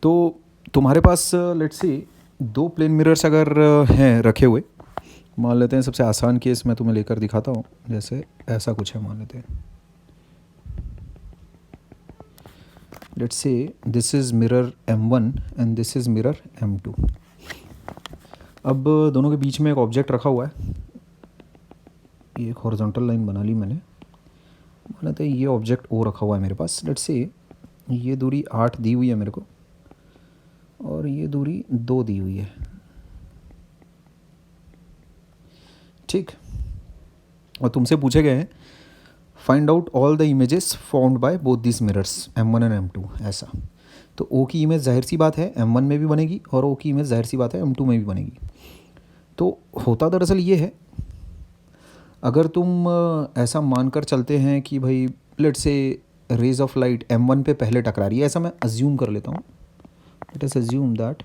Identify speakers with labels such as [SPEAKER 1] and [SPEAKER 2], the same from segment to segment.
[SPEAKER 1] तो तुम्हारे पास let's say दो प्लेन मिरर्स अगर हैं रखे हुए, मान लेते हैं सबसे आसान केस मैं तुम्हें लेकर दिखाता हूँ। जैसे ऐसा कुछ है, मान लेते हैं let's say this is mirror M1 and this is mirror M2। अब दोनों के बीच में एक ऑब्जेक्ट रखा हुआ है, ये एक हॉरिजॉन्टल लाइन बना ली मैंने। मान लेते हैं ये ऑब्जेक्ट O रखा हुआ है मेरे पास। लेट्स से ये दूरी 8 दी हुई है मेरे को और ये दूरी 2 दी हुई है, ठीक। और तुमसे पूछे गए हैं find out all the images formed by both this mirrors M1 and M2, ऐसा। तो O की इमेज जाहिर सी बात है M1 में भी बनेगी और O की इमेज जाहिर सी बात है M2 में भी बनेगी। तो होता दरअसल ये है, अगर तुम ऐसा मानकर चलते हैं कि भाई let's say raise of light M1 पे पहले टकरा रही है, ऐसा मैं अज्यूम कर लेता हूँ। लेट अस अज्यूम दैट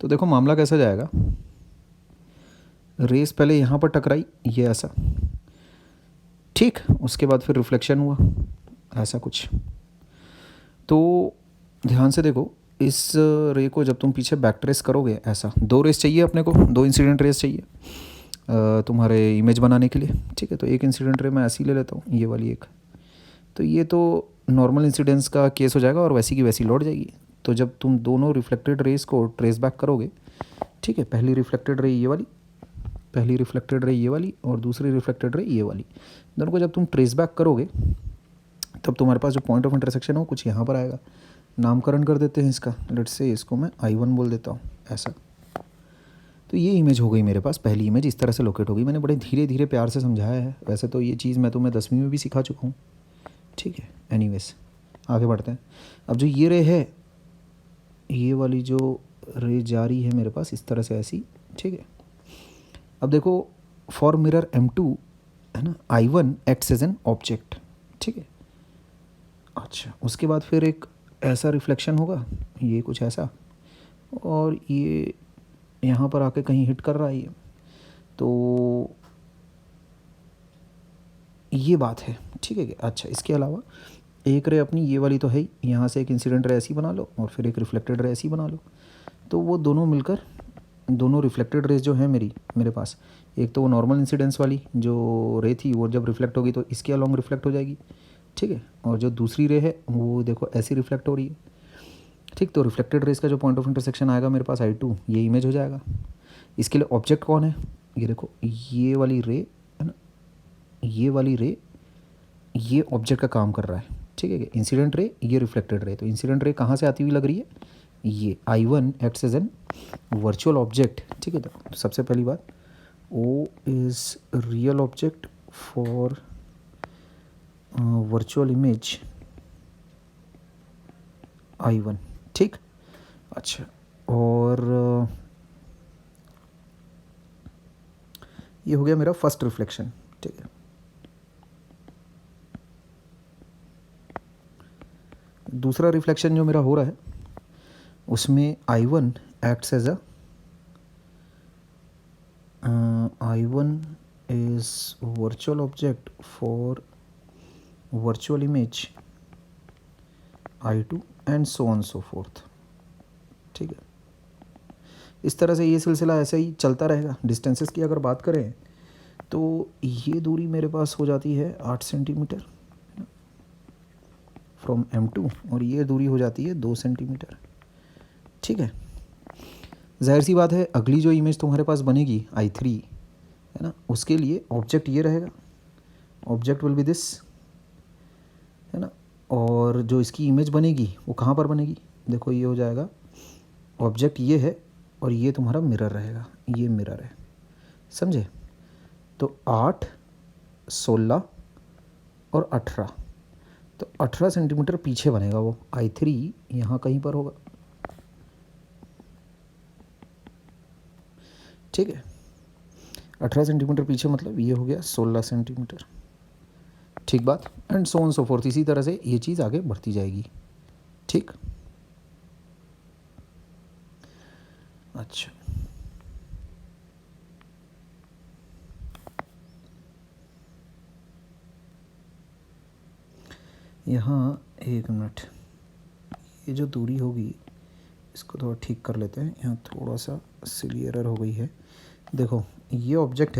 [SPEAKER 1] तो देखो मामला कैसा जाएगा। रेस पहले यहाँ पर टकराई, ये ऐसा, ठीक। उसके बाद फिर रिफ्लेक्शन हुआ, ऐसा कुछ। तो ध्यान से देखो, इस रे को जब तुम पीछे बैक ट्रेस करोगे, ऐसा दो रेस चाहिए अपने को, दो इंसिडेंट रेस चाहिए तुम्हारे इमेज बनाने के लिए, ठीक है। तो एक इंसिडेंट रे मैं ऐसी ले लेता हूँ, ये वाली एक। तो ये तो नॉर्मल इंसिडेंस का केस हो जाएगा और वैसी की वैसी लौट जाएगी। तो जब तुम दोनों रिफ्लेक्टेड रेस को ट्रेस बैक करोगे, ठीक है, पहली रिफ्लेक्टेड रे ये वाली, पहली रिफ्लेक्टेड रे ये वाली और दूसरी रिफ्लेक्टेड रे ये वाली, दोनों को जब तुम ट्रेस बैक करोगे तब तुम्हारे पास जो पॉइंट ऑफ इंटरसेक्शन है वो कुछ यहाँ पर आएगा। नामकरण कर देते हैं इसका, लेट्स से इसको मैं I1 बोल देता हूँ, ऐसा। तो ये इमेज हो गई मेरे पास, पहली इमेज इस तरह से लोकेट हो गई। मैंने बड़े धीरे धीरे प्यार से समझाया है, वैसे तो ये चीज़ मैं तुम्हें 10वीं में भी सिखा चुका हूँ, ठीक है। एनीवेज आगे बढ़ते हैं। अब जो ये रे है, ये वाली जो रे जा रही है मेरे पास इस तरह से ऐसी, ठीक है। अब देखो फॉर मिरर M2 है ना, I1 acts as an object, ठीक है। अच्छा, उसके बाद फिर एक ऐसा रिफ्लेक्शन होगा, ये कुछ ऐसा, और ये यहाँ पर आके कहीं हिट कर रहा है ये। तो ये बात है, ठीक है। अच्छा, इसके अलावा एक रे अपनी ये वाली तो है ही, यहाँ से एक इंसिडेंट रे ऐसी बना लो और फिर एक रिफ्लेक्टेड रे ऐसी बना लो। तो वो दोनों मिलकर, दोनों रिफ्लेक्टेड रेज जो है मेरे पास, एक तो वो नॉर्मल इंसिडेंस वाली जो रे थी वो जब रिफ्लेक्ट होगी तो इसके अलॉन्ग रिफ्लेक्ट हो जाएगी, ठीक है। और जो दूसरी रे है वो देखो ऐसी रिफ्लेक्ट हो रही है, ठीक। तो रिफ्लेक्टेड रेज का जो पॉइंट ऑफ इंटरसेक्शन आएगा मेरे पास I2, ये इमेज हो जाएगा। इसके लिए ऑब्जेक्ट कौन है, ये देखो ये वाली रे है ना, ये वाली रे, ये ऑब्जेक्ट का काम कर रहा है, ठीक है। इंसिडेंट रे, ये रिफ्लेक्टेड रे। तो इंसिडेंट रे कहाँ से आती हुई लग रही है, ये I1 acts as an virtual object, ठीक है। तो सबसे पहली बात, O is real object for virtual image I1, ठीक। अच्छा, और ये हो गया मेरा फर्स्ट रिफ्लेक्शन, ठीक है। दूसरा रिफ्लेक्शन जो मेरा हो रहा है उसमें I1 acts as a I1 is virtual object for virtual image I2 and so on so forth, ठीक है। इस तरह से ये सिलसिला ऐसे ही चलता रहेगा। डिस्टेंसेस की अगर बात करें तो ये दूरी मेरे पास हो जाती है 8 सेंटीमीटर फ्रॉम M2 और ये दूरी हो जाती है 2 सेंटीमीटर, ठीक है। जाहिर सी बात है अगली जो इमेज तुम्हारे पास बनेगी I3 है ना, उसके लिए ऑब्जेक्ट ये रहेगा, ऑब्जेक्ट विल बी दिस, है ना। और जो इसकी इमेज बनेगी वो कहाँ पर बनेगी, देखो ये हो जाएगा, ऑब्जेक्ट ये है और ये तुम्हारा मिरर रहेगा, ये मिरर है, समझे। तो 8, 16 और 18, तो 18 सेंटीमीटर पीछे बनेगा वो। I3 यहाँ कहीं पर होगा, ठीक है। 18 सेंटीमीटर पीछे मतलब ये हो गया 16 सेंटीमीटर, ठीक बात। And so on so fourth, इसी तरह से ये चीज़ आगे बढ़ती जाएगी, ठीक। अच्छा, यहाँ एक मिनट, ये जो दूरी होगी इसको थोड़ा ठीक कर लेते हैं। यहाँ थोड़ा सा सिली एरर हो गई है। देखो ये ऑब्जेक्ट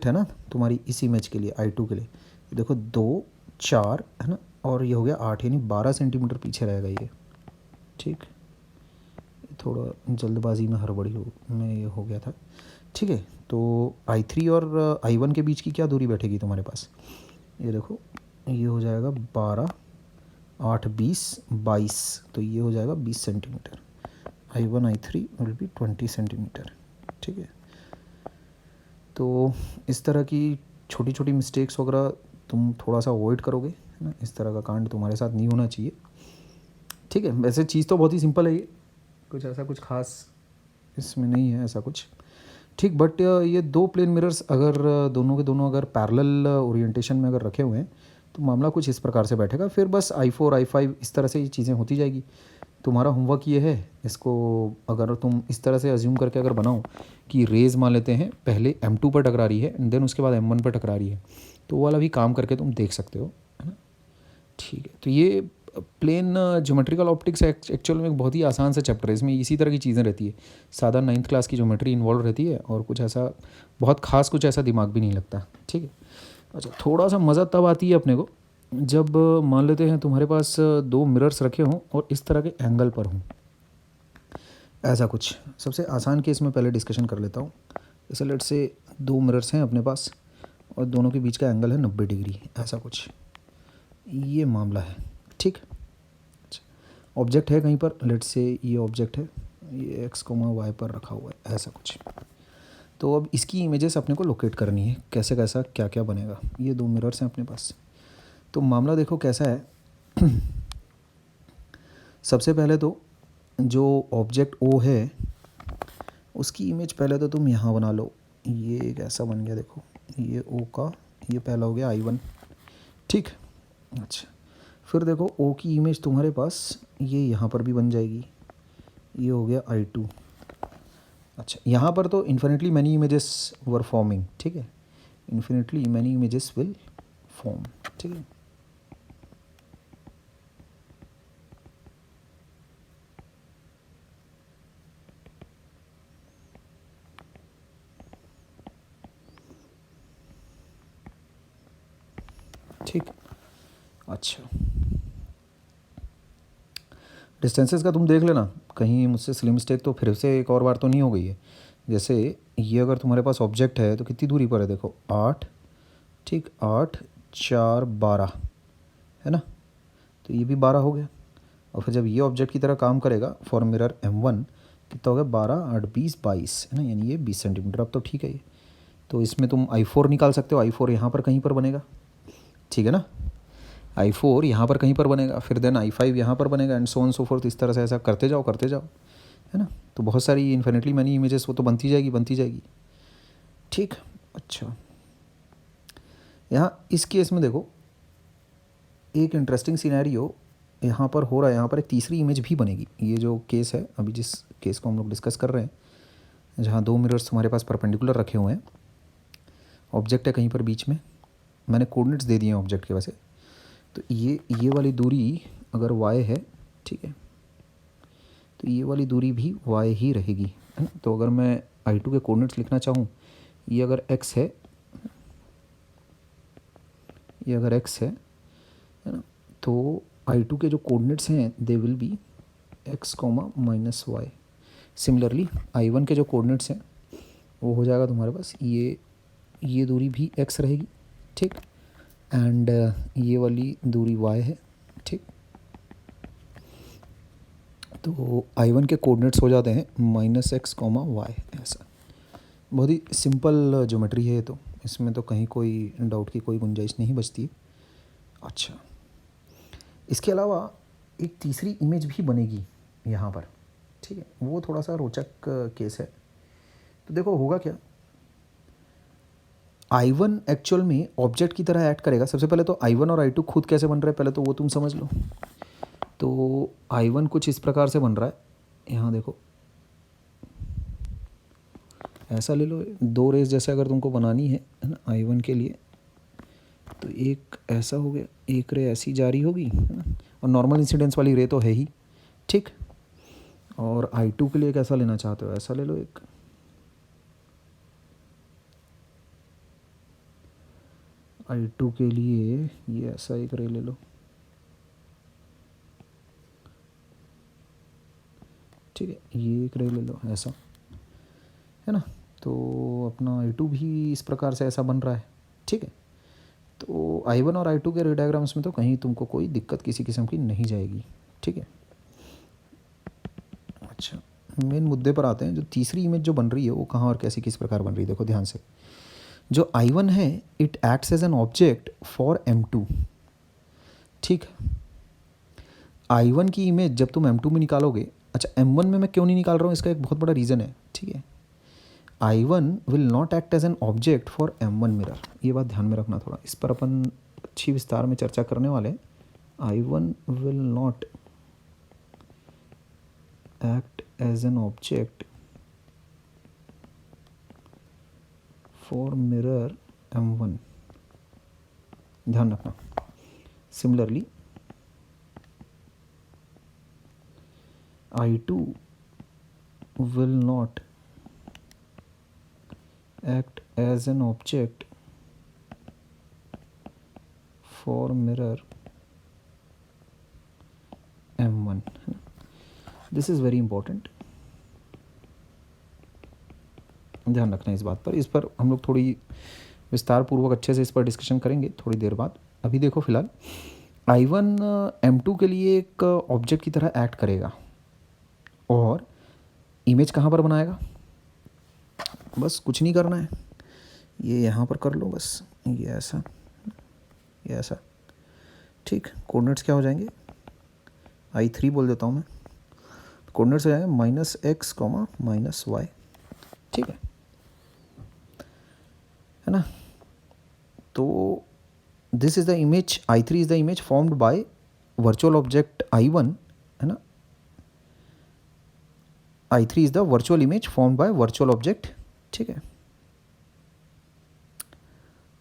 [SPEAKER 1] है ना तुम्हारी इस इमेज के लिए I2 के लिए, देखो 2 4 है ना, और ये हो गया 8, यानी 12 सेंटीमीटर पीछे रहेगा ये। ठीक, थोड़ा जल्दबाजी में हड़बड़ी में ये हो गया था। ठीक है, तो I3 और I1 के बीच की क्या दूरी बैठेगी तुम्हारे पास, ये देखो ये हो जाएगा 12 8 20 22, तो ये हो जाएगा 20 centimetre. I1 I3 will be 20 centimetre. ठीक है, तो इस तरह की छोटी छोटी मिस्टेक्स वगैरह तुम थोड़ा सा अवॉइड करोगे, है ना, इस तरह का कांड तुम्हारे साथ नहीं होना चाहिए। ठीक है, वैसे चीज़ तो बहुत ही सिंपल है, ये कुछ ऐसा कुछ खास इसमें नहीं है ऐसा कुछ। ठीक, बट ये 2 प्लेन मिरर्स अगर दोनों के दोनों अगर पैरेलल ओरिएंटेशन में अगर रखे हुए हैं तो मामला कुछ इस प्रकार से बैठेगा। फिर बस I4 I5 इस तरह से ये चीज़ें होती जाएगी। तुम्हारा होमवर्क ये है, इसको अगर तुम इस तरह से अज्यूम करके अगर बनाओ कि रेज मान लेते हैं पहले M2 पर टकरा रही है एंड देन उसके बाद M1 पर टकरा रही है, तो वो वाला भी काम करके तुम देख सकते हो, है ना। ठीक है, तो ये प्लेन ज्योमेट्रिकल ऑप्टिक्स एक्चुअल में एक बहुत ही आसान सा चैप्टर है। इसमें इसी तरह की चीज़ें रहती है, सादा 9th क्लास की ज्योमेट्री इन्वॉल्व रहती है और कुछ ऐसा बहुत खास कुछ ऐसा दिमाग भी नहीं लगता। ठीक है, अच्छा, थोड़ा सा मज़ा तब आती है अपने को जब मान लेते हैं तुम्हारे पास 2 मिरर्स रखे हों और इस तरह के एंगल पर हों, ऐसा कुछ। सबसे आसान केस में पहले डिस्कशन कर लेता हूँ। जैसे लेट से 2 मिरर्स हैं अपने पास और दोनों के बीच का एंगल है 90 डिग्री, ऐसा कुछ ये मामला है। ठीक, अच्छा, ऑब्जेक्ट है कहीं पर, लेट से ये ऑब्जेक्ट है, ये x, y पर रखा हुआ है, ऐसा कुछ। तो अब इसकी इमेजेस अपने को लोकेट करनी है, कैसे कैसा क्या क्या बनेगा। ये 2 मिरर्स हैं अपने पास, तो मामला देखो कैसा है। सबसे पहले तो जो ऑब्जेक्ट O है उसकी इमेज पहले तो तुम यहाँ बना लो। ये एक ऐसा बन गया, देखो ये O का ये पहला हो गया I1। ठीक, अच्छा, फिर देखो O की इमेज तुम्हारे पास ये यहाँ पर भी बन जाएगी, ये हो गया I2। अच्छा, यहाँ पर तो infinitely many images were forming. ठीक है, infinitely many images will form. ठीक है, ठीक, अच्छा, डिस्टेंसेस का तुम देख लेना, कहीं मुझसे सिली मिस्टेक तो फिर से एक और बार तो नहीं हो गई है। जैसे ये अगर तुम्हारे पास ऑब्जेक्ट है तो कितनी दूरी पर है, देखो 8, ठीक, 8 4 12 है ना, तो ये भी 12 हो गया। और फिर जब ये ऑब्जेक्ट की तरह काम करेगा फॉर मिरर M1, कितना हो गया, 12 8 20 22, है ना, यानी ये 20 सेंटीमीटर। अब तो ठीक है ये, तो इसमें तुम I4 निकाल सकते हो। I4 यहाँ पर कहीं पर बनेगा, ठीक है ना, I4 यहाँ पर कहीं पर बनेगा, फिर देन I5 यहाँ पर बनेगा and so on so fourth. इस तरह से ऐसा करते जाओ, है ना। तो बहुत सारी इन्फिनिटली मैनी इमेजेस वो तो बनती जाएगी। ठीक, अच्छा, यहाँ इस केस में देखो एक इंटरेस्टिंग सिनेरियो यहाँ पर हो रहा है। यहाँ पर एक तीसरी इमेज भी बनेगी। ये जो केस है अभी, जिस केस को हम लोग डिस्कस कर रहे हैं, जहाँ 2 मिरर्स तुम्हारे पास परपेंडिकुलर रखे हुए हैं, ऑब्जेक्ट है कहीं पर बीच में, मैंने कोऑर्डिनेट्स दे दिए हैं ऑब्जेक्ट के वैसे। तो ये वाली दूरी अगर y है, ठीक है, तो ये वाली दूरी भी y ही रहेगी, है ना। तो अगर मैं I2 के कोऑर्डिनेट्स लिखना चाहूँ, ये अगर x है, ये अगर x है ना, तो I2 के जो कोऑर्डिनेट्स हैं they will be x, -y। Similarly I1 के जो कोऑर्डिनेट्स हैं वो हो जाएगा तुम्हारे पास, ये दूरी भी x रहेगी, ठीक, एंड ये वाली दूरी y है, ठीक। तो I1 के कोऑर्डिनेट्स हो जाते हैं -x, y, ऐसा। बहुत ही सिंपल ज्योमेट्री है ये तो, इसमें तो कहीं कोई डाउट की कोई गुंजाइश नहीं बचती। अच्छा, इसके अलावा एक तीसरी इमेज भी बनेगी यहाँ पर, ठीक है, वो थोड़ा सा रोचक केस है। तो देखो होगा क्या, I1 एक्चुअल में ऑब्जेक्ट की तरह ऐड करेगा। सबसे पहले तो I1 और I2 खुद कैसे बन रहा है पहले तो वो तुम समझ लो। तो I1 कुछ इस प्रकार से बन रहा है, यहाँ देखो ऐसा ले लो, दो रेस जैसे अगर तुमको बनानी है ना I1 के लिए, तो एक ऐसा हो गया, एक रे ऐसी जारी होगी है ना, और नॉर्मल इंसिडेंस वाली रे तो है ही, ठीक। और I2 के लिए कैसा लेना चाहते हो, ऐसा ले लो एक, I2 के लिए ये ऐसा एक रे ले लो, ठीक है, ये एक रे ले लो ऐसा, है ना। तो अपना I2 भी इस प्रकार से ऐसा बन रहा है, ठीक है। तो I1 और I2 के रे डायग्राम्स में तो कहीं तुमको कोई दिक्कत किसी किस्म की नहीं जाएगी, ठीक है। अच्छा, मेन मुद्दे पर आते हैं। जो तीसरी इमेज जो बन रही है वो कहाँ और कैसी किस प्रकार बन रही है, देखो ध्यान से। जो I1 है it acts as an object for M2, ठीक। I1 की इमेज जब तुम M2 में निकालोगे, अच्छा M1 में मैं क्यों नहीं निकाल रहा हूँ, इसका एक बहुत बड़ा रीज़न है, ठीक है। I1 will not act as an object for M1 mirror, ये बात ध्यान में रखना थोड़ा, इस पर अपन अच्छी विस्तार में चर्चा करने वाले हैं। I1 will not act as an object for mirror M1, ध्यान रखना। Similarly I2 will not act as an object for mirror M1. This is very important, ध्यान रखना इस बात पर। इस पर हम लोग थोड़ी विस्तार पूर्वक अच्छे से इस पर डिस्कशन करेंगे थोड़ी देर बाद। अभी देखो फिलहाल I1 M2 के लिए एक ऑब्जेक्ट की तरह एक्ट करेगा और इमेज कहाँ पर बनाएगा, बस कुछ नहीं करना है, ये यहाँ पर कर लो बस, ये ऐसा, ये ऐसा, ठीक। कोऑर्डिनेट्स क्या हो जाएंगे, I3 बोल देता हूँ मैं, कोऑर्डिनेट्स हो जाएंगे -x, -y, ठीक है ना। तो this is the image, I3 is the image formed by virtual object I1, है ना। I3 is the virtual image formed by virtual object, ठीक है।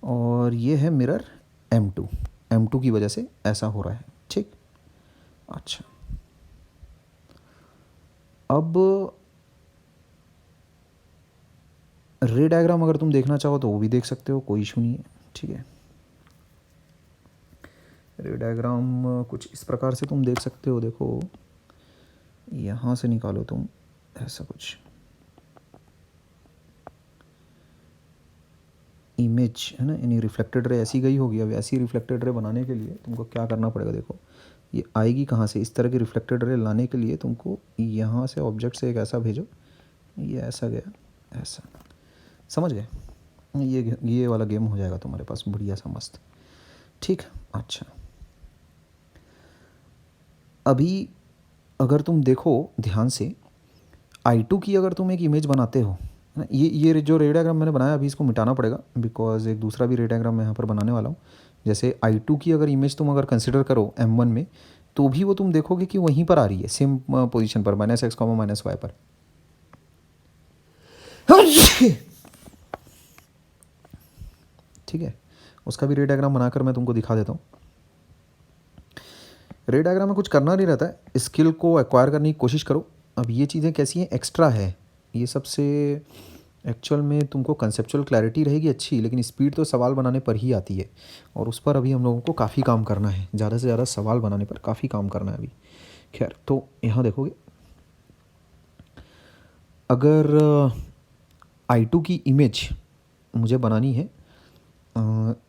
[SPEAKER 1] और ये है मिरर M2 की वजह से ऐसा हो रहा है, ठीक। अच्छा, अब रे डायग्राम अगर तुम देखना चाहो तो वो भी देख सकते हो, कोई इशू नहीं है, ठीक है। रे डायग्राम कुछ इस प्रकार से तुम देख सकते हो, देखो यहाँ से निकालो तुम ऐसा कुछ इमेज, है ना, यानी रिफ्लेक्टेड रे ऐसी गई होगी। अब ऐसी रिफ्लेक्टेड रे बनाने के लिए तुमको क्या करना पड़ेगा, देखो ये आएगी कहाँ से, इस तरह की रिफ्लेक्टेड रे लाने के लिए तुमको यहाँ से ऑब्जेक्ट से एक ऐसा भेजो, ये ऐसा गया, ऐसा, समझ गए, ये वाला गेम हो जाएगा तुम्हारे पास बढ़िया सा मस्त, ठीक। अच्छा, अभी अगर तुम देखो ध्यान से I2 की अगर तुम एक इमेज बनाते हो ना, ये जो रे डायग्राम मैंने बनाया अभी इसको मिटाना पड़ेगा, बिकॉज एक दूसरा भी रे डायग्राम मैं यहाँ पर बनाने वाला हूँ। जैसे I2 की अगर इमेज तुम अगर कंसिडर करो M1 में, तो भी वो तुम देखोगे कि वहीं पर आ रही है, सेम पोजीशन पर, -x, -y पर। ठीक है, उसका भी रे डायग्राम बनाकर मैं तुमको दिखा देता हूँ। रे डायग्राम में कुछ करना नहीं रहता है, स्किल को एक्वायर करने की कोशिश करो। अब ये चीज़ें कैसी हैं, एक्स्ट्रा है ये सबसे, एक्चुअल में तुमको कंसेप्चुअल क्लैरिटी रहेगी अच्छी, लेकिन स्पीड तो सवाल बनाने पर ही आती है, और उस पर अभी हम लोगों को काफ़ी काम करना है, ज़्यादा से ज़्यादा सवाल बनाने पर काफ़ी काम करना है अभी। खैर, तो यहाँ देखोगे अगर I2 की इमेज मुझे बनानी है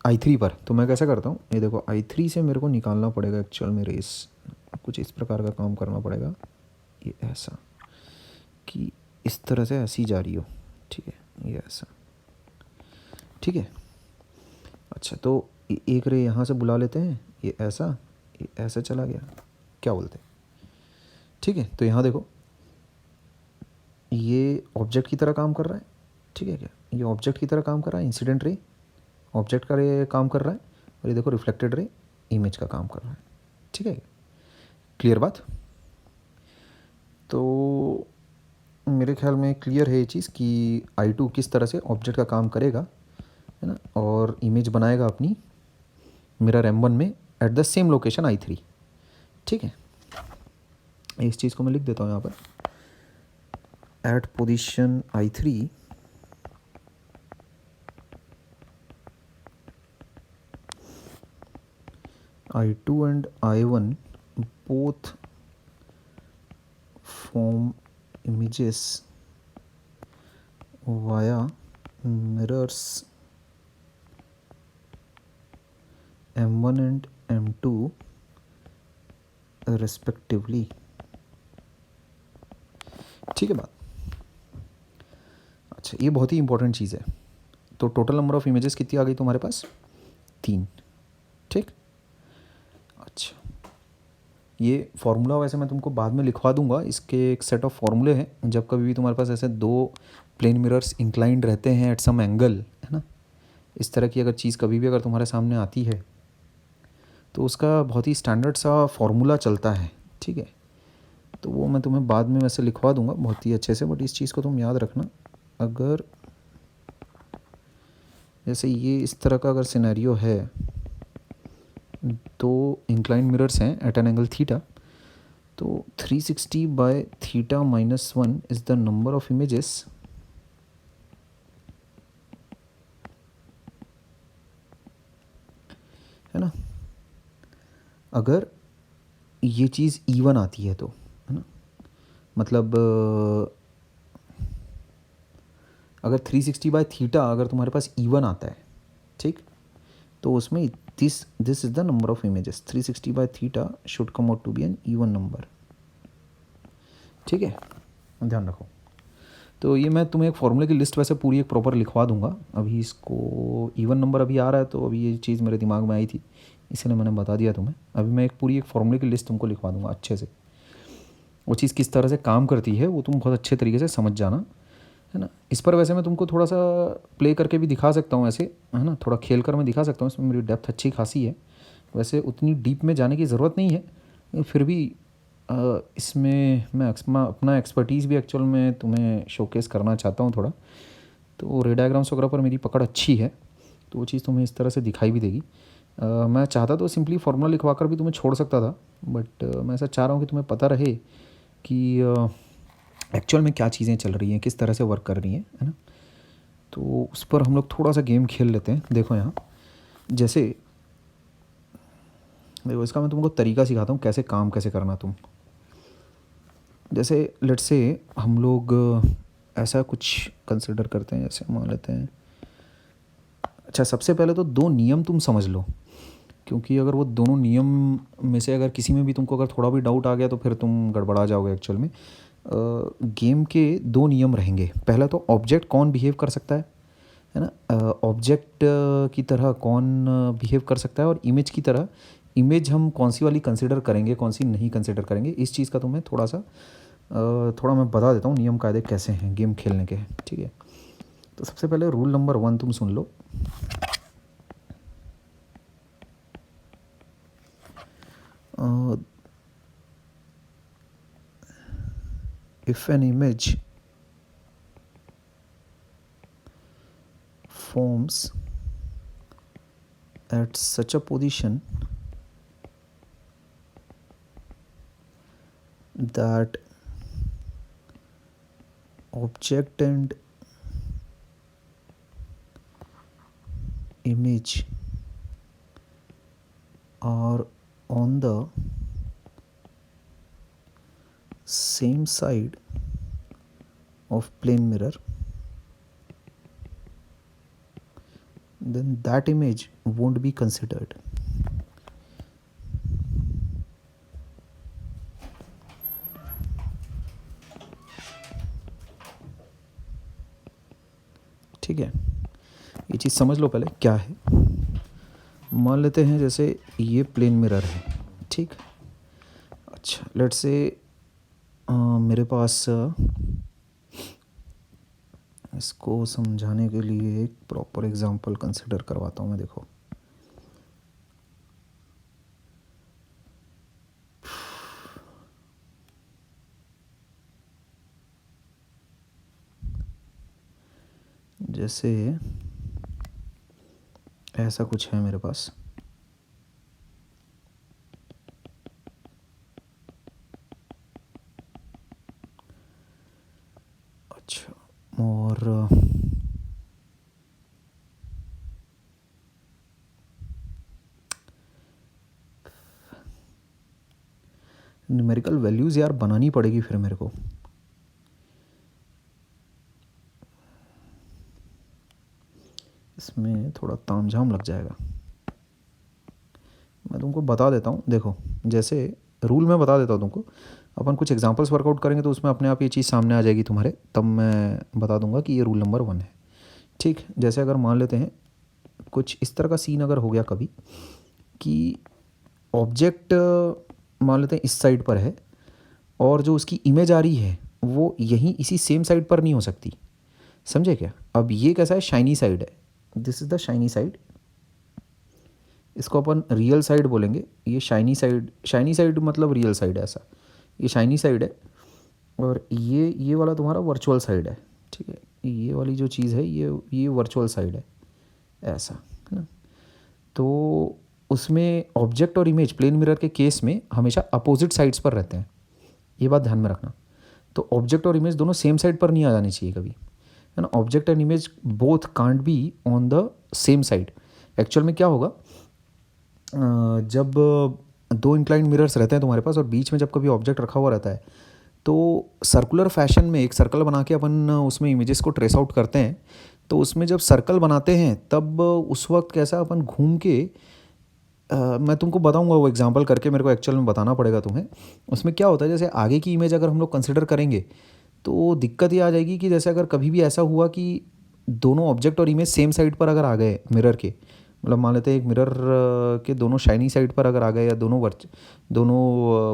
[SPEAKER 1] I3 पर, तो मैं कैसा करता हूँ, ये देखो I3 से मेरे को निकालना पड़ेगा एक्चुअल में रेस, कुछ इस प्रकार का काम करना पड़ेगा, ये ऐसा कि इस तरह से ऐसी जा रही हो, ठीक है, ये ऐसा, ठीक है। अच्छा, तो एक रे यहाँ से बुला लेते हैं, ये ऐसा चला गया, क्या बोलते हैं, ठीक है। तो यहाँ देखो ये ऑब्जेक्ट की तरह काम कर रहा है, ठीक है, क्या ये ऑब्जेक्ट की तरह काम कर रहा है, इंसिडेंट रे ऑब्जेक्ट का रे काम कर रहा है, और ये देखो रिफ्लेक्टेड रे इमेज का काम कर रहा है, ठीक है, क्लियर बात। तो मेरे ख्याल में क्लियर है ये चीज़ कि I2 किस तरह से ऑब्जेक्ट का काम करेगा, है ना, और इमेज बनाएगा अपनी मिरर M1 में at the same location I3। ठीक है, इस चीज़ को मैं लिख देता हूँ यहाँ पर, at position I3 I2 and I1 both form images via mirrors M1 and M2 respectively। ठीक है बात। अच्छा, ये बहुत ही इंपॉर्टेंट चीज़ है। तो टोटल नंबर ऑफ़ इमेजेस कितनी आ गई तुम्हारे पास? 3। ठीक। अच्छा, ये फार्मूला वैसे मैं तुमको बाद में लिखवा दूंगा। इसके एक सेट ऑफ फार्मूले हैं। जब कभी भी तुम्हारे पास ऐसे दो प्लेन मिरर्स इंक्लाइंड रहते हैं एट सम एंगल, है ना, इस तरह की अगर चीज़ कभी भी अगर तुम्हारे सामने आती है तो उसका बहुत ही स्टैंडर्ड सा फार्मूला चलता है। ठीक है, तो वो मैं तुम्हें बाद में वैसे लिखवा दूंगा बहुत ही अच्छे से, बट इस चीज़ को तुम याद रखना। अगर जैसे ये इस तरह का अगर सिनेरियो है, तो इंक्लाइंड मिरर्स हैं एट एन एंगल थीटा, तो 360 by theta minus 1 is the number of images है ना, अगर ये चीज़ इवन आती है तो, है ना, मतलब अगर 360 बाय थीटा अगर तुम्हारे पास इवन आता है, ठीक, तो उसमें this is the number of images. 360 by theta should come out to be an even number. ठीक है, ध्यान रखो। तो ये मैं तुम्हें एक फॉर्मूले की लिस्ट वैसे पूरी एक प्रॉपर लिखवा दूंगा। अभी इसको इवन नंबर अभी आ रहा है, तो अभी ये चीज़ मेरे दिमाग में आई थी, इसलिए मैंने बता दिया तुम्हें। अभी मैं एक पूरी एक फॉर्मूले की लिस्ट तुमको लिखवा दूंगा अच्छे से। वो चीज़ किस तरह से काम करती है वो तुम बहुत अच्छे तरीके से समझ जाना, है ना। इस पर वैसे मैं तुमको थोड़ा सा प्ले करके भी दिखा सकता हूँ ऐसे, है ना, थोड़ा खेल कर मैं दिखा सकता हूँ। इसमें मेरी डेप्थ अच्छी खासी है। वैसे उतनी डीप में जाने की ज़रूरत नहीं है, फिर भी इसमें मैं अपना एक्सपर्टीज़ भी एक्चुअल में तुम्हें शोकेस करना चाहता हूँ थोड़ा। तो रे डायग्राम्स वगैरह पर मेरी पकड़ अच्छी है, तो वो चीज़ तुम्हें इस तरह से दिखाई भी देगी। मैं चाहता तो सिंपली फार्मूला लिखवा कर भी तुम्हें छोड़ सकता था, बट मैं ऐसा चाह रहा हूँ कि तुम्हें पता रहे कि एक्चुअल में क्या चीज़ें चल रही हैं, किस तरह से वर्क कर रही हैं, है ना। तो उस पर हम लोग थोड़ा सा गेम खेल लेते हैं। देखो यहाँ, जैसे देखो इसका मैं तुमको तरीका सिखाता हूँ कैसे काम कैसे करना तुम। जैसे लेट्स से हम लोग ऐसा कुछ कंसिडर करते हैं, जैसे मान लेते हैं। अच्छा, सबसे पहले तो दो नियम तुम समझ लो, क्योंकि अगर वो दोनों नियम में से अगर किसी में भी तुमको अगर थोड़ा भी डाउट आ गया तो फिर तुम गड़बड़ा जाओगे एक्चुअल में। गेम के दो नियम रहेंगे। पहला तो ऑब्जेक्ट कौन बिहेव कर सकता है ना, ऑब्जेक्ट की तरह कौन बिहेव कर सकता है, और इमेज की तरह इमेज हम कौन सी वाली कंसिडर करेंगे, कौन सी नहीं कंसिडर करेंगे। इस चीज़ का तुम्हें थोड़ा मैं बता देता हूँ नियम कायदे कैसे हैं गेम खेलने के। ठीक है, तो सबसे पहले रूल नंबर 1 तुम सुन लो। If an image forms at such a position that object and image are on the same side of plane mirror, then that image won't be considered। ठीक है, ये चीज़ समझ लो पहले क्या है। मान लेते हैं जैसे ये प्लेन मिरर है, ठीक। अच्छा, लेट्स से मेरे पास इसको समझाने के लिए एक प्रॉपर एग्जांपल कंसिडर करवाता हूँ मैं। देखो, जैसे ऐसा कुछ है मेरे पास, अच्छा, और न्यूमेरिकल वैल्यूज़ यार बनानी पड़ेगी फिर मेरे को। इसमें थोड़ा तामझाम लग जाएगा। मैं तुमको बता देता हूँ, देखो जैसे रूल में बता देता हूँ तुमको, अपन कुछ एग्जांपल्स वर्कआउट करेंगे तो उसमें अपने आप ये चीज़ सामने आ जाएगी तुम्हारे, तब मैं बता दूंगा कि ये रूल नंबर 1 है। ठीक, जैसे अगर मान लेते हैं कुछ इस तरह का सीन अगर हो गया कभी कि ऑब्जेक्ट मान लेते हैं इस साइड पर है और जो उसकी इमेज आ रही है वो यहीं इसी सेम साइड पर नहीं हो सकती, समझे क्या? अब ये कैसा है, शाइनी साइड है, this is the shiny side, इसको अपन रियल साइड बोलेंगे। ये शाइनी साइड मतलब रियल साइड है, ऐसा ये शाइनी साइड है, और ये वाला तुम्हारा वर्चुअल साइड है। ठीक है, ये वाली जो चीज़ है ये वर्चुअल साइड है, ऐसा है ना। तो उसमें ऑब्जेक्ट और इमेज प्लेन मिरर के केस में हमेशा अपोजिट साइड्स पर रहते हैं, ये बात ध्यान में रखना। तो ऑब्जेक्ट और इमेज दोनों सेम साइड पर नहीं आ जानी चाहिए कभी, है ना। Object and image both can't be on the same side. Actual में क्या होगा, जब दो इंक्लाइंड मिरर्स रहते हैं तुम्हारे पास और बीच में जब कभी ऑब्जेक्ट रखा हुआ रहता है तो सर्कुलर फैशन में एक सर्कल बना के अपन उसमें इमेजेस को ट्रेस आउट करते हैं। तो उसमें जब सर्कल बनाते हैं तब उस वक्त कैसा अपन घूम के मैं तुमको बताऊंगा वो एग्जांपल करके, मेरे को एक्चुअल में बताना पड़ेगा तुम्हें। उसमें क्या होता है, जैसे आगे की इमेज अगर हम लोग कंसिडर करेंगे तो दिक्कत ये आ जाएगी कि जैसे अगर कभी भी ऐसा हुआ कि दोनों ऑब्जेक्ट और इमेज सेम साइड पर अगर आ गए मिरर के, मतलब मान लेते हैं एक मिरर के दोनों शाइनी साइड पर अगर आ गए या दोनों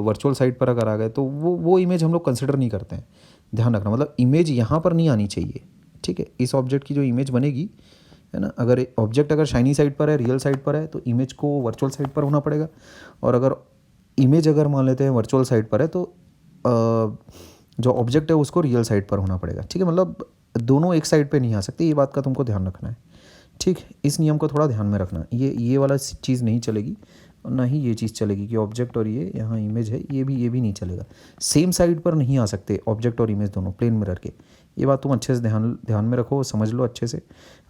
[SPEAKER 1] वर्चुअल साइड पर अगर आ गए तो वो इमेज हम लोग कंसिडर नहीं करते हैं। ध्यान रखना, मतलब इमेज यहाँ पर नहीं आनी चाहिए। ठीक है, इस ऑब्जेक्ट की जो इमेज बनेगी, है ना, अगर ऑब्जेक्ट अगर शाइनी साइड पर है, रियल साइड पर है, तो इमेज को वर्चुअल साइड पर होना पड़ेगा। और अगर इमेज अगर मान लेते हैं वर्चुअल साइड पर है तो जो ऑब्जेक्ट है उसको रियल साइड पर होना पड़ेगा। ठीक है, मतलब दोनों एक साइड पे नहीं आ सकती, ये बात का तुमको ध्यान रखना है। ठीक, इस नियम को थोड़ा ध्यान में रखना, ये वाला चीज़ नहीं चलेगी, और ना ही ये चीज़ चलेगी कि ऑब्जेक्ट और ये यहाँ इमेज है, ये भी नहीं चलेगा। सेम साइड पर नहीं आ सकते ऑब्जेक्ट और इमेज दोनों प्लेन मिरर के। ये बात तुम अच्छे से ध्यान में रखो, समझ लो अच्छे से।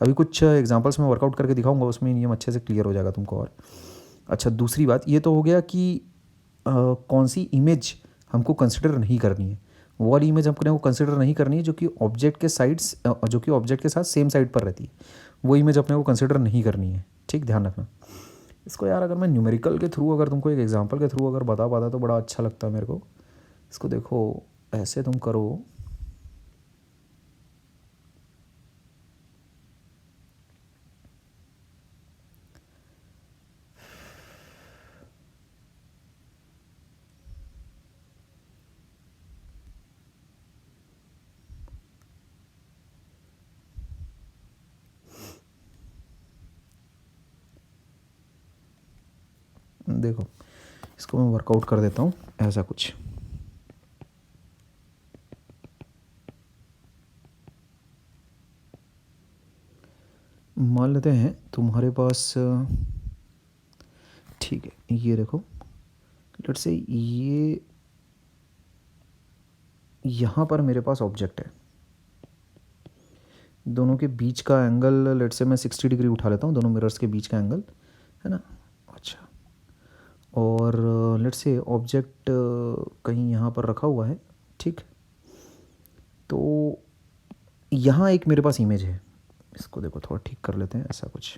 [SPEAKER 1] अभी कुछ एग्जांपल्स में वर्कआउट करके दिखाऊंगा, उसमें नियम अच्छे से क्लियर हो जाएगा तुमको। और अच्छा, दूसरी बात ये तो हो गया कि कौन सी इमेज हमको कंसिडर नहीं करनी है। वो वाली इमेज हमको को कंसिडर नहीं करनी है जो कि ऑब्जेक्ट के साथ सेम साइड पर रहती है, वो इमेज अपने को कंसिडर नहीं करनी है। ठीक, ध्यान रखना इसको यार। अगर मैं न्यूमेरिकल के थ्रू अगर तुमको एक एग्जांपल के थ्रू अगर बता पाता तो बड़ा अच्छा लगता है मेरे को। इसको देखो, ऐसे तुम करो, देखो इसको मैं वर्कआउट कर देता हूँ ऐसा कुछ। मान लेते हैं तुम्हारे पास, ठीक है, ये देखो, लेट्स से ये यहाँ पर मेरे पास ऑब्जेक्ट है, दोनों के बीच का एंगल लेट्स से मैं 60 डिग्री उठा लेता हूँ, दोनों मिरर्स के बीच का एंगल, है ना। अच्छा, और लेट्स से ऑब्जेक्ट कहीं यहाँ पर रखा हुआ है। ठीक, तो यहाँ एक मेरे पास इमेज है, इसको देखो थोड़ा ठीक कर लेते हैं, ऐसा कुछ।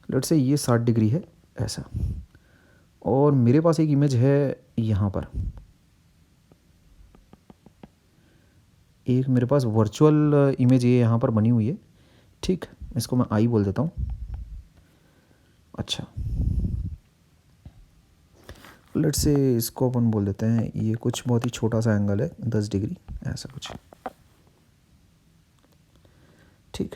[SPEAKER 1] लेट्स से ये 60 डिग्री है ऐसा, और मेरे पास एक इमेज है यहाँ पर, एक मेरे पास वर्चुअल इमेज ये यहाँ पर बनी हुई है। ठीक, इसको मैं आई बोल देता हूँ। अच्छा, लेट्स से इसको अपन बोल देते हैं, ये कुछ बहुत ही छोटा सा एंगल है 10 डिग्री, ऐसा कुछ। ठीक,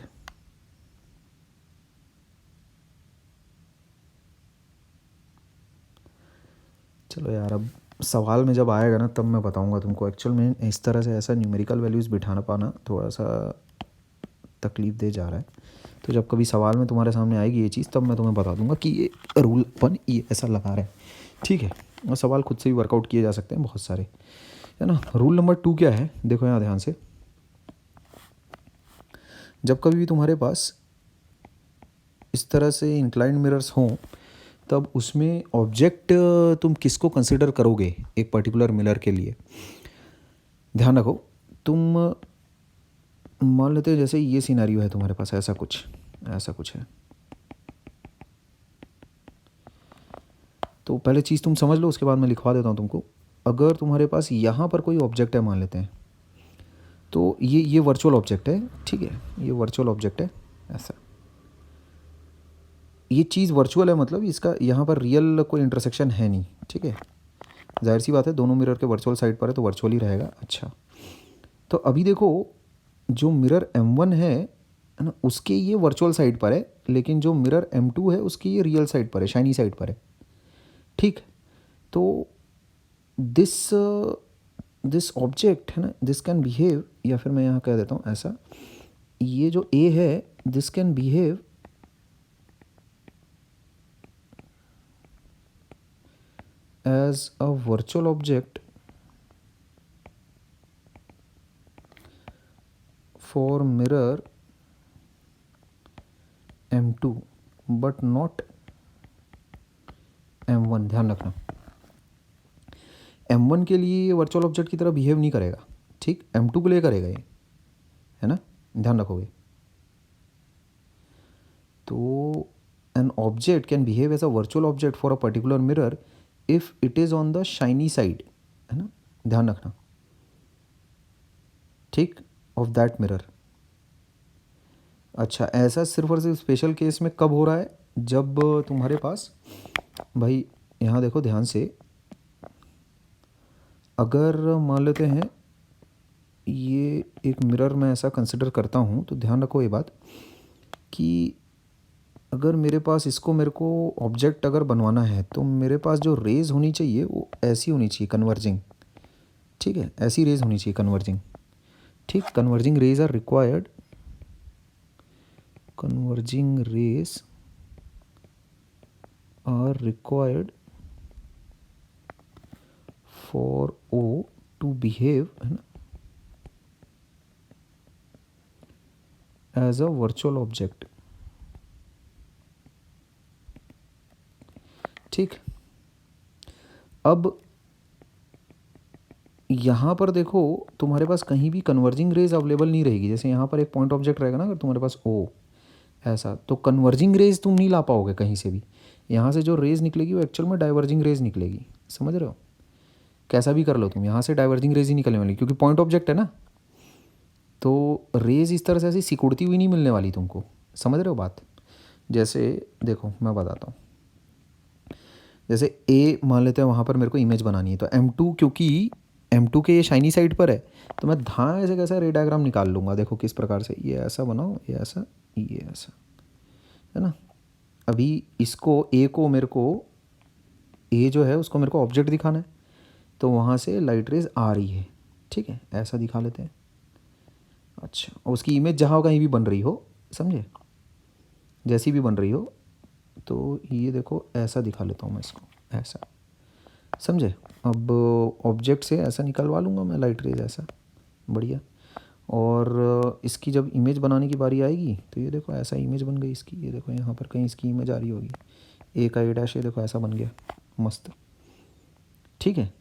[SPEAKER 1] चलो यार, अब सवाल में जब आएगा ना तब मैं बताऊंगा तुमको। एक्चुअल में इस तरह से ऐसा न्यूमेरिकल वैल्यूज़ बिठाना पाना थोड़ा सा तकलीफ दे जा रहा है। तो जब कभी सवाल में तुम्हारे सामने आएगी ये चीज़ तब मैं तुम्हें बता दूंगा कि ये रूल अपन ये ऐसा लगा रहे हैं, ठीक है। और सवाल खुद से भी वर्कआउट किए जा सकते हैं बहुत सारे, है ना। रूल नंबर 2 क्या है, देखो यहाँ ध्यान से। जब कभी भी तुम्हारे पास इस तरह से इंक्लाइंड मिरर्स हों तब उसमें ऑब्जेक्ट तुम किसको कंसिडर करोगे एक पर्टिकुलर मिरर के लिए। ध्यान रखो, तुम मान लेते हो जैसे ये सिनेरियो है तुम्हारे पास, ऐसा कुछ है। तो पहले चीज़ तुम समझ लो, उसके बाद मैं लिखवा देता हूँ तुमको। अगर तुम्हारे पास यहाँ पर कोई ऑब्जेक्ट है मान लेते हैं, तो ये वर्चुअल ऑब्जेक्ट है, ठीक है, ये वर्चुअल ऑब्जेक्ट है ऐसा। ये चीज़ वर्चुअल है मतलब इसका यहाँ पर रियल कोई इंटरसेक्शन है नहीं, ठीक है। जाहिर सी बात है दोनों मिरर के वर्चुअल साइड पर है तो वर्चुअल ही रहेगा। अच्छा, तो अभी देखो जो मिरर M1 है ना, उसके ये वर्चुअल साइड पर है, लेकिन जो मिरर M2 है उसकी ये रियल साइड पर है, शाइनी साइड पर है, ठीक। तो दिस ऑब्जेक्ट है ना, दिस कैन बिहेव, या फिर मैं यहाँ कह देता हूँ ऐसा, ये जो A है this can behave as a virtual object for mirror M2 but not M1। ध्यान रखना M1 के लिए ये वर्चुअल ऑब्जेक्ट की तरह बिहेव नहीं करेगा, ठीक, M2 के लिए करेगा ये, है ना, ध्यान रखोगे। तो an object can behave as a virtual object for a particular mirror if it is on the shiny side, है ना, ध्यान रखना, ठीक, ऑफ दैट मिरर। अच्छा, ऐसा सिर्फ और सिर्फ स्पेशल केस में कब हो रहा है, जब तुम्हारे पास भाई यहाँ देखो ध्यान से, अगर मान लेते हैं ये एक मिरर मैं ऐसा कंसिडर करता हूँ, तो ध्यान रखो ये बात कि अगर मेरे पास इसको मेरे को ऑब्जेक्ट अगर बनवाना है तो मेरे पास जो रेज होनी चाहिए वो ऐसी होनी चाहिए, कन्वर्जिंग, ठीक है, ऐसी रेज होनी चाहिए कन्वर्जिंग, ठीक। Converging rays are required, converging rays are required for O to behave, है ना, as a virtual object, ठीक। अब यहाँ पर देखो तुम्हारे पास कहीं भी कन्वर्जिंग रेज अवेलेबल नहीं रहेगी। जैसे यहाँ पर एक पॉइंट ऑब्जेक्ट रहेगा ना, अगर तुम्हारे पास O ऐसा, तो कन्वर्जिंग रेज तुम नहीं ला पाओगे कहीं से भी। यहाँ से जो रेज निकलेगी वो एक्चुअल में डाइवर्जिंग रेज निकलेगी, समझ रहे हो। कैसा भी कर लो तुम, यहाँ से डाइवर्जिंग रेज ही निकलने वाली, क्योंकि पॉइंट ऑब्जेक्ट है ना, तो रेज इस तरह से ऐसी सिकुड़ती हुई नहीं मिलने वाली तुमको, समझ रहे हो बात। जैसे देखो मैं बताता हूँ, जैसे A मान लेते हैं, वहाँ पर मेरे को इमेज बनानी है, तो M2, क्योंकि M2 के ये शाइनी साइड पर है, तो मैं धाँ ऐसे कैसा रे डायग्राम निकाल लूँगा। देखो किस प्रकार से, ये ऐसा बनाओ, ये ऐसा, ये ऐसा, है ना। अभी इसको A को मेरे को, A जो है उसको मेरे को ऑब्जेक्ट दिखाना है, तो वहाँ से लाइट रेज आ रही है, ठीक है, ऐसा दिखा लेते हैं। अच्छा, और उसकी इमेज जहाँ कहीं भी बन रही हो, समझे, जैसी भी बन रही हो, तो ये देखो ऐसा दिखा लेता हूँ मैं इसको, ऐसा, समझे। अब ऑब्जेक्ट से ऐसा निकलवा लूँगा मैं लाइट रेज, ऐसा बढ़िया। और इसकी जब इमेज बनाने की बारी आएगी तो ये देखो ऐसा इमेज बन गई इसकी, ये देखो यहाँ पर कहीं इसकी इमेज आ रही होगी, A का A', ये देखो ऐसा बन गया, मस्त, ठीक है।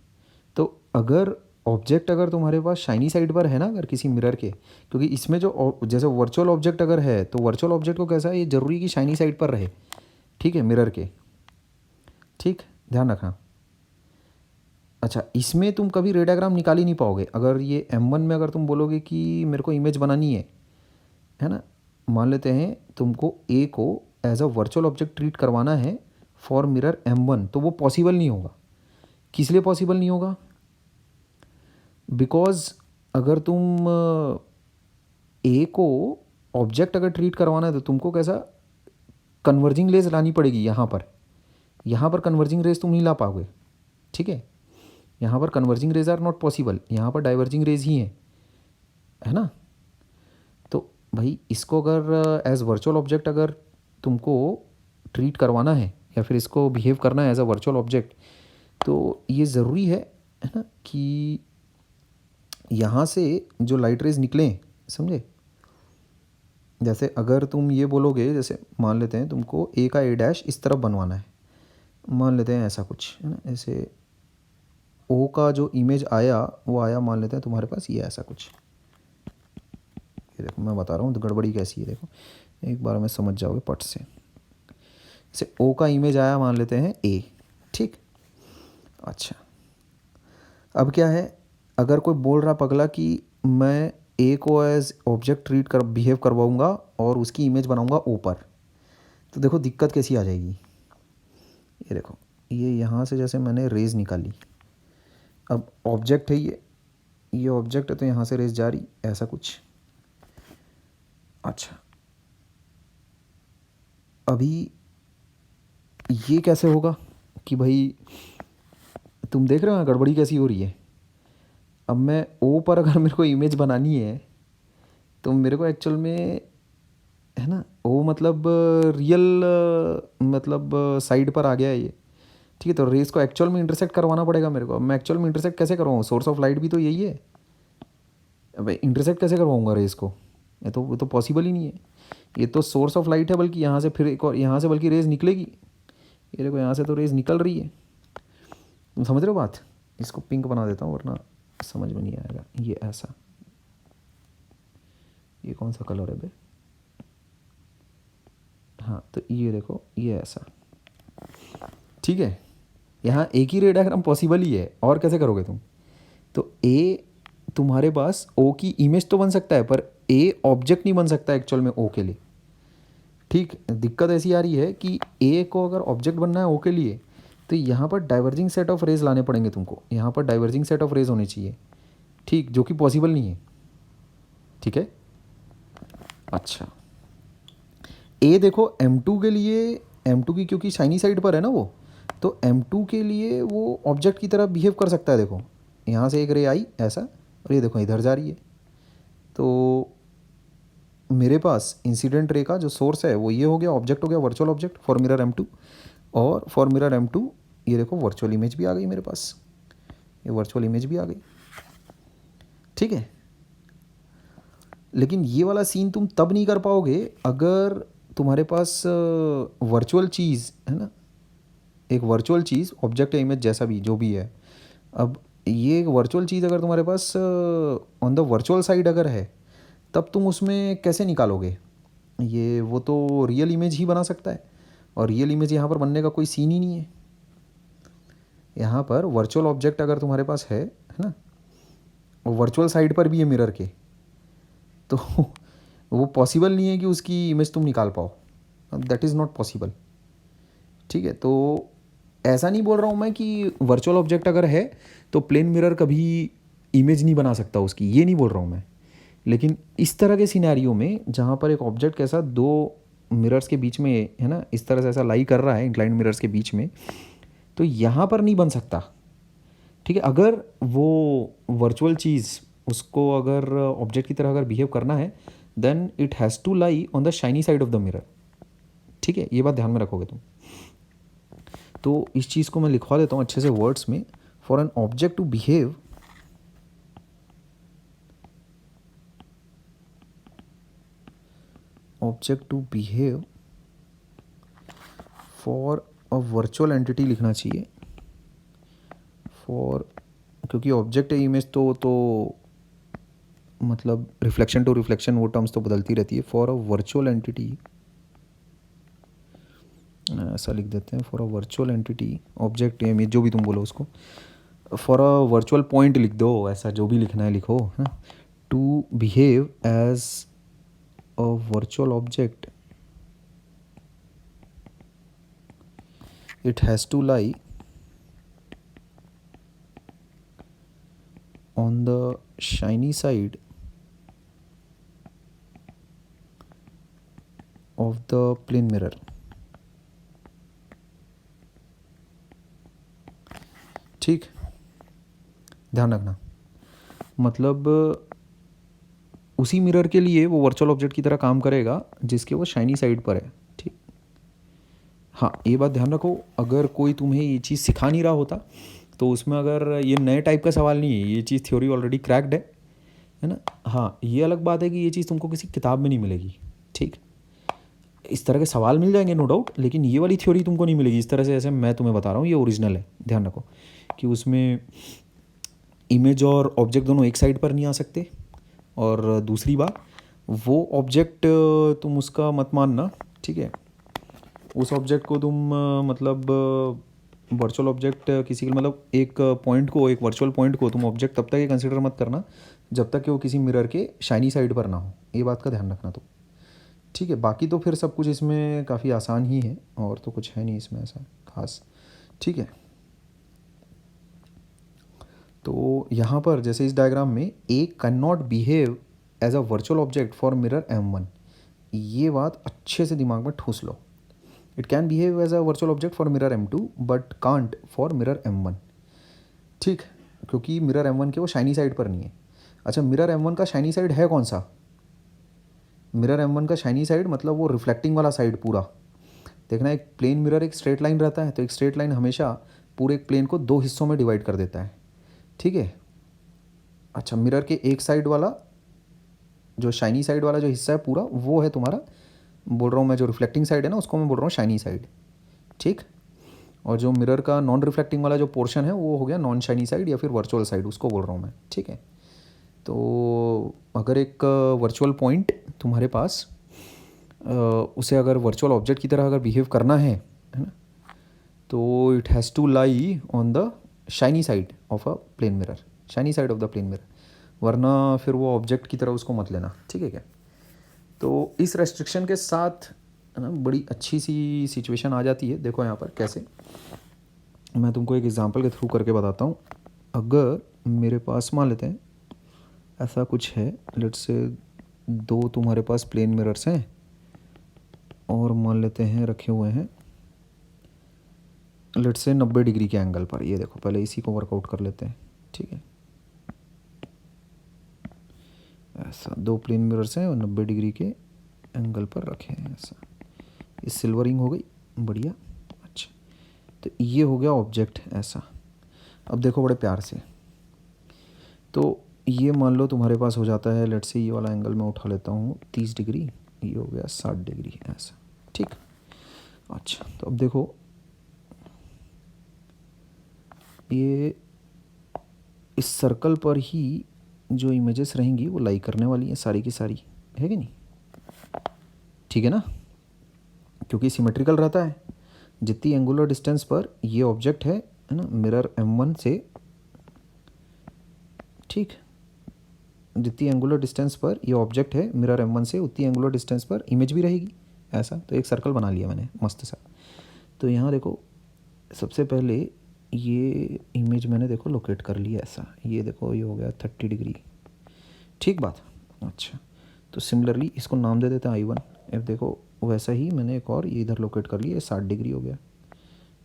[SPEAKER 1] तो अगर ऑब्जेक्ट अगर तुम्हारे पास शाइनी साइड पर है ना, अगर किसी मिरर के, क्योंकि इसमें जो जैसे वर्चुअल ऑब्जेक्ट अगर है तो वर्चुअल ऑब्जेक्ट को कैसा है, ये ज़रूरी कि शाइनी साइड पर रहे, ठीक है, मिरर के, ठीक, ध्यान रखना। अच्छा, इसमें तुम कभी रे डायग्राम निकाल ही नहीं पाओगे। अगर ये M1 में अगर तुम बोलोगे कि मेरे को इमेज बनानी है ना, मान लेते हैं तुमको A को as a virtual object treat करवाना है फॉर मिरर M1, तो वो पॉसिबल नहीं होगा। किस लिए पॉसिबल नहीं होगा, बिकॉज अगर तुम A को ऑब्जेक्ट अगर ट्रीट करवाना है तो तुमको कैसा कन्वर्जिंग रेज लानी पड़ेगी। यहाँ पर कन्वर्जिंग रेज तुम नहीं ला पाओगे, ठीक है। यहाँ पर converging rays are not possible, यहाँ पर डाइवर्जिंग रेज ही हैं, है ना। तो भाई इसको अगर एज वर्चुअल ऑब्जेक्ट अगर तुमको ट्रीट करवाना है या फिर इसको बिहेव करना है एज अ वर्चुअल ऑब्जेक्ट, तो ये ज़रूरी है ना, कि यहाँ से जो लाइट रेज निकलें, समझे। जैसे अगर तुम ये बोलोगे, जैसे मान लेते हैं तुमको ए का ए डैश इस तरफ बनवाना है, मान लेते हैं ऐसा कुछ, है ना। ऐसे ओ का जो इमेज आया वो आया, मान लेते हैं तुम्हारे पास ये ऐसा कुछ, ये देखो मैं बता रहा हूँ तो गड़बड़ी कैसी है, देखो एक बार में समझ जाओगे पट से। जैसे ओ का इमेज आया, मान लेते हैं ए, ठीक। अच्छा, अब क्या है, अगर कोई बोल रहा पगला कि मैं ए को एज ऑब्जेक्ट ट्रीट कर बिहेव करवाऊँगा और उसकी इमेज बनाऊँगा ओ पर, तो देखो दिक्कत कैसी आ जाएगी। ये देखो, ये यहाँ से जैसे मैंने रेज निकाली, अब ऑब्जेक्ट है ये ऑब्जेक्ट है, तो यहाँ से रेज जा रही, ऐसा कुछ। अच्छा, अभी ये कैसे होगा कि भाई तुम देख रहे हो ना गड़बड़ी कैसी हो रही है। अब मैं ओ पर अगर मेरे को इमेज बनानी है तो मेरे को एक्चुअल में, है ना, ओ मतलब रियल, मतलब साइड पर आ गया है ये, ठीक है। तो रेस को एक्चुअल में इंटरसेक्ट करवाना पड़ेगा मेरे को। अब मैं एक्चुअल में इंटरसेक्ट कैसे करवाऊँ, सोर्स ऑफ लाइट भी तो यही है। अब इंटरसेक्ट कैसे करवाऊँगा रेस को, ये तो पॉसिबल ही नहीं है। ये तो सोर्स ऑफ लाइट है, बल्कि यहाँ से फिर एक और यहाँ से बल्कि रेज निकलेगी, ये देखो यहाँ से तो रेज निकल रही है। तुम समझ रहे हो बात। इसको पिंक बना देता हूँ वरना समझ में नहीं आएगा। ये ऐसा, ये कौन सा कलर है बे, हाँ, तो ये देखो ये ऐसा, ठीक है। यहाँ एक ही रे डायग्राम पॉसिबल ही है, और कैसे करोगे तुम। तो ए तुम्हारे पास ओ की इमेज तो बन सकता है, पर ए ऑब्जेक्ट नहीं बन सकता एक्चुअल में ओ के लिए, ठीक। दिक्कत ऐसी आ रही है कि ए को अगर ऑब्जेक्ट बनना है ओ के लिए, तो यहाँ पर डाइवर्जिंग सेट ऑफ रेज लाने पड़ेंगे तुमको, यहाँ पर डाइवर्जिंग सेट ऑफ रेज होनी चाहिए, ठीक, जो कि पॉसिबल नहीं है, ठीक है। अच्छा, ए देखो M2 के लिए, M2 की क्योंकि शाइनी साइड पर है ना वो, तो M2 के लिए वो ऑब्जेक्ट की तरह बिहेव कर सकता है। देखो यहाँ से एक रे आई ऐसा, और ये देखो इधर जा रही है, तो मेरे पास इंसिडेंट रे का जो सोर्स है वो ये हो गया, ऑब्जेक्ट हो गया, virtual object for mirror M2, और फॉर मिरर M2 ये देखो वर्चुअल इमेज भी आ गई मेरे पास, ये वर्चुअल इमेज भी आ गई, ठीक है। लेकिन ये वाला सीन तुम तब नहीं कर पाओगे अगर तुम्हारे पास वर्चुअल चीज़ है ना, एक वर्चुअल चीज़, ऑब्जेक्ट या इमेज जैसा भी जो भी है। अब ये एक वर्चुअल चीज़ अगर तुम्हारे pass on the virtual side अगर है, तब तुम उसमें कैसे निकालोगे ये, वो तो रियल इमेज ही बना सकता है, और रियल इमेज यहाँ पर बनने का कोई सीन ही नहीं है। यहाँ पर वर्चुअल ऑब्जेक्ट अगर तुम्हारे पास है ना, और वर्चुअल साइड पर भी है मिरर के, तो वो पॉसिबल नहीं है कि उसकी इमेज तुम निकाल पाओ, दैट इज़ नॉट पॉसिबल, ठीक है। तो ऐसा नहीं बोल रहा हूँ मैं कि वर्चुअल ऑब्जेक्ट अगर है तो प्लेन मिरर कभी इमेज नहीं बना सकता उसकी, ये नहीं बोल रहा हूँ मैं। लेकिन इस तरह के सिनेरियो में जहाँ पर एक ऑब्जेक्ट के साथ दो मिरर्स के बीच में, है ना, इस तरह से ऐसा लाई कर रहा है इंक्लाइंड मिरर्स के बीच में, तो यहाँ पर नहीं बन सकता, ठीक है। अगर वो वर्चुअल चीज़ उसको अगर ऑब्जेक्ट की तरह अगर बिहेव करना है, then it has to lie on the shiny side of the mirror, ठीक है। ये बात ध्यान में रखोगे तुम। तो इस चीज़ को मैं लिखवा देता हूँ अच्छे से वर्ड्स में। For an object to behave, object to behave for a virtual entity लिखना चाहिए, फॉर, क्योंकि ऑब्जेक्ट है इमेज तो मतलब रिफ्लेक्शन टू रिफ्लेक्शन वो टर्म्स तो बदलती रहती है। फॉर अ वर्चुअल एंटिटी ऐसा लिख देते हैं, for a virtual entity, object image जो भी तुम बोलो उसको, फॉर अ वर्चुअल पॉइंट लिख दो, ऐसा जो भी लिखना है लिखो, है। To behave as a virtual object, it has to lie on the shiny side of the plane mirror, ठीक। ध्यान रखना। मतलब उसी मिरर के लिए वो वर्चुअल ऑब्जेक्ट की तरह काम करेगा जिसके वो शाइनी साइड पर है। ठीक, हाँ ये बात ध्यान रखो। अगर कोई तुम्हें ये चीज़ सिखा नहीं रहा होता तो उसमें अगर ये नए टाइप का सवाल नहीं है, ये चीज़ थ्योरी ऑलरेडी क्रैक्ड है ना। हाँ ये अलग बात है कि ये चीज़ तुमको किसी किताब में नहीं मिलेगी। ठीक, इस तरह के सवाल मिल जाएंगे नो डाउट, लेकिन ये वाली थ्योरी तुमको नहीं मिलेगी इस तरह से, ऐसे मैं तुम्हें बता रहा हूँ ये ओरिजिनल है। ध्यान रखो कि उसमें इमेज और ऑब्जेक्ट दोनों एक साइड पर नहीं आ सकते, और दूसरी बात वो ऑब्जेक्ट तुम उसका मत मानना। ठीक है, उस ऑब्जेक्ट को तुम मतलब वर्चुअल ऑब्जेक्ट किसी के मतलब एक पॉइंट को, एक वर्चुअल पॉइंट को तुम ऑब्जेक्ट तब तक ये कंसिडर मत करना जब तक कि वो किसी मिरर के शाइनी साइड पर ना हो। ये बात का ध्यान रखना तुम। ठीक है, बाकी तो फिर सब कुछ इसमें काफ़ी आसान ही है, और तो कुछ है नहीं इसमें ऐसा खास। ठीक है, तो यहाँ पर जैसे इस डायग्राम में A can not behave as a virtual object for mirror M1, ये बात अच्छे से दिमाग में ठूस लो। It can behave as a virtual object for mirror M2 but can't for mirror M1। ठीक, क्योंकि मिरर M1 के वो शाइनी साइड पर नहीं है। अच्छा, मिरर M1 का शाइनी साइड है कौन सा? मिरर M1 का शाइनी साइड मतलब वो रिफ्लेक्टिंग वाला साइड पूरा। देखना, एक प्लेन मिरर एक स्ट्रेट लाइन रहता है, तो एक स्ट्रेट लाइन हमेशा पूरे एक प्लेन को दो हिस्सों में डिवाइड कर देता है। ठीक है, अच्छा मिरर के एक साइड वाला जो शाइनी साइड वाला जो हिस्सा है पूरा, वो है तुम्हारा, बोल रहा हूँ मैं, जो रिफ्लेक्टिंग साइड है ना उसको मैं बोल रहा हूँ शाइनी साइड। ठीक, और जो मिरर का नॉन रिफ्लेक्टिंग वाला जो पोर्शन है वो हो गया नॉन शाइनी साइड या फिर वर्चुअल साइड, उसको बोल रहा हूँ मैं। ठीक है, तो अगर एक वर्चुअल पॉइंट तुम्हारे पास उसे अगर वर्चुअल ऑब्जेक्ट की तरह अगर बिहेव करना है ना, तो it has to lie on the shiny side of a plane mirror, shiny side of the plane mirror, वरना फिर वो ऑब्जेक्ट की तरह उसको मत लेना। ठीक है क्या? तो इस रेस्ट्रिक्शन के साथ है ना बड़ी अच्छी सी सिचुएशन आ जाती है। देखो यहाँ पर कैसे, मैं तुमको एक एग्जांपल के थ्रू करके बताता हूँ। अगर मेरे पास मान लेते हैं ऐसा कुछ है, लेट्स से दो तुम्हारे पास प्लेन मिरर्स हैं और मान लेते हैं रखे हुए हैं लेट्स से 90 डिग्री के एंगल पर। ये देखो, पहले इसी को वर्कआउट कर लेते हैं। ठीक है, ऐसा दो प्लेन मिरर्स हैं और 90 डिग्री के एंगल पर रखे हैं ऐसा। ये सिल्वरिंग हो गई, बढ़िया। अच्छा, तो ये हो गया ऑब्जेक्ट ऐसा। अब देखो बड़े प्यार से, तो ये मान लो तुम्हारे पास हो जाता है, लेट्स से ये वाला एंगल मैं उठा लेता हूँ 30 डिग्री, ये हो गया 60 डिग्री ऐसा। ठीक, अच्छा तो अब देखो ये इस सर्कल पर ही जो इमेजेस रहेंगी वो लाई करने वाली हैं सारी की सारी, है कि नहीं? ठीक है ना, क्योंकि सिमेट्रिकल रहता है। जितनी एंगुलर डिस्टेंस पर ये ऑब्जेक्ट है ना मिरर M1 से, ठीक, जितनी एंगुलर डिस्टेंस पर ये ऑब्जेक्ट है मिरर M1 से उतनी एंगुलर डिस्टेंस पर इमेज भी रहेगी ऐसा। तो एक सर्कल बना लिया मैंने मस्त सा। तो यहाँ देखो, सबसे पहले ये इमेज मैंने देखो लोकेट कर लिया ऐसा। ये देखो ये हो गया 30 डिग्री। ठीक बात। अच्छा, तो सिमिलरली इसको नाम दे देते हैं I1। अब देखो वैसा ही मैंने एक और ये इधर लोकेट कर लिया, 60 डिग्री हो गया।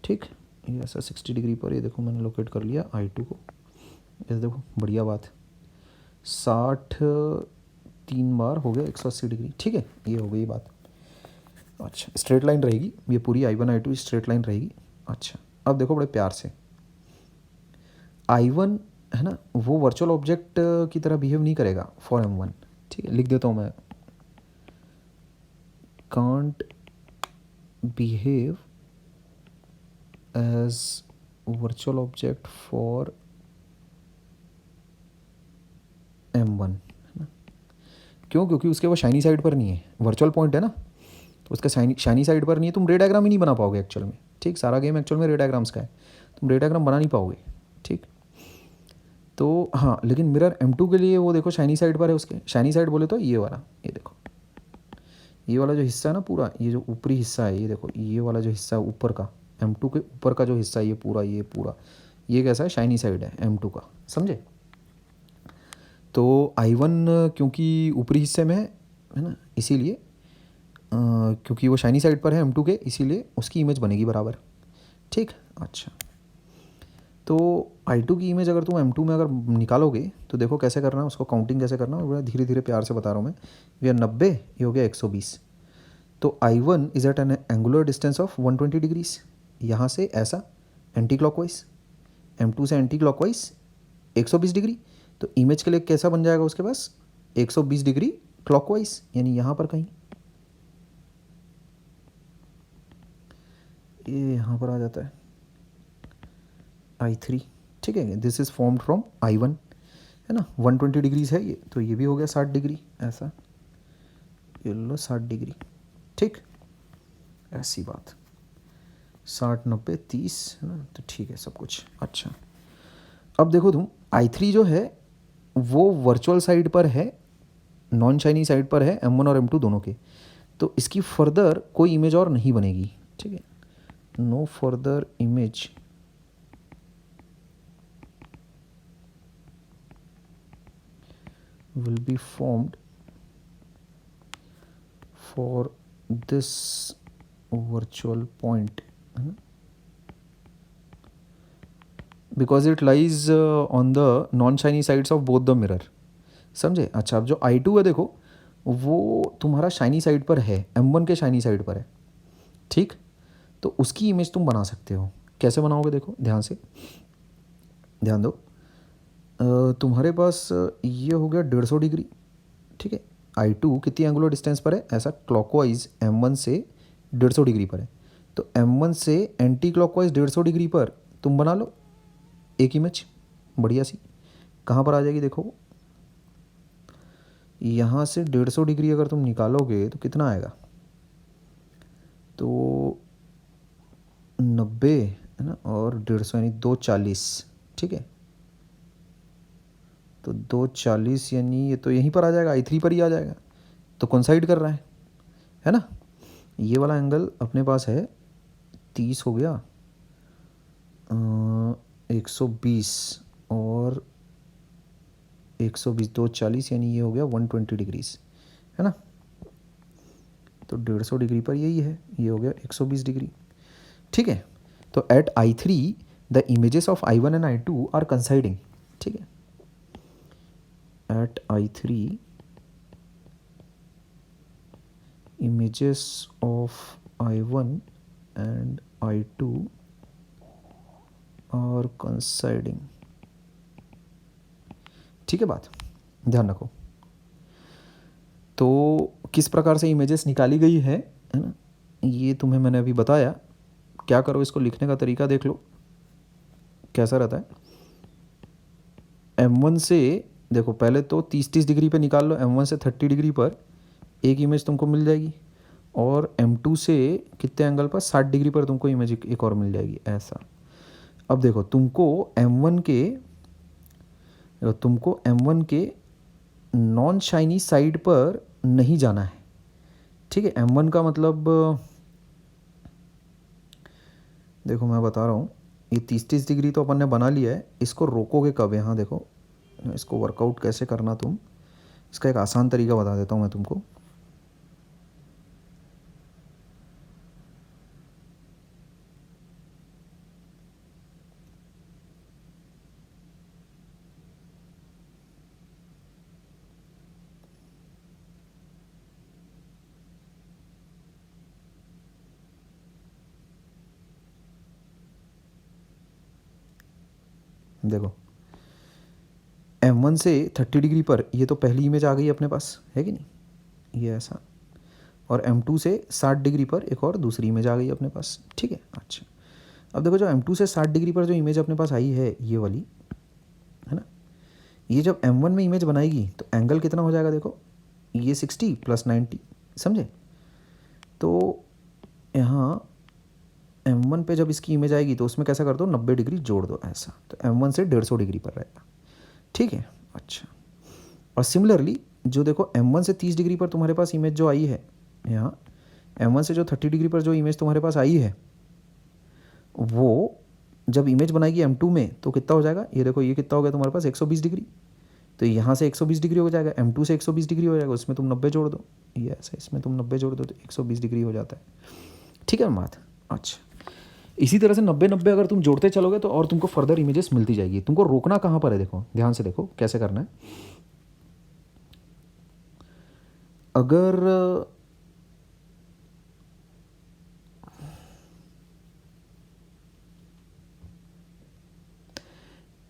[SPEAKER 1] ठीक, ये ऐसा 60 डिग्री पर ये देखो मैंने लोकेट कर लिया I2 को। ये देखो बढ़िया बात, 60 3 बार हो गया 180 डिग्री। ठीक है, ये हो गई बात। अच्छा, स्ट्रेट लाइन रहेगी ये पूरी, I1 I2 स्ट्रेट लाइन रहेगी। अच्छा, अब देखो बड़े प्यार से, I1 है ना वो वर्चुअल ऑब्जेक्ट की तरह बिहेव नहीं करेगा फॉर M1। ठीक है, लिख देता हूँ मैं, can't behave as virtual object for M1, है ना। क्यों? क्योंकि उसके वो शाइनी साइड पर नहीं है, वर्चुअल पॉइंट है ना, तो उसका शाइनी साइड पर नहीं है। तुम रे डायग्राम ही नहीं बना पाओगे एक्चुअल में। ठीक, सारा गेम एक्चुअल में रे डायग्राम्स का है, तुम रे डायग्राम बना नहीं पाओगे। ठीक, तो हाँ, लेकिन मिरर M2 के लिए वो देखो शाइनी साइड पर है। उसके शाइनी साइड बोले तो ये वाला, ये देखो ये वाला जो हिस्सा है ना पूरा, ये जो ऊपरी हिस्सा है, ये देखो ये वाला जो हिस्सा है ऊपर का, M2 के ऊपर का जो हिस्सा है, ये पूरा ये कैसा है, शाइनी साइड है M2 का, समझे? तो I1 क्योंकि ऊपरी हिस्से में है ना, इसीलिए क्योंकि वो शाइनी साइड पर है M2 के, इसीलिए उसकी इमेज बनेगी बराबर। ठीक, अच्छा तो I2 की इमेज अगर तुम M2 में अगर निकालोगे तो देखो कैसे करना है उसको, काउंटिंग कैसे करना है, बड़ा धीरे धीरे प्यार से बता रहा हूँ मैं। ये 90, ये हो गया 120। तो I1 is at an angular distance of 120 degrees, यहाँ से ऐसा एंटी क्लॉकवाइज, M2 से एंटी क्लॉकवाइज 120 डिग्री। तो इमेज के लिए कैसा बन जाएगा उसके पास 120 डिग्री क्लॉकवाइज, यानी यहाँ पर कहीं, ये यहाँ पर आ जाता है I3, ठीक है। This is formed from I1, है ना, 120 डिग्रीज है ये, तो ये भी हो गया 60 डिग्री, ऐसा ये लो 60 डिग्री, ठीक, ऐसी बात, 60 90 30, है ना, तो ठीक है सब कुछ। अच्छा अब देखो तुम I3 जो है वो वर्चुअल साइड पर है, नॉन शाइनी साइड पर है, M1 और M2 दोनों के, तो इसकी फर्दर कोई इमेज और नहीं बनेगी, ठीक है, no further image will be formed for this virtual point because it lies on the non-shiny sides of both the mirror, समझे। अच्छा अब जो I2 है देखो वो तुम्हारा शाइनी साइड पर है, M1 के शाइनी साइड पर है, ठीक, तो उसकी इमेज तुम बना सकते हो। कैसे बनाओगे देखो ध्यान से, ध्यान दो, तुम्हारे पास ये हो गया 150 डिग्री, ठीक है। I2 कितनी एंगुलर डिस्टेंस पर है, ऐसा क्लॉकवाइज M1 से 150 डिग्री पर है, तो M1 से एंटी क्लॉकवाइज 150 डिग्री पर तुम बना लो एक इमेज बढ़िया सी। कहाँ पर आ जाएगी देखो, यहाँ से 150 डिग्री अगर तुम निकालोगे तो कितना आएगा, तो 90 है ना, और 150 यानी 240, ठीक है, तो 240 यानी ये तो यहीं पर आ जाएगा, I3 पर ही आ जाएगा, तो कोइंसाइड कर रहा है ना। ये वाला एंगल अपने पास है 30 हो गया, 120 और 120 240 यानी ये हो गया 120 डिग्रीज, है ना, तो 150 डिग्री पर यही है, ये हो गया 120 डिग्री, ठीक है। तो at I3 the images of I1 and I2 are coinciding, ठीक है, at I3 images of I1 and I2 are coinciding, ठीक है बात, ध्यान रखो। तो किस प्रकार से इमेजेस निकाली गई है ना, ये तुम्हें मैंने अभी बताया। क्या करो, इसको लिखने का तरीका देख लो कैसा रहता है। M1 से देखो पहले तो 30-30 डिग्री पे निकाल लो, M1 से 30 डिग्री पर एक इमेज तुमको मिल जाएगी, और M2 से कितने एंगल पर 60 डिग्री पर तुमको इमेज एक और मिल जाएगी, ऐसा। अब देखो तुमको M1 के नॉन शाइनी साइड पर नहीं जाना है, ठीक है। M1 का मतलब देखो मैं बता रहा हूँ, ये 30-30 डिग्री तो अपन ने बना लिया है, इसको रोकोगे कब, यहाँ देखो, इसको वर्कआउट कैसे करना तुम, इसका एक आसान तरीका बता देता हूँ मैं तुमको। देखो M1 से 30 डिग्री पर ये तो पहली इमेज आ गई अपने पास, है कि नहीं, ये ऐसा, और M2 से 60 डिग्री पर एक और दूसरी इमेज आ गई अपने पास, ठीक है। अच्छा अब देखो जो M2 से 60 डिग्री पर जो इमेज अपने पास आई है ये वाली, है ना, ये जब M1 में इमेज बनाएगी तो एंगल कितना हो जाएगा देखो, ये 60 + 90, समझे। तो यहाँ M1 पे जब इसकी इमेज आएगी तो उसमें कैसा कर दो, 90 डिग्री जोड़ दो, ऐसा, तो M1 से 150 डिग्री पर रहेगा, ठीक है। अच्छा और सिमिलरली जो देखो M1 से 30 डिग्री पर तुम्हारे पास इमेज जो आई है, यहाँ M1 से जो 30 डिग्री पर जो इमेज तुम्हारे पास आई है, वो जब इमेज बनाएगी M2 में तो कितना हो जाएगा, ये देखो ये कितना हो गया तुम्हारे पास 120 डिग्री, तो यहाँ से 120 डिग्री हो जाएगा, M2 से 120 डिग्री हो जाएगा, उसमें तुम 90 जोड़ दो, ये ऐसा, इसमें तुम 90 जोड़ दो तो 120 डिग्री हो जाता है, ठीक है बात। अच्छा इसी तरह से 90-90 अगर तुम जोड़ते चलोगे तो और तुमको फर्दर इमेजेस मिलती जाएगी। तुमको रोकना कहाँ पर है, देखो ध्यान से देखो कैसे करना है। अगर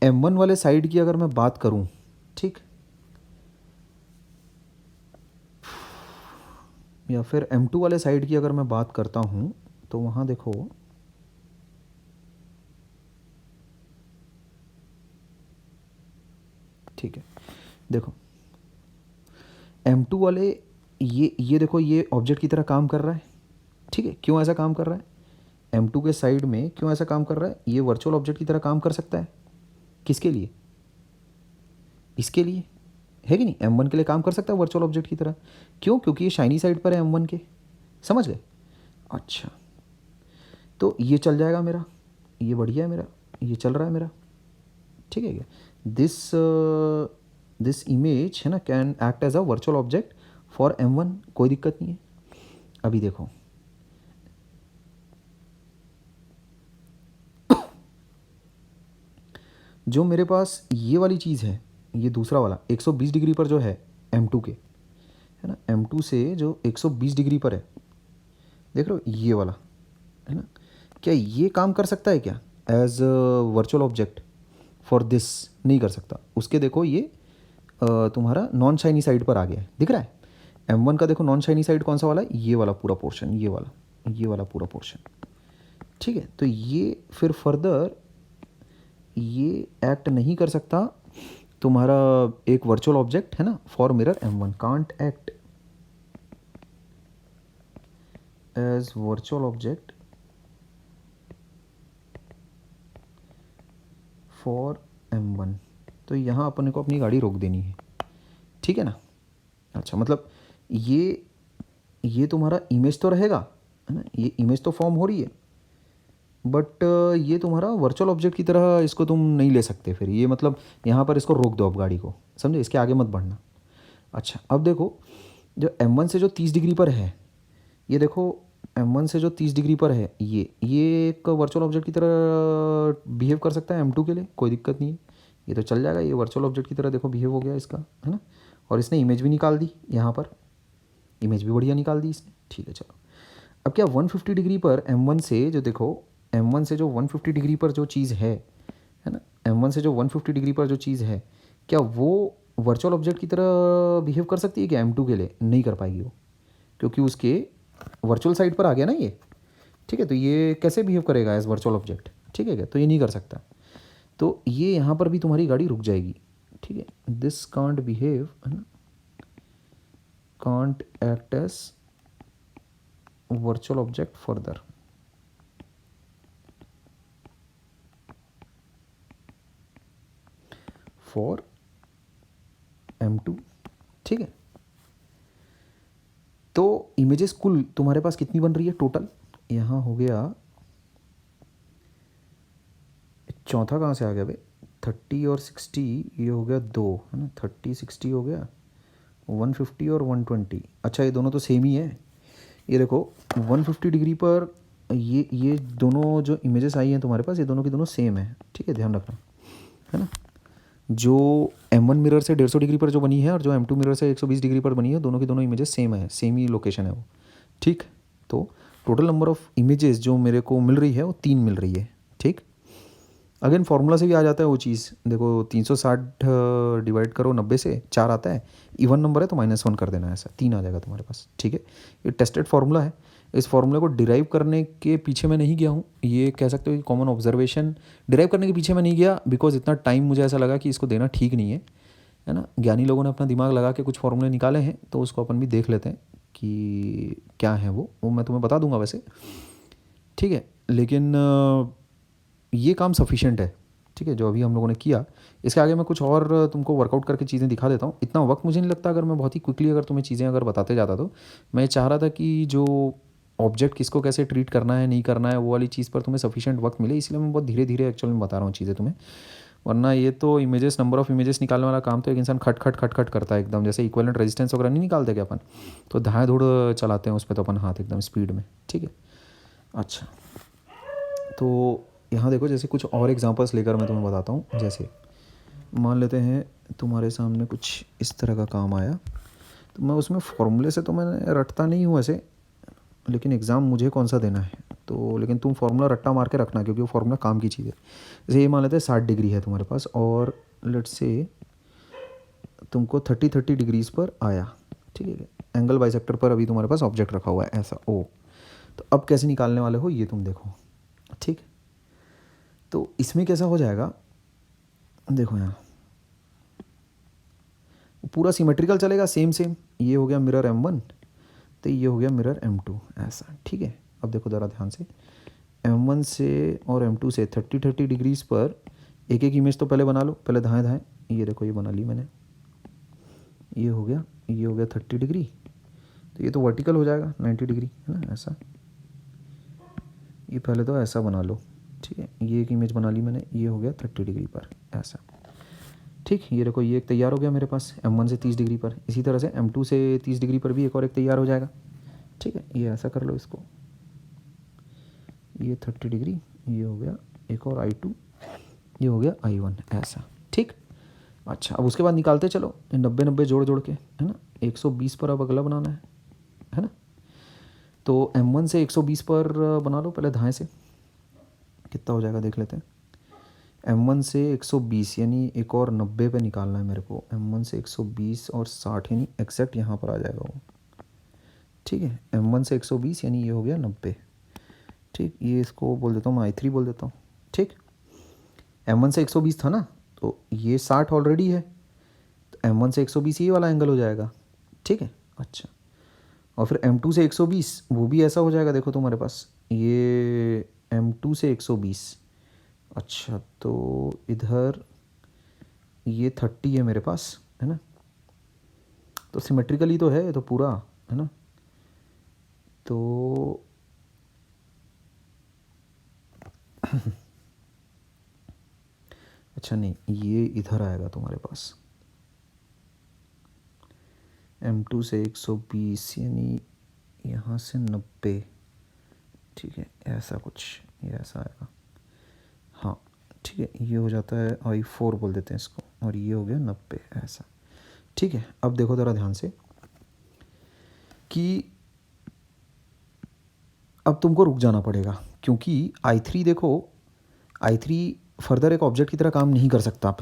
[SPEAKER 1] M1 वाले साइड की अगर मैं बात करूं, ठीक, या फिर M2 वाले साइड की अगर मैं बात करता हूं, तो वहाँ देखो ठीक है, देखो M2 वाले ये देखो ये ऑब्जेक्ट की तरह काम कर रहा है, ठीक है। क्यों ऐसा काम कर रहा है, M2 के साइड में क्यों ऐसा काम कर रहा है, ये वर्चुअल ऑब्जेक्ट की तरह काम कर सकता है। किसके लिए, इसके लिए, है कि नहीं, M1 के लिए काम कर सकता है वर्चुअल ऑब्जेक्ट की तरह। क्यों, क्योंकि ये शाइनी साइड पर है M1 के, समझ गए। अच्छा, तो ये चल जाएगा मेरा, ये बढ़िया है मेरा, ये चल रहा है मेरा, ठीक है क्या। दिस इमेज है ना can act as a virtual object for M1, कोई दिक्कत नहीं है। अभी देखो जो मेरे पास ये वाली चीज़ है, ये दूसरा वाला 120 डिग्री पर जो है M2 के, है ना, M2 से जो 120 डिग्री पर है, देख रहे हो ये वाला, है ना, क्या ये काम कर सकता है क्या as virtual object for this, नहीं कर सकता। उसके देखो ये तुम्हारा नॉन शाइनी साइड पर आ गया है, दिख रहा है। M1 का देखो नॉन शाइनी साइड कौन सा वाला है, ये वाला पूरा पोर्शन, ये वाला पूरा पोर्शन, ठीक है। तो ये फिर फर्दर ये एक्ट नहीं कर सकता तुम्हारा एक वर्चुअल ऑब्जेक्ट, है ना, for mirror M1 can't act as virtual object for M1। तो यहाँ अपन को अपनी गाड़ी रोक देनी है, ठीक है ना। अच्छा, मतलब ये तुम्हारा इमेज तो रहेगा, है ना, ये इमेज तो फॉर्म हो रही है, बट ये तुम्हारा वर्चुअल ऑब्जेक्ट की तरह इसको तुम नहीं ले सकते फिर। ये मतलब यहाँ पर इसको रोक दो अब गाड़ी को, समझे, इसके आगे मत बढ़ना। अच्छा, अब देखो जो M1 से जो 30 डिग्री पर है, ये देखो M1 से जो 30 डिग्री पर है, ये एक वर्चुअल ऑब्जेक्ट की तरह बिहेव कर सकता है M2 के लिए, कोई दिक्कत नहीं है, ये तो चल जाएगा। ये वर्चुअल ऑब्जेक्ट की तरह देखो बिहेव हो गया इसका, है ना, और इसने इमेज भी निकाल दी, यहाँ पर इमेज भी बढ़िया निकाल दी इसने, ठीक है। चलो, अब क्या 150 डिग्री पर M1 से जो देखो, M1 से जो 150 डिग्री पर जो चीज़ है ना, M1 से जो 150 डिग्री पर जो चीज़ है, क्या वो वर्चुअल ऑब्जेक्ट की तरह बिहेव कर सकती है क्या M2 के लिए, नहीं कर पाएगी वो, क्योंकि उसके वर्चुअल साइड पर आ गया ना ये, ठीक है। तो ये कैसे बिहेव करेगा एज वर्चुअल ऑब्जेक्ट, ठीक है क्या, तो ये नहीं कर सकता। तो ये यहाँ पर भी तुम्हारी गाड़ी रुक जाएगी, ठीक है। दिस कांट बिहेव, है ना, can't act as virtual object further, for M2, ठीक है। तो इमेजेस कुल तुम्हारे पास कितनी बन रही है टोटल, यहाँ हो गया, चौथा कहाँ से आ गया भाई, 30 और 60, ये हो गया 2, है ना, 30 60 हो गया, 150 और 120। अच्छा, ये दोनों तो सेम ही है। ये देखो 150 डिग्री पर ये दोनों जो इमेजेस आई हैं तुम्हारे पास, ये दोनों की दोनों सेम है, ठीक है, ध्यान रखना, है ना। जो M1 मिरर से 150 डिग्री पर जो बनी है और जो M2 मिरर से 120 डिग्री पर बनी है, दोनों की दोनों इमेजेस सेम है, सेम ही लोकेशन है वो, ठीक। तो टोटल नंबर ऑफ इमेजेस जो मेरे को मिल रही है वो 3 मिल रही है, ठीक। अगेन फार्मूला से भी आ जाता है वो चीज़, देखो 360 डिवाइड करो 90 से 4 आता है, इवन नंबर है तो -1 कर देना, ऐसा 3 आ जाएगा तुम्हारे पास, ठीक है। ये टेस्टेड फार्मूला है, इस फार्मूले को डिराइव करने के पीछे मैं नहीं गया हूँ, ये कह सकते हो कि कॉमन ऑब्जर्वेशन डिराइव करने के पीछे मैं नहीं गया, बिकॉज इतना टाइम मुझे ऐसा लगा कि इसको देना ठीक नहीं है ना। ज्ञानी लोगों ने अपना दिमाग लगा के कुछ फार्मूले निकाले हैं, तो उसको अपन भी देख लेते हैं कि क्या है वो मैं तुम्हें बता दूंगा वैसे, ठीक है। लेकिन ये काम सफिशिएंट है, ठीक है, जो अभी हम लोगों ने किया। इसके आगे मैं कुछ और तुमको वर्कआउट करके चीज़ें दिखा देता हूँ। इतना वक्त मुझे नहीं लगता, अगर मैं बहुत ही क्विकली अगर तुम्हें चीज़ें अगर बताते जाता, तो मैं चाह रहा था कि जो ऑब्जेक्ट किसको कैसे ट्रीट करना है नहीं करना है वो वाली चीज़ पर तुम्हें सफिशिएंट वक्त मिले, इसलिए मैं बहुत धीरे धीरे एक्चुअल में बता रहा हूँ चीज़ें तुम्हें। वरना ये तो इमेजेस, नंबर ऑफ इमेजेस निकालने वाला काम तो एक इंसान खट खट खट खट करता है एकदम, जैसे इक्विवेलेंट रेजिस्टेंस वगैरह नहीं निकालते क्या अपन, तो धाए धूड़ चलाते हैं उस पर तो अपन हाथ एकदम स्पीड में, ठीक है। अच्छा, तो यहाँ देखो, जैसे कुछ और एग्जांपल्स लेकर मैं तुम्हें बताता हूँ। जैसे मान लेते हैं तुम्हारे सामने कुछ इस तरह का काम आया, तो मैं उसमें फॉर्मूले से तो मैंने रटता नहीं हूँ ऐसे, लेकिन एग्ज़ाम मुझे कौन सा देना है, तो लेकिन तुम फार्मूला रट्टा मार के रखना, क्योंकि वो फार्मूला काम की चीज़ है। जैसे ये मान लेते हैं 60 डिग्री है तुम्हारे पास, और लेट्स से तुमको 30 डिग्रीज़ पर आया, ठीक है, एंगल बाइसेक्टर पर अभी तुम्हारे पास ऑब्जेक्ट रखा हुआ है ऐसा ओ। तो अब कैसे निकालने वाले हो ये तुम देखो, ठीक। तो इसमें कैसा हो जाएगा, देखो यहाँ पूरा सिमेट्रिकल चलेगा, सेम सेम। ये हो गया मिरर M1, तो ये हो गया मिरर M2 ऐसा, ठीक है। अब देखो ज़रा ध्यान से, M1 से और M2 से 30 डिग्रीज़ पर एक एक इमेज तो पहले बना लो, पहले दाएं दाएं। ये देखो ये बना ली मैंने, ये हो गया 30 डिग्री, तो ये तो वर्टिकल हो जाएगा 90 डिग्री, है ना ऐसा। ये पहले तो ऐसा बना लो, ठीक है। ये एक इमेज बना ली मैंने, ये हो गया 30 डिग्री पर ऐसा, ठीक। ये देखो ये एक तैयार हो गया मेरे पास M1 से 30 डिग्री पर। इसी तरह से M2 से 30 डिग्री पर भी एक और एक तैयार हो जाएगा, ठीक है। ये ऐसा कर लो इसको, ये 30 डिग्री, ये हो गया एक और I2, ये हो गया I1 ऐसा, ठीक। अच्छा, अब उसके बाद निकालते चलो 90 जोड़ जोड़ के, है ना। 120 पर अब अगला बनाना है ना। तो M1 से 120 पर बना लो पहले दाएं से, कितना हो जाएगा देख लेते हैं। M1 से 120 यानी एक और 90 पे निकालना है मेरे को। M1 से 120 और 60 यानी एग्जैक्ट यहाँ पर आ जाएगा वो, ठीक है। M1 से 120 यानी ये हो गया 90, ठीक। ये इसको बोल देता हूँ मैं I3 बोल देता हूँ, ठीक। M1 से 120 था ना, तो ये 60 ऑलरेडी है, तो M1 से 120 ये वाला एंगल हो जाएगा, ठीक है। अच्छा, और फिर M2 से 120 वो भी ऐसा हो जाएगा, देखो तुम्हारे पास ये M2 से 120। अच्छा, तो इधर ये 30 है मेरे पास, है ना, तो सिमेट्रिकली तो है ये तो पूरा, है ना। तो अच्छा नहीं, ये इधर आएगा तुम्हारे पास M2 से 120 यानी यहाँ से 90, ठीक है, ऐसा कुछ, ये ऐसा आएगा, हाँ ठीक है। ये हो जाता है I4 बोल देते हैं इसको, और ये हो गया 90 ऐसा, ठीक है। अब देखो ज़रा ध्यान से कि अब तुमको रुक जाना पड़ेगा, क्योंकि I3 देखो, I3 फर्दर एक ऑब्जेक्ट की तरह काम नहीं कर सकता आप,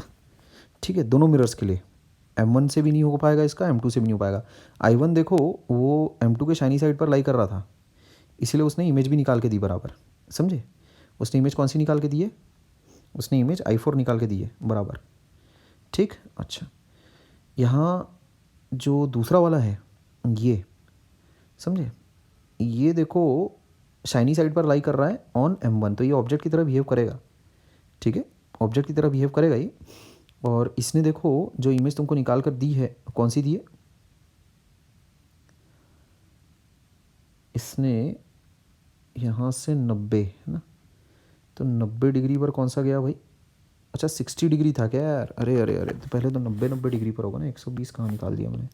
[SPEAKER 1] ठीक है, दोनों मिरर्स के लिए। M1 से भी नहीं हो पाएगा इसका, M2 से भी नहीं हो पाएगा। I1 देखो वो M2 के शाइनी साइड पर लाई कर रहा था, इसलिए उसने इमेज भी निकाल के दी बराबर, समझे। उसने इमेज कौन सी निकाल के दी है, उसने इमेज I4 निकाल के दी है बराबर, ठीक। अच्छा, यहाँ जो दूसरा वाला है ये, समझे, ये देखो शाइनी साइड पर लाई कर रहा है ऑन M1, तो ये ऑब्जेक्ट की तरह बिहेव करेगा, ठीक है, ऑब्जेक्ट की तरह बिहेव करेगा ये। और इसने देखो जो इमेज तुमको निकाल कर दी है, कौन सी दी है, इसने यहाँ से 90, है ना, तो 90 डिग्री पर कौन सा गया भाई, अच्छा 60 डिग्री था क्या यार, अरे अरे अरे, तो पहले तो 90 डिग्री पर होगा ना, 120 कहाँ निकाल दिया मैंने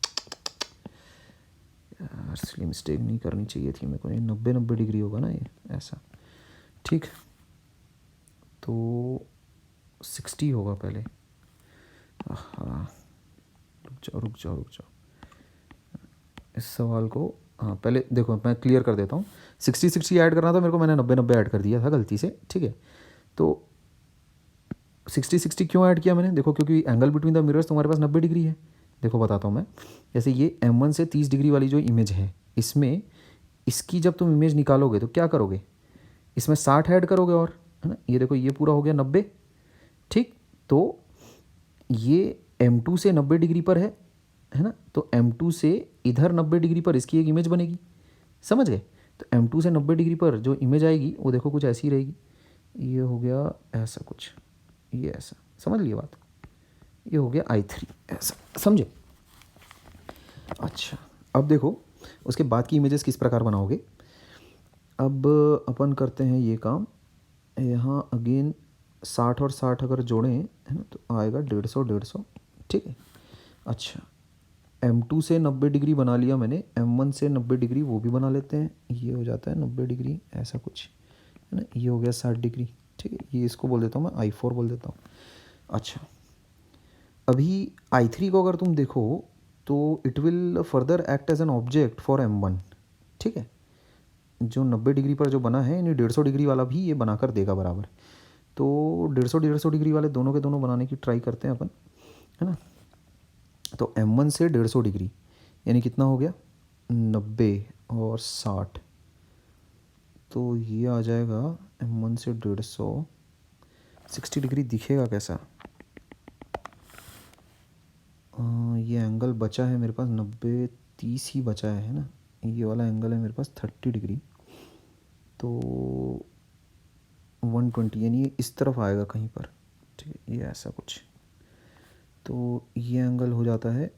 [SPEAKER 1] यार, इसलिए मिस्टेक नहीं करनी चाहिए थी मेरे को, ये 90 डिग्री होगा ना ये ऐसा, ठीक। तो 60 होगा पहले, हाँ रुक जाओ इस सवाल को, हाँ पहले देखो मैं क्लियर कर देता हूँ। 60 ऐड करना था मेरे को, मैंने 90 ऐड कर दिया था गलती से, ठीक है। तो 60 क्यों ऐड किया मैंने, देखो क्योंकि एंगल बिटवीन द मिरर्स तुम्हारे पास 90 डिग्री है। देखो बताता हूँ मैं, जैसे ये M1 से 30 डिग्री वाली जो इमेज है, इसमें इसकी जब तुम इमेज निकालोगे तो क्या करोगे, इसमें 60 ऐड करोगे और, है ना। ये देखो ये पूरा हो गया 90, ठीक। तो ये M2 से 90 डिग्री पर है ना, तो M2 से इधर 90 डिग्री पर इसकी एक इमेज बनेगी, समझ गए। तो M2 से 90 डिग्री पर जो इमेज आएगी वो देखो कुछ ऐसी रहेगी, ये हो गया ऐसा कुछ, ये ऐसा, समझ लिए बात, ये हो गया I3 ऐसा, समझे। अच्छा, अब देखो उसके बाद की इमेजेस किस प्रकार बनाओगे। अब अपन करते हैं ये काम, यहाँ अगेन 60 और 60 अगर जोड़ें, है ना, तो आएगा 150, ठीक है। अच्छा, M2 से 90 डिग्री बना लिया मैंने, M1 से 90 डिग्री वो भी बना लेते हैं, ये हो जाता है 90 डिग्री ऐसा कुछ, है ना, ये हो गया 60 डिग्री। ठीक है, ये इसको बोल देता हूँ मैं I4 बोल देता हूँ। अच्छा, अभी I3 को अगर तुम देखो तो it will further act as an object for M1। ठीक है, जो 90 डिग्री पर जो बना है, यानी 150 डिग्री वाला भी ये बना कर देगा बराबर। तो 150 डिग्री वाले दोनों के दोनों बनाने की ट्राई करते हैं अपन, है ना। तो M1 से 150 डिग्री यानी कितना हो गया, 90 और 60। तो ये आ जाएगा M1 से 150, 60 डिग्री दिखेगा कैसा। ये एंगल बचा है मेरे पास 90, 30 ही बचा है ना। ये वाला एंगल है मेरे पास 30 डिग्री, तो 120 यानी ये इस तरफ आएगा कहीं पर। ठीक है, ये ऐसा कुछ। तो ये एंगल हो जाता है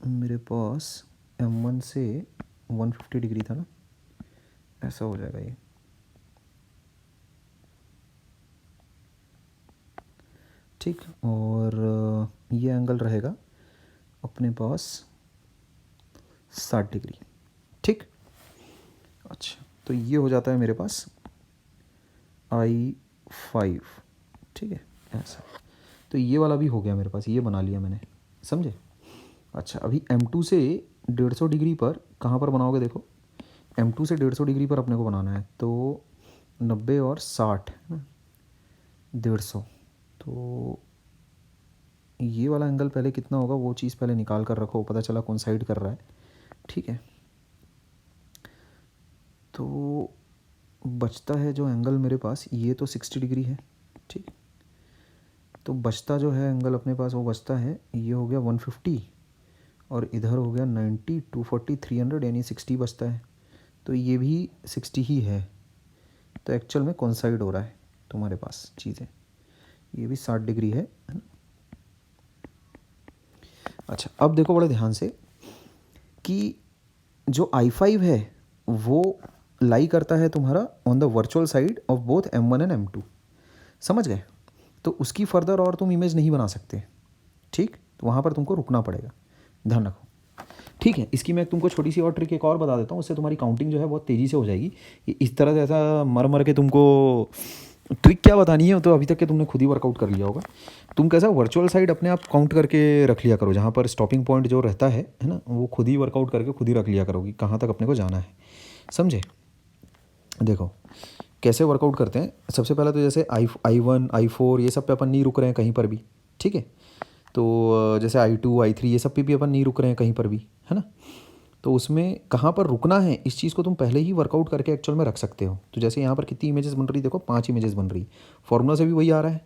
[SPEAKER 1] मेरे पास M1 से 150 डिग्री था ना, ऐसा हो जाएगा ये। ठीक, और ये एंगल रहेगा अपने पास 60 डिग्री। ठीक, अच्छा, तो ये हो जाता है मेरे पास I5। ठीक है, ऐसा। तो ये वाला भी हो गया मेरे पास, ये बना लिया मैंने, समझे। अच्छा, अभी M2 से 150 डिग्री पर कहाँ पर बनाओगे, देखो M2 से 150 डिग्री पर अपने को बनाना है। तो 90 और 60 है ना, 150। तो ये वाला एंगल पहले कितना होगा वो चीज़ पहले निकाल कर रखो, पता चला कौन साइड कर रहा है। ठीक है, तो बचता है जो एंगल मेरे पास, ये तो 60 डिग्री है। ठीक, तो बचता जो है एंगल अपने पास वो बचता है, ये हो गया 150 और इधर हो गया 90, 240, 300 यानी 60 बचता है। तो ये भी 60 ही है। तो एक्चुअल में कौन साइड हो रहा है तुम्हारे पास चीज़ें, ये भी 60 डिग्री है ना। अच्छा, अब देखो बड़े ध्यान से कि जो I5 है वो लाई करता है तुम्हारा on the virtual side of both M1 and M2, समझ गए। तो उसकी फर्दर और तुम इमेज नहीं बना सकते। ठीक, तो वहाँ पर तुमको रुकना पड़ेगा, ध्यान रखो। ठीक है, इसकी मैं तुमको छोटी सी और ट्रिक एक और बता देता हूँ, उससे तुम्हारी काउंटिंग जो है बहुत तेज़ी से हो जाएगी। इस तरह से ऐसा मर मर के तुमको ट्रिक क्या बतानी है तो अभी तक के तुमने खुद ही वर्कआउट कर लिया होगा। तुम कैसा वर्चुअल साइड अपने आप काउंट करके रख लिया करो, जहाँ पर स्टॉपिंग पॉइंट जो रहता है ना, वो खुद ही वर्कआउट करके खुद ही रख लिया करो कि कहाँ तक अपने को जाना है, समझे। देखो कैसे वर्कआउट करते हैं। सबसे पहले तो जैसे I1 I4 ये सब पे अपन नहीं रुक रहे हैं कहीं पर भी। ठीक है, तो जैसे I2 I3 ये सब पे भी अपन नहीं रुक रहे हैं कहीं पर भी, है ना। तो उसमें कहाँ पर रुकना है इस चीज़ को तुम पहले ही वर्कआउट करके एक्चुअल में रख सकते हो। तो जैसे यहाँ पर कितनी इमेजेस बन रही, देखो 5 इमेजेस बन रही, फॉर्मूला से भी वही आ रहा है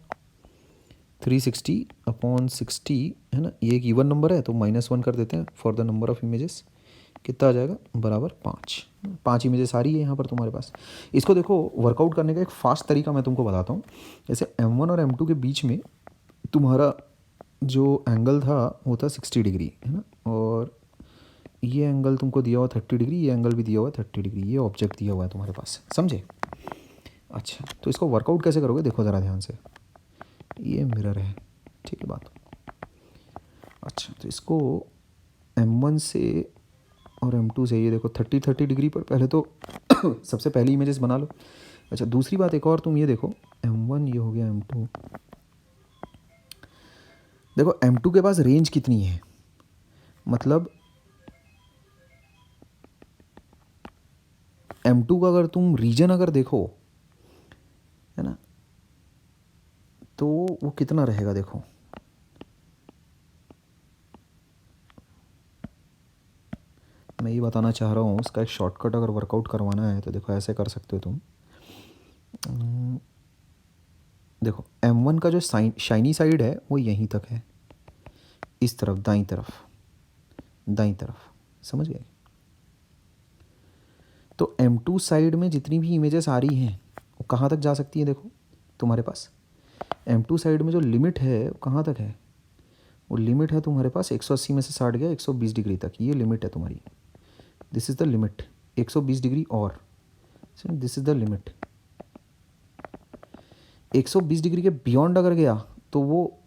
[SPEAKER 1] 360/60, है ना। ये एक इवन नंबर है तो -1 कर देते हैं for the number of images, कितना आ जाएगा बराबर 5 इमेजेस आ रही है यहाँ पर तुम्हारे पास। इसको देखो वर्कआउट करने का एक फास्ट तरीका मैं तुमको बताता हूँ। जैसे M1 और M2 के बीच में तुम्हारा जो एंगल था वो था 60 डिग्री, है ना। और ये एंगल तुमको दिया हुआ 30 डिग्री, ये एंगल भी दिया हुआ 30 डिग्री, ये ऑब्जेक्ट दिया हुआ है तुम्हारे पास, समझे। अच्छा, तो इसको वर्कआउट कैसे करोगे, देखो ज़रा ध्यान से। ये मिरर है, ठीक है बात। अच्छा, तो इसको M1 से और M2 से, ये देखो 30 डिग्री पर पहले तो सबसे पहली इमेजेस बना लो। अच्छा, दूसरी बात एक और, तुम ये देखो M1 ये हो गया M2, देखो M2 के पास रेंज कितनी है, मतलब M2 का अगर तुम रीजन अगर देखो, है ना, तो वो कितना रहेगा देखो। मैं ये बताना चाह रहा हूँ, उसका एक शॉर्टकट अगर वर्कआउट करवाना है तो देखो ऐसे कर सकते हो तुम। देखो M1 का जो शाइनी साइड है वो यहीं तक है, इस तरफ दाईं तरफ, समझ गए। तो M2 साइड में जितनी भी इमेजेस आ रही हैं वो कहाँ तक जा सकती है, देखो तुम्हारे पास M2 साइड में जो लिमिट है वो कहाँ तक है, वो लिमिट है तुम्हारे पास 180 में से 60 गया 120 डिग्री तक, ये लिमिट है तुम्हारी। This is the limit, 120 degree और this is the limit. 120 degree के बियॉन्ड अगर गया तो वो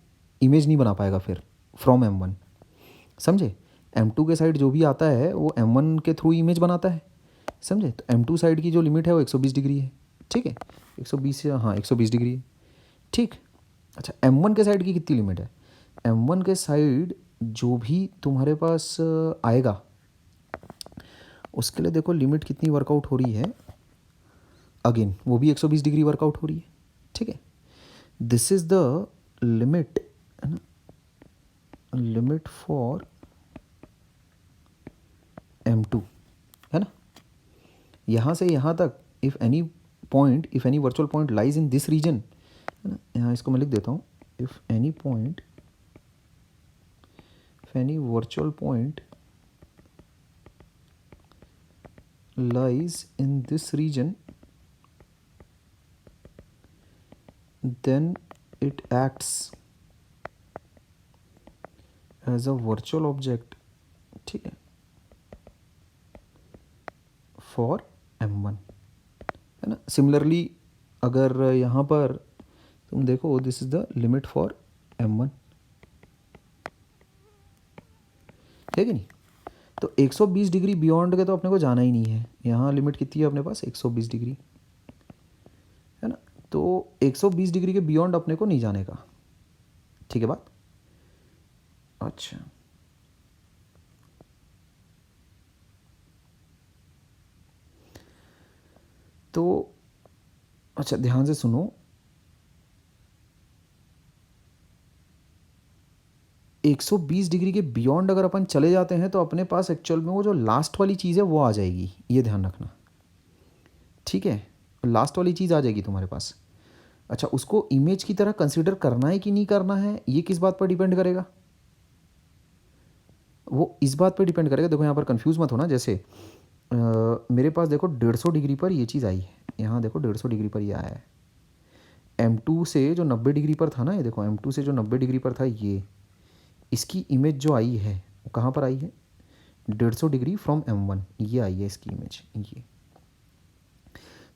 [SPEAKER 1] इमेज नहीं बना पाएगा फिर फ्रॉम M1, समझे। M2 के साइड जो भी आता है वो M1 के थ्रू इमेज बनाता है, समझे। तो M2 साइड की जो लिमिट है वो 120 डिग्री है, ठीक है, 120 से हाँ 120 डिग्री है, ठीक। अच्छा M1 के साइड की कितनी लिमिट है, M1 के साइड जो भी तुम्हारे पास आएगा उसके लिए देखो लिमिट कितनी वर्कआउट हो रही है, अगेन वो भी 120 डिग्री वर्कआउट हो रही है, ठीक है। दिस इज द लिमिट, है ना, लिमिट फॉर M2, है ना। यहाँ से यहाँ तक if any point, if any virtual point lies in this region, है ना, यहाँ इसको मैं लिख देता हूँ, if any point, if any virtual point lies in this region, then it acts as a virtual object, ठीक है, for M1, है ना। सिमिलरली अगर यहाँ पर तुम देखो, this is the limit for M1, है कि नहीं। तो 120 डिग्री बियॉन्ड के तो अपने को जाना ही नहीं है, यहाँ लिमिट कितनी है अपने पास 120 डिग्री, है ना। तो 120 डिग्री के बियॉन्ड अपने को नहीं जाने का, ठीक है बात। अच्छा तो अच्छा ध्यान से सुनो, 120 डिग्री के बियॉन्ड अगर अपन चले जाते हैं तो अपने पास एक्चुअल में वो जो लास्ट वाली चीज़ है वो आ जाएगी, ये ध्यान रखना, ठीक है। लास्ट वाली चीज़ आ जाएगी तुम्हारे पास। अच्छा उसको इमेज की तरह कंसीडर करना है कि नहीं करना है, ये किस बात पर डिपेंड करेगा, वो इस बात पर डिपेंड करेगा। देखो यहाँ पर कंफ्यूज मत होना, जैसे मेरे पास देखो 150 डिग्री पर ये चीज़ आई है, यहाँ देखो 150 डिग्री पर ये आया है, M2 से जो 90 डिग्री पर था ना, ये देखो M2 से जो 90 डिग्री पर था, ये इसकी इमेज जो आई है वो कहाँ पर आई है, 150 डिग्री फ्रॉम M1, ये आई है इसकी इमेज, ये।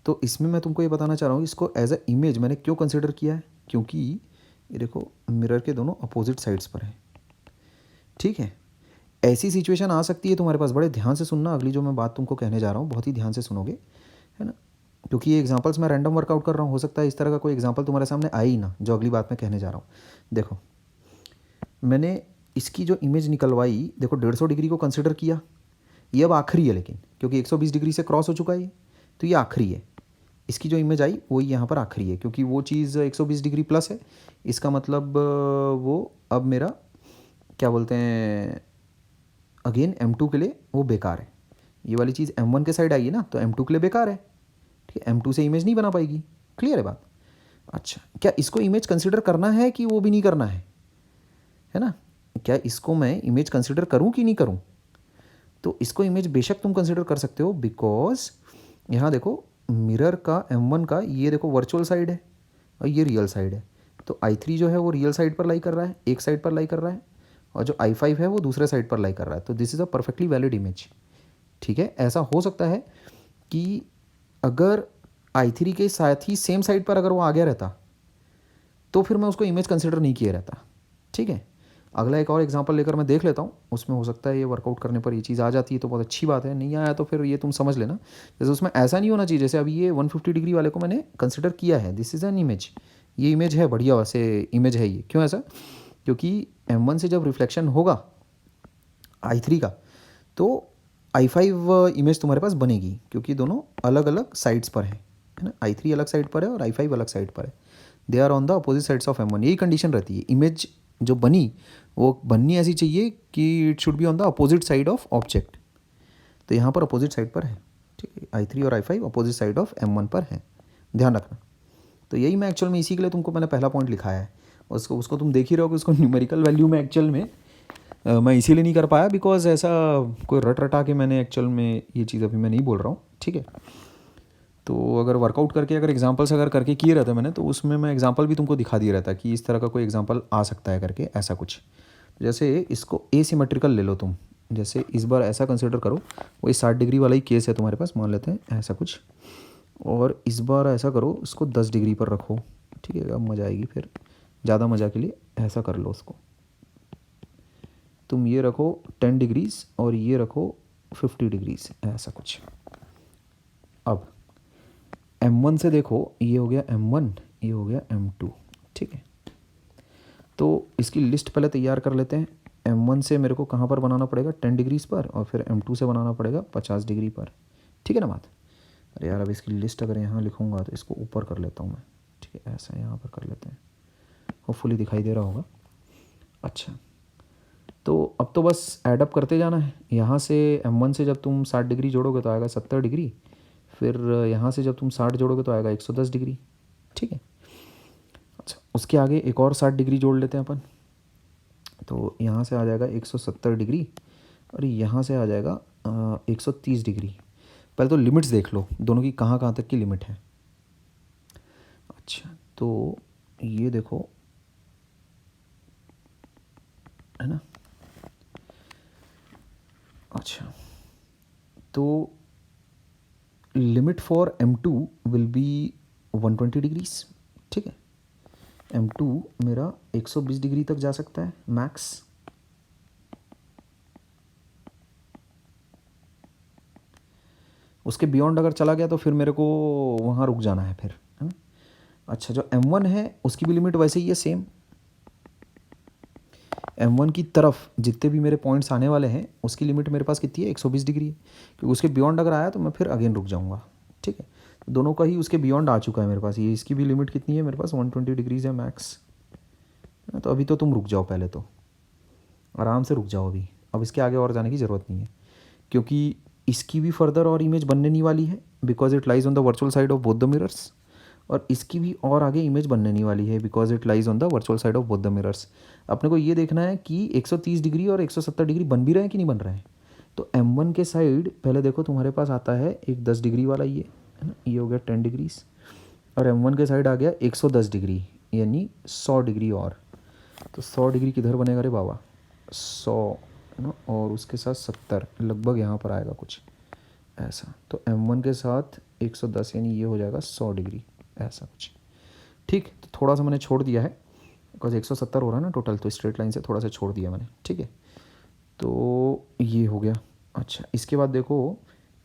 [SPEAKER 1] तो इसमें मैं तुमको ये बताना चाह रहा हूँ, इसको एज अ इमेज मैंने क्यों कंसिडर किया है, क्योंकि ये देखो मिरर के दोनों अपोजिट साइड्स पर हैं, ठीक है। ऐसी सिचुएशन आ सकती है तुम्हारे पास, बड़े ध्यान से सुनना, अगली जो मैं बात तुमको कहने जा रहा हूँ बहुत ही ध्यान से सुनोगे, है ना, क्योंकि ये एग्जांपल्स मैं रैंडम वर्कआउट कर रहा हूँ, हो सकता है इस तरह का कोई एग्जांपल तुम्हारे सामने आए ही ना, जो अगली बात मैं कहने जा रहा हूँ। देखो मैंने इसकी जो इमेज निकलवाई, देखो 150 डिग्री को कंसिडर किया, ये अब आखिरी है, लेकिन क्योंकि 120 डिग्री से क्रॉस हो चुका है ये, तो ये आखिरी है। इसकी जो इमेज आई वो यहाँ पर आखिरी है, क्योंकि वो चीज़ 120 डिग्री प्लस है, इसका मतलब वो अब मेरा क्या बोलते हैं, अगेन M2 के लिए वो बेकार है। ये वाली चीज़ M1 के साइड आई है ना, तो M2 के लिए बेकार है, ठीक है, M2 से इमेज नहीं बना पाएगी, क्लियर है बात। अच्छा क्या इसको इमेज कंसिडर करना है कि वो भी नहीं करना है ना, क्या इसको मैं इमेज कंसिडर करूँ कि नहीं करूँ। तो इसको इमेज बेशक तुम कंसिडर कर सकते हो, बिकॉज यहाँ देखो मिरर का M1 का ये देखो वर्चुअल साइड है और ये रियल साइड है, तो I3 जो है वो रियल साइड पर लाई कर रहा है, एक साइड पर लाई कर रहा है, और जो I5 है वो दूसरे साइड पर लाई कर रहा है, तो this is a perfectly valid image, ठीक है। ऐसा हो सकता है कि अगर I3 के साथ ही सेम साइड पर अगर वो आ गया रहता तो फिर मैं उसको इमेज कंसिडर नहीं किया रहता, ठीक है। अगला एक और एग्जांपल लेकर मैं देख लेता हूँ, उसमें हो सकता है ये वर्कआउट करने पर ये चीज़ आ जाती है तो बहुत अच्छी बात है, नहीं आया तो फिर ये तुम समझ लेना। जैसे उसमें ऐसा नहीं होना चाहिए, जैसे अभी ये 150 डिग्री वाले को मैंने कंसिडर किया है, दिस इज़ एन इमेज, ये इमेज है, बढ़िया वैसे इमेज है ये, क्यों ऐसा, क्योंकि M1 से जब रिफ्लेक्शन होगा I3 का तो I5 इमेज तुम्हारे पास बनेगी, क्योंकि दोनों अलग अलग साइड्स पर है ना, I3 अलग साइड पर है और I5 अलग साइड पर है, they are on the opposite sides of M1, यही कंडीशन रहती है। इमेज जो बनी वो बननी ऐसी चाहिए कि it should be on the opposite side of object, तो यहाँ पर अपोजिट साइड पर है, ठीक है, I3 और I5 opposite side of M1 पर है, ध्यान रखना। तो यही मैं एक्चुअल में इसी के लिए तुमको मैंने पहला पॉइंट लिखाया है, उसको तुम देख ही रहो कि उसको न्यूमेरिकल वैल्यू में एक्चुअल में मैं इसीलिए नहीं कर पाया बिकॉज ऐसा कोई रट रटा के मैंने एक्चुअल में ये चीज़ अभी मैं नहीं बोल रहा हूँ, ठीक है। तो अगर वर्कआउट करके अगर एग्जांपल्स अगर करके किए रहते मैंने, तो उसमें मैं एग्जांपल भी तुमको दिखा दिया रहता कि इस तरह का कोई एग्जांपल आ सकता है करके, ऐसा कुछ। जैसे इसको एसिमेट्रिकल ले लो तुम, जैसे इस बार ऐसा कंसिडर करो, वही 60 डिग्री वाला ही केस है तुम्हारे पास, मान लेते हैं ऐसा कुछ, और इस बार ऐसा करो इसको 10 डिग्री पर रखो, ठीक है, अब मज़ा आएगी फिर, ज़्यादा मज़ा के लिए ऐसा कर लो उसको, तुम ये रखो 10 डिग्रीज और ये रखो 50 डिग्रीज, ऐसा कुछ। अब M1 से देखो, ये हो गया M1, ये हो गया M2, ठीक है। तो इसकी लिस्ट पहले तैयार कर लेते हैं। M1 से मेरे को कहाँ पर बनाना पड़ेगा, 10 डिग्रीज़ पर, और फिर M2 से बनाना पड़ेगा 50 डिग्री पर, ठीक है ना बात। अरे यार, अब इसकी लिस्ट अगर यहाँ लिखूँगा तो इसको ऊपर कर लेता हूँ मैं, ठीक है, ऐसा यहाँ पर कर लेते हैं, होपफुली दिखाई दे रहा होगा। अच्छा, तो अब तो बस ऐडअप करते जाना है। यहाँ से M1 से जब तुम 60 डिग्री जोड़ोगे तो आएगा 70 डिग्री, फिर यहाँ से जब तुम 60 जोड़ोगे तो आएगा 110 डिग्री, ठीक है। अच्छा, उसके आगे एक और 60 डिग्री जोड़ लेते हैं अपन, तो यहाँ से आ जाएगा 170 डिग्री, और यहाँ से आ जाएगा 130 डिग्री। पहले तो लिमिट्स देख लो दोनों की, कहाँ कहाँ तक की लिमिट है। अच्छा, तो ये देखो, है ना। अच्छा, तो limit for M2 will be 120 degrees, ठीक है। M2 मेरा 120 डिग्री तक जा सकता है मैक्स। उसके बियॉन्ड अगर चला गया तो फिर मेरे को वहाँ रुक जाना है फिर, है ना। अच्छा, जो M1 है उसकी भी लिमिट वैसे ही है सेम। M1 की तरफ जितने भी मेरे पॉइंट्स आने वाले हैं उसकी लिमिट मेरे पास कितनी है, 120 डिग्री है, क्योंकि उसके बियॉन्ड अगर आया तो मैं फिर अगेन रुक जाऊँगा, ठीक है। दोनों का ही उसके बियॉन्ड आ चुका है मेरे पास। ये इसकी भी लिमिट कितनी है मेरे पास, 120 डिग्रीज है मैक्स। तो अभी तो तुम रुक जाओ, पहले तो आराम से रुक जाओ अभी। अब इसके आगे और जाने की ज़रूरत नहीं है, क्योंकि इसकी भी फर्दर और इमेज बनने नहीं वाली है, because it lies on the virtual side of both the mirrors. और इसकी भी और आगे इमेज बनने नहीं वाली है, because it lies on the virtual side of both the mirrors. अपने को ये देखना है कि 130 डिग्री और 170 डिग्री बन भी रहे हैं कि नहीं बन रहे हैं। तो M1 के साइड पहले देखो तुम्हारे पास आता है एक 10 डिग्री वाला, ये है ना, ये हो गया 10 डिग्रीज, और M1 के साइड आ गया 110 डिग्री, यानी 100 डिग्री और। तो 100 डिग्री किधर बनेगा रे बाबा, 100 है ना, और उसके साथ 70 लगभग यहाँ पर आएगा कुछ ऐसा। तो M1 के साथ 110 यानी ये हो जाएगा 100 डिग्री, ऐसा कुछ, ठीक। तो थोड़ा सा मैंने छोड़ दिया है, बिकॉज 170 हो रहा है ना टोटल, तो स्ट्रेट लाइन से थोड़ा सा छोड़ दिया मैंने, ठीक है। तो ये हो गया। अच्छा, इसके बाद देखो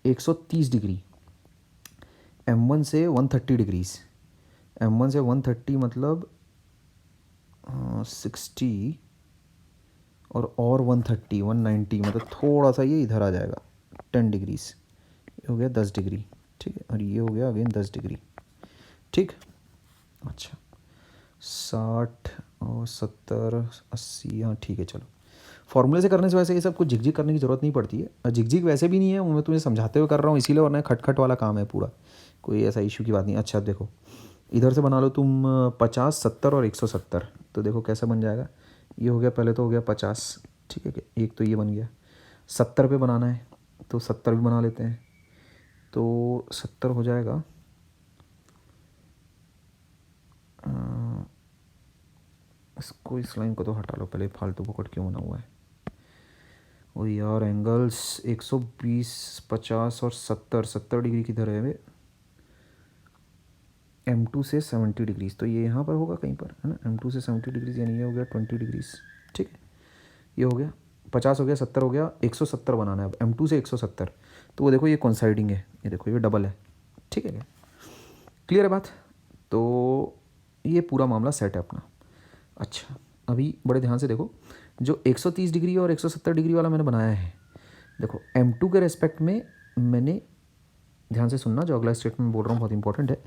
[SPEAKER 1] 130 डिग्री, M1 से 130 डिग्रीज, M1 से 130 मतलब 60, और 130 190 मतलब थोड़ा सा ये इधर आ जाएगा 10 डिग्रीज, ये हो गया 10 डिग्री, ठीक है, और ये हो गया अगेन 10 डिग्री, ठीक। अच्छा, 60 और 70 80, हाँ ठीक है, चलो। फॉर्मूले से करने से वैसे ये सब कुछ झिकझिक करने की ज़रूरत नहीं पड़ती है, और झिकझिक वैसे भी नहीं है, मैं तुम्हें समझाते हुए कर रहा हूँ इसीलिए, वरना खटखट वाला काम है पूरा, कोई ऐसा इशू की बात नहीं। अच्छा देखो, इधर से बना लो तुम 50 70 और 170, तो देखो कैसा बन जाएगा। ये हो गया, पहले तो हो गया 50, ठीक है, एक तो ये बन गया। 70 पे बनाना है तो 70 भी बना लेते हैं, तो 70 हो जाएगा इसको, इस लाइन को तो हटा लो पहले, फालतू पकड़ क्यों बना हुआ है। ओ यार, एंगल्स 120 50 और 70 डिग्री किधर है वे, M2 से 70 डिग्रीज, तो ये यहाँ पर होगा कहीं पर, है ना। M2 से 70 डिग्रीज यानी ये हो गया 20 डिग्रीज, ठीक है। ये हो गया 50 हो गया, 70 हो गया, 170 बनाना है अब M2 से 170, तो वो देखो ये कॉन्साइडिंग है, ये देखो ये डबल है, ठीक है क्या, क्लियर है बात। तो ये पूरा मामला सेट है अपना। अच्छा, अभी बड़े ध्यान से देखो, जो 130 डिग्री और 170 डिग्री वाला मैंने बनाया है, देखो M2 के रेस्पेक्ट में मैंने, ध्यान से सुनना, जो अगला स्टेटमेंट बोल रहा हूँ बहुत इंपॉर्टेंट है।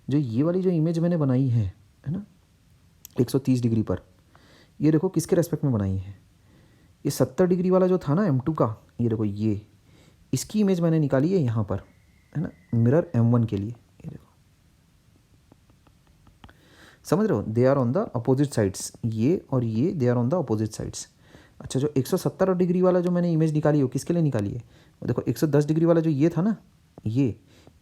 [SPEAKER 1] जो ये वाली जो इमेज मैंने बनाई है ना 130 डिग्री पर, ये देखो किसके रेस्पेक्ट में बनाई है, ये 70 डिग्री वाला जो था ना M2 का, ये देखो ये, इसकी इमेज मैंने निकाली है यहाँ पर, है ना, मिरर M1 के लिए। ये देखो, समझ रहे हो, they are on the opposite sides, ये और ये they are on the opposite sides. अच्छा, जो 170 डिग्री वाला जो मैंने इमेज निकाली है वो किसके लिए निकाली है, देखो 110 डिग्री वाला जो ये था ना, ये,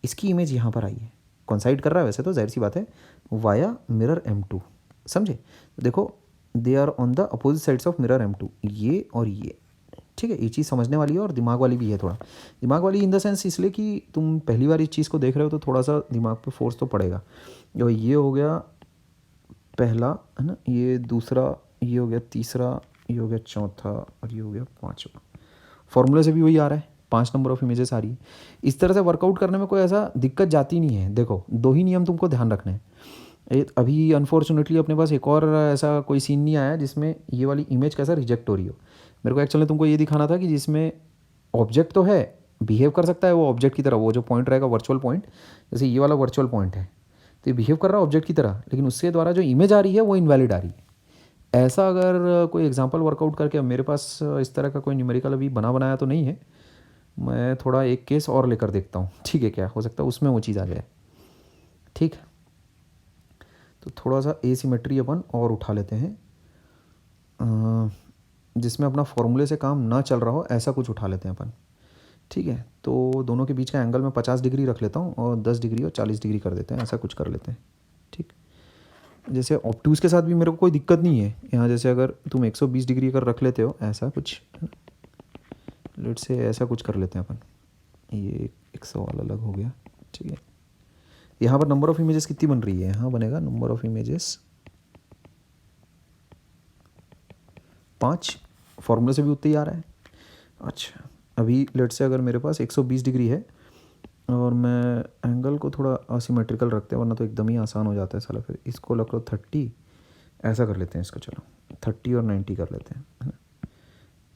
[SPEAKER 1] इसकी इमेज यहाँ पर आई है, कॉन्साइड कर रहा है वैसे तो, जाहिर सी बात है, वाया मिरर M2, समझे। देखो they are on the opposite sides of mirror M2, ये और ये, ठीक है। ये चीज़ समझने वाली है और दिमाग वाली भी है, थोड़ा दिमाग वाली इन द सेंस इसलिए कि तुम पहली बार इस चीज़ को देख रहे हो तो थोड़ा सा दिमाग पे फोर्स तो पड़ेगा। जो ये हो गया पहला, है ना, ये दूसरा, ये हो गया तीसरा, ये हो गया चौथा, और ये हो गया पाँचवा। फॉर्मूले से भी वही आ रहा है, 5 नंबर ऑफ इमेजेस आ रही है। इस तरह से वर्कआउट करने में कोई ऐसा दिक्कत जाती नहीं है। देखो 2 ही नियम तुमको ध्यान रखने हैं। अभी अनफॉर्चुनेटली अपने पास एक और ऐसा कोई सीन नहीं आया जिसमें ये वाली इमेज कैसा रिजेक्ट हो रही हो। मेरे को एक्चुअली तुमको ये दिखाना था कि जिसमें ऑब्जेक्ट तो है, बिहेव कर सकता है वो ऑब्जेक्ट की तरह, वो जो पॉइंट रहेगा वर्चुअल पॉइंट, जैसे ये वाला वर्चुअल पॉइंट है तो ये बिहेव कर रहा है ऑब्जेक्ट की तरह, लेकिन उसके द्वारा जो इमेज आ रही है वो इनवैलिड आ रही है। ऐसा अगर कोई एग्जांपल वर्कआउट करके, अब मेरे पास इस तरह का कोई न्यूमेरिकल अभी बना बनाया तो नहीं है, मैं थोड़ा एक केस और लेकर देखता हूँ, ठीक है, क्या हो सकता है उसमें वो चीज़ आ जाए। ठीक, तो थोड़ा सा एसिमेट्री अपन और उठा लेते हैं, जिसमें अपना फॉर्मूले से काम ना चल रहा हो, ऐसा कुछ उठा लेते हैं अपन। ठीक है, तो दोनों के बीच का एंगल मैं 50 डिग्री रख लेता हूँ और 10 डिग्री और 40 डिग्री कर देते हैं, ऐसा कुछ कर लेते हैं। ठीक, जैसे ऑब्टूज के साथ भी मेरे को कोई दिक्कत नहीं है यहाँ, जैसे अगर तुम 120 डिग्री अगर रख लेते हो, ऐसा कुछ लेट से ऐसा कुछ कर लेते हैं अपन। ये एक सवाल अलग हो गया। ठीक है, यहाँ पर नंबर ऑफ़ इमेजेस कितनी बन रही है, यहाँ बनेगा नंबर ऑफ़ इमेजेस 5, फॉर्मूले से भी उतना ही आ रहा है। अच्छा, अभी लेट से अगर मेरे पास 120 डिग्री है और मैं एंगल को थोड़ा असिमेट्रिकल रखते हैं, वरना तो एकदम ही आसान हो जाता है साला। फिर इसको रख लो 30, ऐसा कर लेते हैं इसको, चलो 30 और 90 कर लेते हैं, है ना।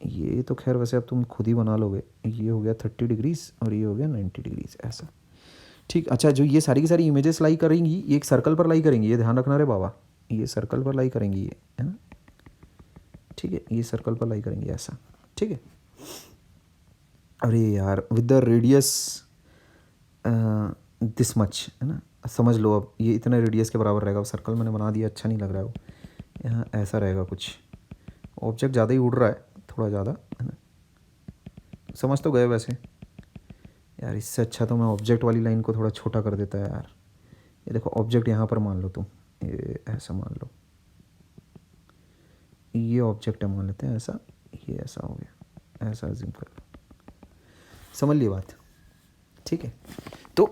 [SPEAKER 1] ये तो खैर वैसे अब तुम खुद ही बना लोगे, ये हो गया 30 डिग्रीज और ये हो गया 90 डिग्रीज, ऐसा। ठीक, अच्छा, जो ये सारी की सारी इमेजेस लाई करेंगी, ये एक सर्कल पर लाई करेंगी, ये ध्यान रखना रे बाबा, ये सर्कल पर लाई करेंगी ये, है ना। ठीक है, ये सर्कल पर लाई करेंगे ऐसा। ठीक है, अरे यार with the radius this much, है ना, समझ लो अब ये इतने रेडियस के बराबर रहेगा। सर्कल मैंने बना दिया, अच्छा नहीं लग रहा है वो, यहाँ ऐसा रहेगा कुछ। ऑब्जेक्ट ज़्यादा ही उड़ रहा है, थोड़ा ज़्यादा, है ना, समझ तो गए वैसे यार। इससे अच्छा तो मैं ऑब्जेक्ट वाली लाइन को थोड़ा छोटा कर देता है यार। ये देखो ऑब्जेक्ट यहाँ पर मान लो तुम, ये ऐसा मान लो, ये ऑब्जेक्ट है मान लेते हैं ऐसा, ये ऐसा हो गया, ऐसा अज्यूम कर लो, समझ ली बात। ठीक है, तो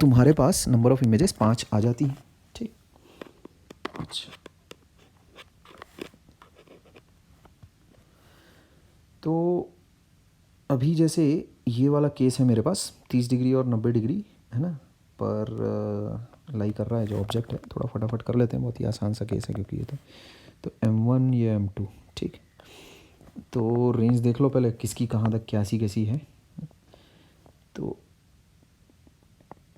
[SPEAKER 1] तुम्हारे पास नंबर ऑफ़ इमेजेस 5 आ जाती हैं। ठीक, अच्छा, तो अभी जैसे ये वाला केस है मेरे पास 30 डिग्री और 90 डिग्री, है ना, पर लाई कर रहा है जो ऑब्जेक्ट है। थोड़ा फटाफट कर लेते हैं, बहुत ही आसान सा केस है क्योंकि ये तो M1 ये M2। ठीक, तो रेंज देख लो पहले किसकी कहाँ तक कैसी कैसी है। तो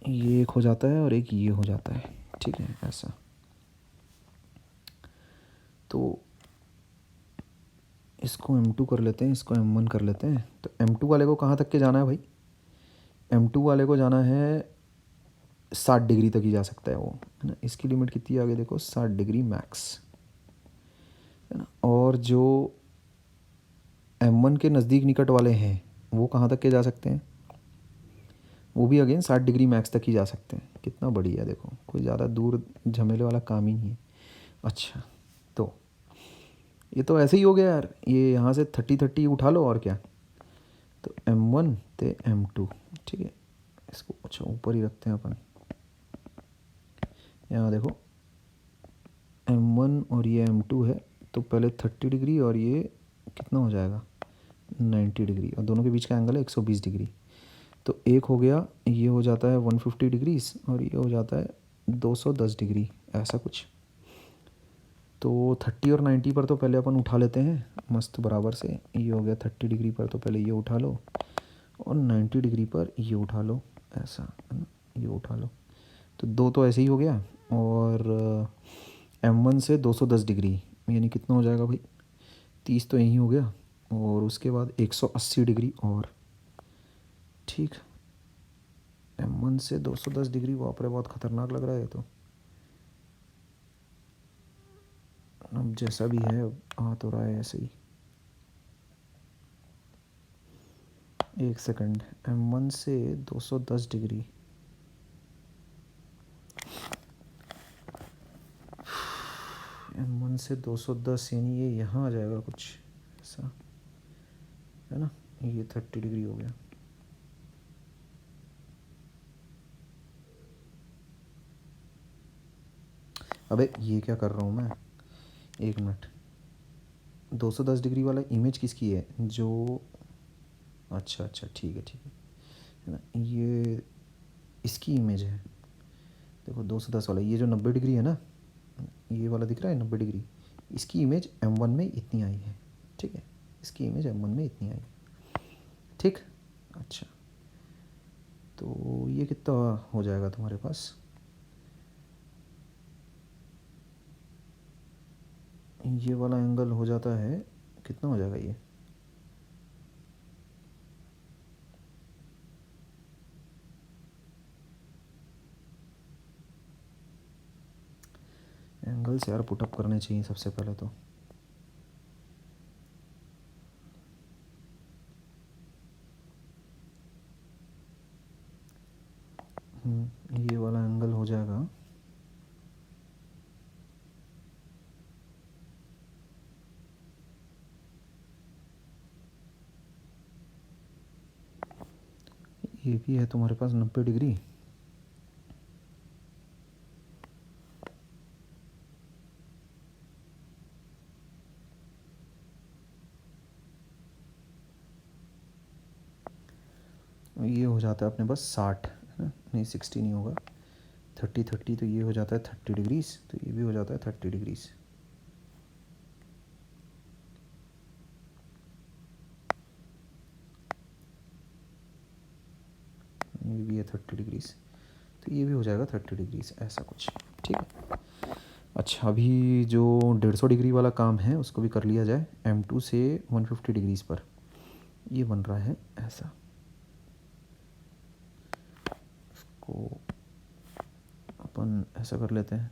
[SPEAKER 1] ये एक हो जाता है और एक ये हो जाता है। ठीक है, ऐसा। तो इसको M2 कर लेते हैं, इसको M1 कर लेते हैं। तो M2 वाले को कहाँ तक के जाना है भाई, M2 वाले को जाना है 60 डिग्री तक ही जा सकता है वो, है ना। इसकी लिमिट कितनी आगे देखो, 60 डिग्री मैक्स, है ना। और जो M1 के नज़दीक निकट वाले हैं वो कहाँ तक के जा सकते हैं, वो भी अगेन 60 डिग्री मैक्स तक ही जा सकते हैं। कितना बढ़िया, देखो कोई ज़्यादा दूर झमेले वाला काम ही नहीं है। अच्छा, तो ये तो ऐसे ही हो गया यार, ये यहाँ से 30 उठा लो और क्या। तो M1 ते M2, ठीक है, इसको अच्छा ऊपर ही रखते हैं अपन। यहाँ देखो M1 और ये M2 है, तो पहले 30 डिग्री और ये कितना हो जाएगा 90 डिग्री, और दोनों के बीच का एंगल है 120 डिग्री। तो एक हो गया, ये हो जाता है 150 डिग्रीज और ये हो जाता है 210 डिग्री, ऐसा कुछ। तो 30 और 90 पर तो पहले अपन उठा लेते हैं मस्त बराबर से। ये हो गया 30 डिग्री पर तो पहले ये उठा लो और 90 डिग्री पर ये उठा लो, ऐसा, है ना, ये उठा लो। तो दो तो ऐसे ही हो गया। और M1 से 210 डिग्री यानी कितना हो जाएगा भाई, 30 तो यही हो गया, और उसके बाद 180 डिग्री और। ठीक, M1 से 210 डिग्री, बाप रे बहुत ख़तरनाक लग रहा है तो। अब जैसा भी है आ तो रहा है ऐसे ही। एक सेकंड, M1 से 210 डिग्री, M1 से 210 यानी ये यहाँ आ जाएगा कुछ ऐसा, है ना। ये 30 डिग्री हो गया। अबे ये क्या कर रहा हूँ मैं, एक मिनट। 210 डिग्री वाला इमेज किसकी है, जो अच्छा अच्छा, ठीक है ना, ये इसकी इमेज है। देखो 210 वाला, ये जो 90 डिग्री है ना, ये वाला दिख रहा है 90 डिग्री, इसकी इमेज M1 में इतनी आई है। ठीक है, इसकी इमेज M1 में इतनी आई है। ठीक। अच्छा, तो ये कितना हो जाएगा तुम्हारे पास, ये वाला एंगल हो जाता है, कितना हो जाएगा ये, एंगल्स यार पुटअप करने चाहिए सबसे पहले तो। ये वाला एंगल हो जाएगा, ये भी है तुम्हारे पास 90 डिग्री। ये हो जाता है अपने पास 60, है ना, नहीं 60 नहीं होगा, 30 तो ये हो जाता है 30 डिग्रीज, तो ये भी हो जाता है 30 डिग्रीज। ये भी है 30 डिग्रीज, तो ये भी हो जाएगा 30 डिग्रीज, ऐसा कुछ। ठीक है। अच्छा, अभी जो 150 डिग्री वाला काम है उसको भी कर लिया जाए। M2 से 150 डिग्रीज पर ये बन रहा है ऐसा, इसको अपन ऐसा कर लेते हैं।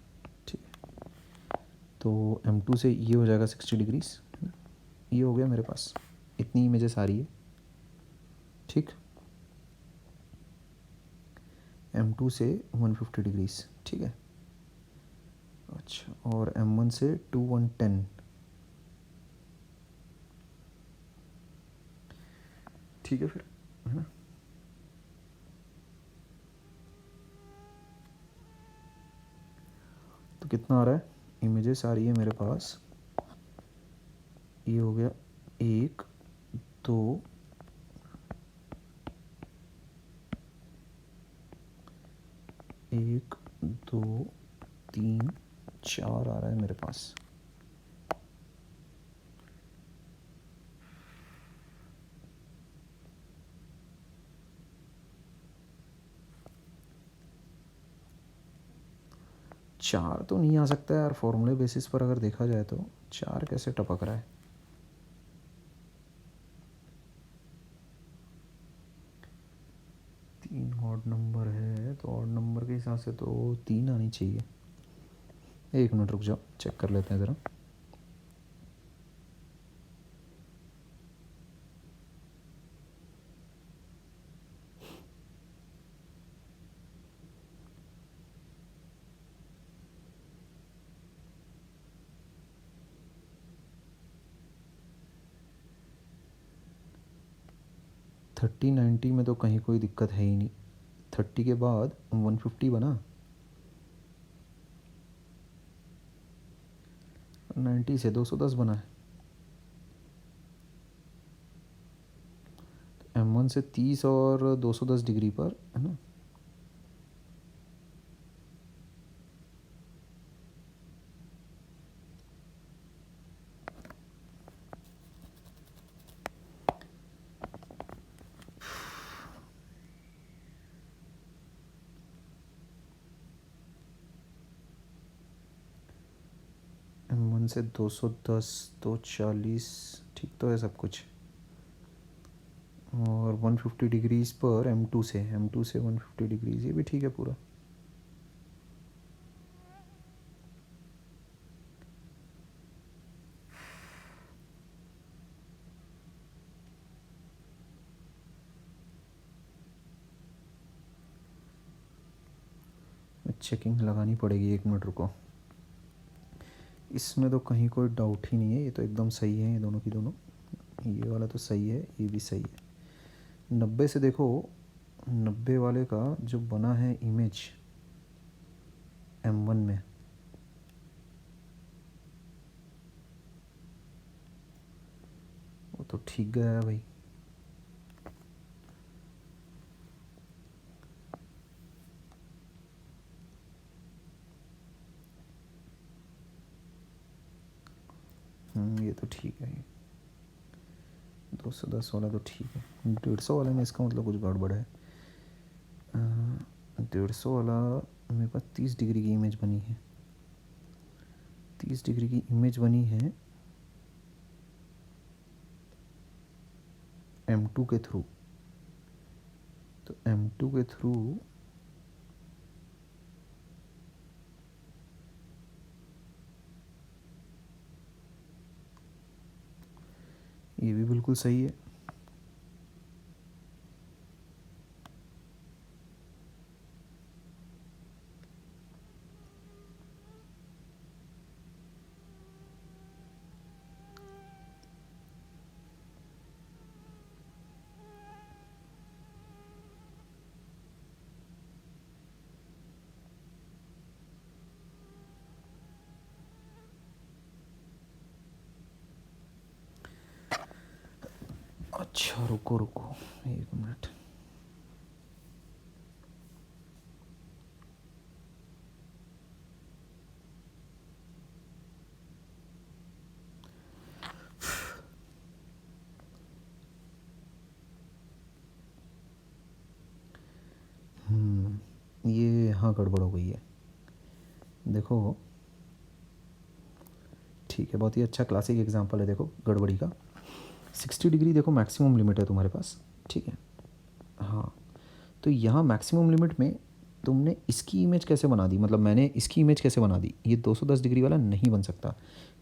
[SPEAKER 1] ठीक है, तो M2 से ये हो जाएगा 60 डिग्रीज, है ना, ये हो गया मेरे पास, इतनी इमेजेस आ रही है। ठीक, M2 से 150 डिग्रीज। ठीक है। अच्छा, और M1 से 2110। ठीक है फिर, है ना, तो कितना आ रहा है, इमेजेस आ रही है मेरे पास, ये हो गया 1 2 1 2 3 4 आ रहा है मेरे पास। चार तो नहीं आ सकता यार, फॉर्मूले बेसिस पर अगर देखा जाए तो चार कैसे टपक रहा है। तीन ऑड नंबर है, तो ऑड नंबर के हिसाब से तो तीन आनी चाहिए। एक मिनट रुक जाओ, चेक कर लेते हैं ज़रा। थर्टी 90 में तो कहीं कोई दिक्कत है ही नहीं, 30 के बाद 150 बना, 90 से 210 बना है, M1 से 30 और 210 डिग्री पर, है ना। M1 से 210, 240, ठीक तो है सब कुछ, और 150 डिग्रीज पर M2 से 150 डिग्रीज, ये भी ठीक है पूरा। चेकिंग लगानी पड़ेगी, एक मिनट रुको। इसमें तो कहीं कोई डाउट ही नहीं है, ये तो एकदम सही है, ये दोनों की दोनों, ये वाला तो सही है, ये भी सही है। 90 से देखो, 90 वाले का जो बना है इमेज M1 में, वो तो ठीक गया है भाई। ये तो ठीक है, ये 210 वाला तो ठीक है। 150 वाले में इसका मतलब कुछ गड़बड़ है। 150 वाला मेरे पास 30 डिग्री की इमेज बनी है, 30 डिग्री की इमेज बनी है M2 के थ्रू। तो M2 के थ्रू ये भी बिल्कुल सही है। अच्छा रुको रुको 1 मिनट। ये हाँ गड़बड़ हो गई है, देखो ठीक है, बहुत ही अच्छा क्लासिक एग्जांपल है। देखो गड़बड़ी का 60 डिग्री देखो मैक्सिमम लिमिट है तुम्हारे पास, ठीक है। हाँ तो यहाँ मैक्सिमम लिमिट में तुमने इसकी इमेज कैसे बना दी, मतलब मैंने इसकी इमेज कैसे बना दी। ये 210 डिग्री वाला नहीं बन सकता,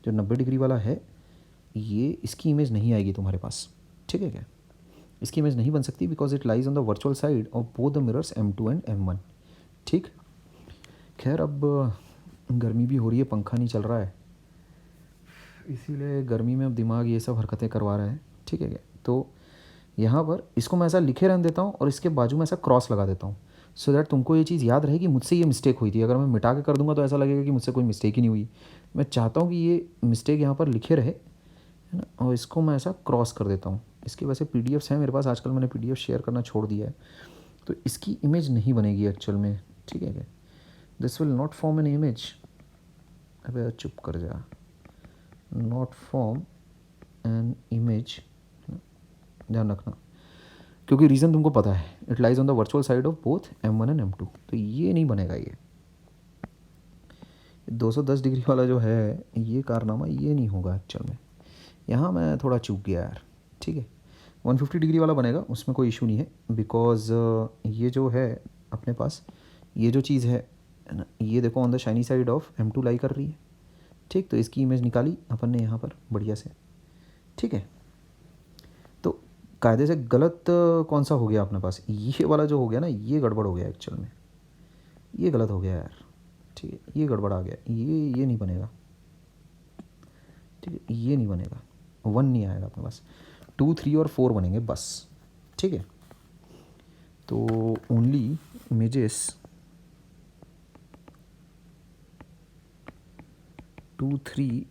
[SPEAKER 1] जो 90 डिग्री वाला है ये इसकी इमेज नहीं आएगी तुम्हारे पास, ठीक है क्या। इसकी इमेज नहीं बन सकती because it lies on the virtual side of both the mirrors M2 and M1, ठीक। खैर अब गर्मी भी हो रही है, पंखा नहीं चल रहा है, इसीलिए गर्मी में अब दिमाग ये सब हरकतें करवा रहा है, ठीक है क्या। तो यहाँ पर इसको मैं ऐसा लिखे रहने देता हूँ और इसके बाजू में ऐसा क्रॉस लगा देता हूँ, सो दैट तुमको ये चीज़ याद रहेगी मुझसे ये मिस्टेक हुई थी। अगर मैं मिटा के कर दूंगा तो ऐसा लगेगा कि मुझसे कोई मिस्टेक ही नहीं हुई। मैं चाहता हूँ कि ये मिस्टेक यहाँ पर लिखे रहे, है ना, और इसको मैं ऐसा क्रॉस कर देता हूँ। इसके वैसे PDFs हैं मेरे पास, आजकल मैंने PDF शेयर करना छोड़ दिया है, तो इसकी इमेज नहीं बनेगी एक्चुअल में, ठीक है क्या। This will not form an image, अबे चुप कर जा, नॉट फॉर्म एन इमेज, ध्यान रखना, क्योंकि रीज़न तुमको पता है, it lies on the virtual side of both M1 and M2, तो ये नहीं बनेगा। ये 210 डिग्री वाला जो है ये कारनामा ये नहीं होगा एक्चुअल में। यहाँ मैं थोड़ा चूक गया यार, ठीक है। 150 डिग्री वाला बनेगा, उसमें कोई इशू नहीं है, बिकॉज ये जो है अपने पास ये जो चीज़ है ना, ये देखो on the shiny side of M2 लाई कर रही है, ठीक। तो इसकी इमेज निकाली अपन ने यहाँ पर बढ़िया से, ठीक है। तो कायदे से गलत कौन सा हो गया अपने पास, ये वाला जो हो गया ना, ये गड़बड़ हो गया एक्चुअल में, ये गलत हो गया यार, ठीक है। ये गड़बड़ आ गया, ये नहीं बनेगा, ठीक है। ये नहीं बनेगा, 1 नहीं आएगा अपने पास, 2, 3 और 4 बनेंगे बस, ठीक है। तो only images 2, 3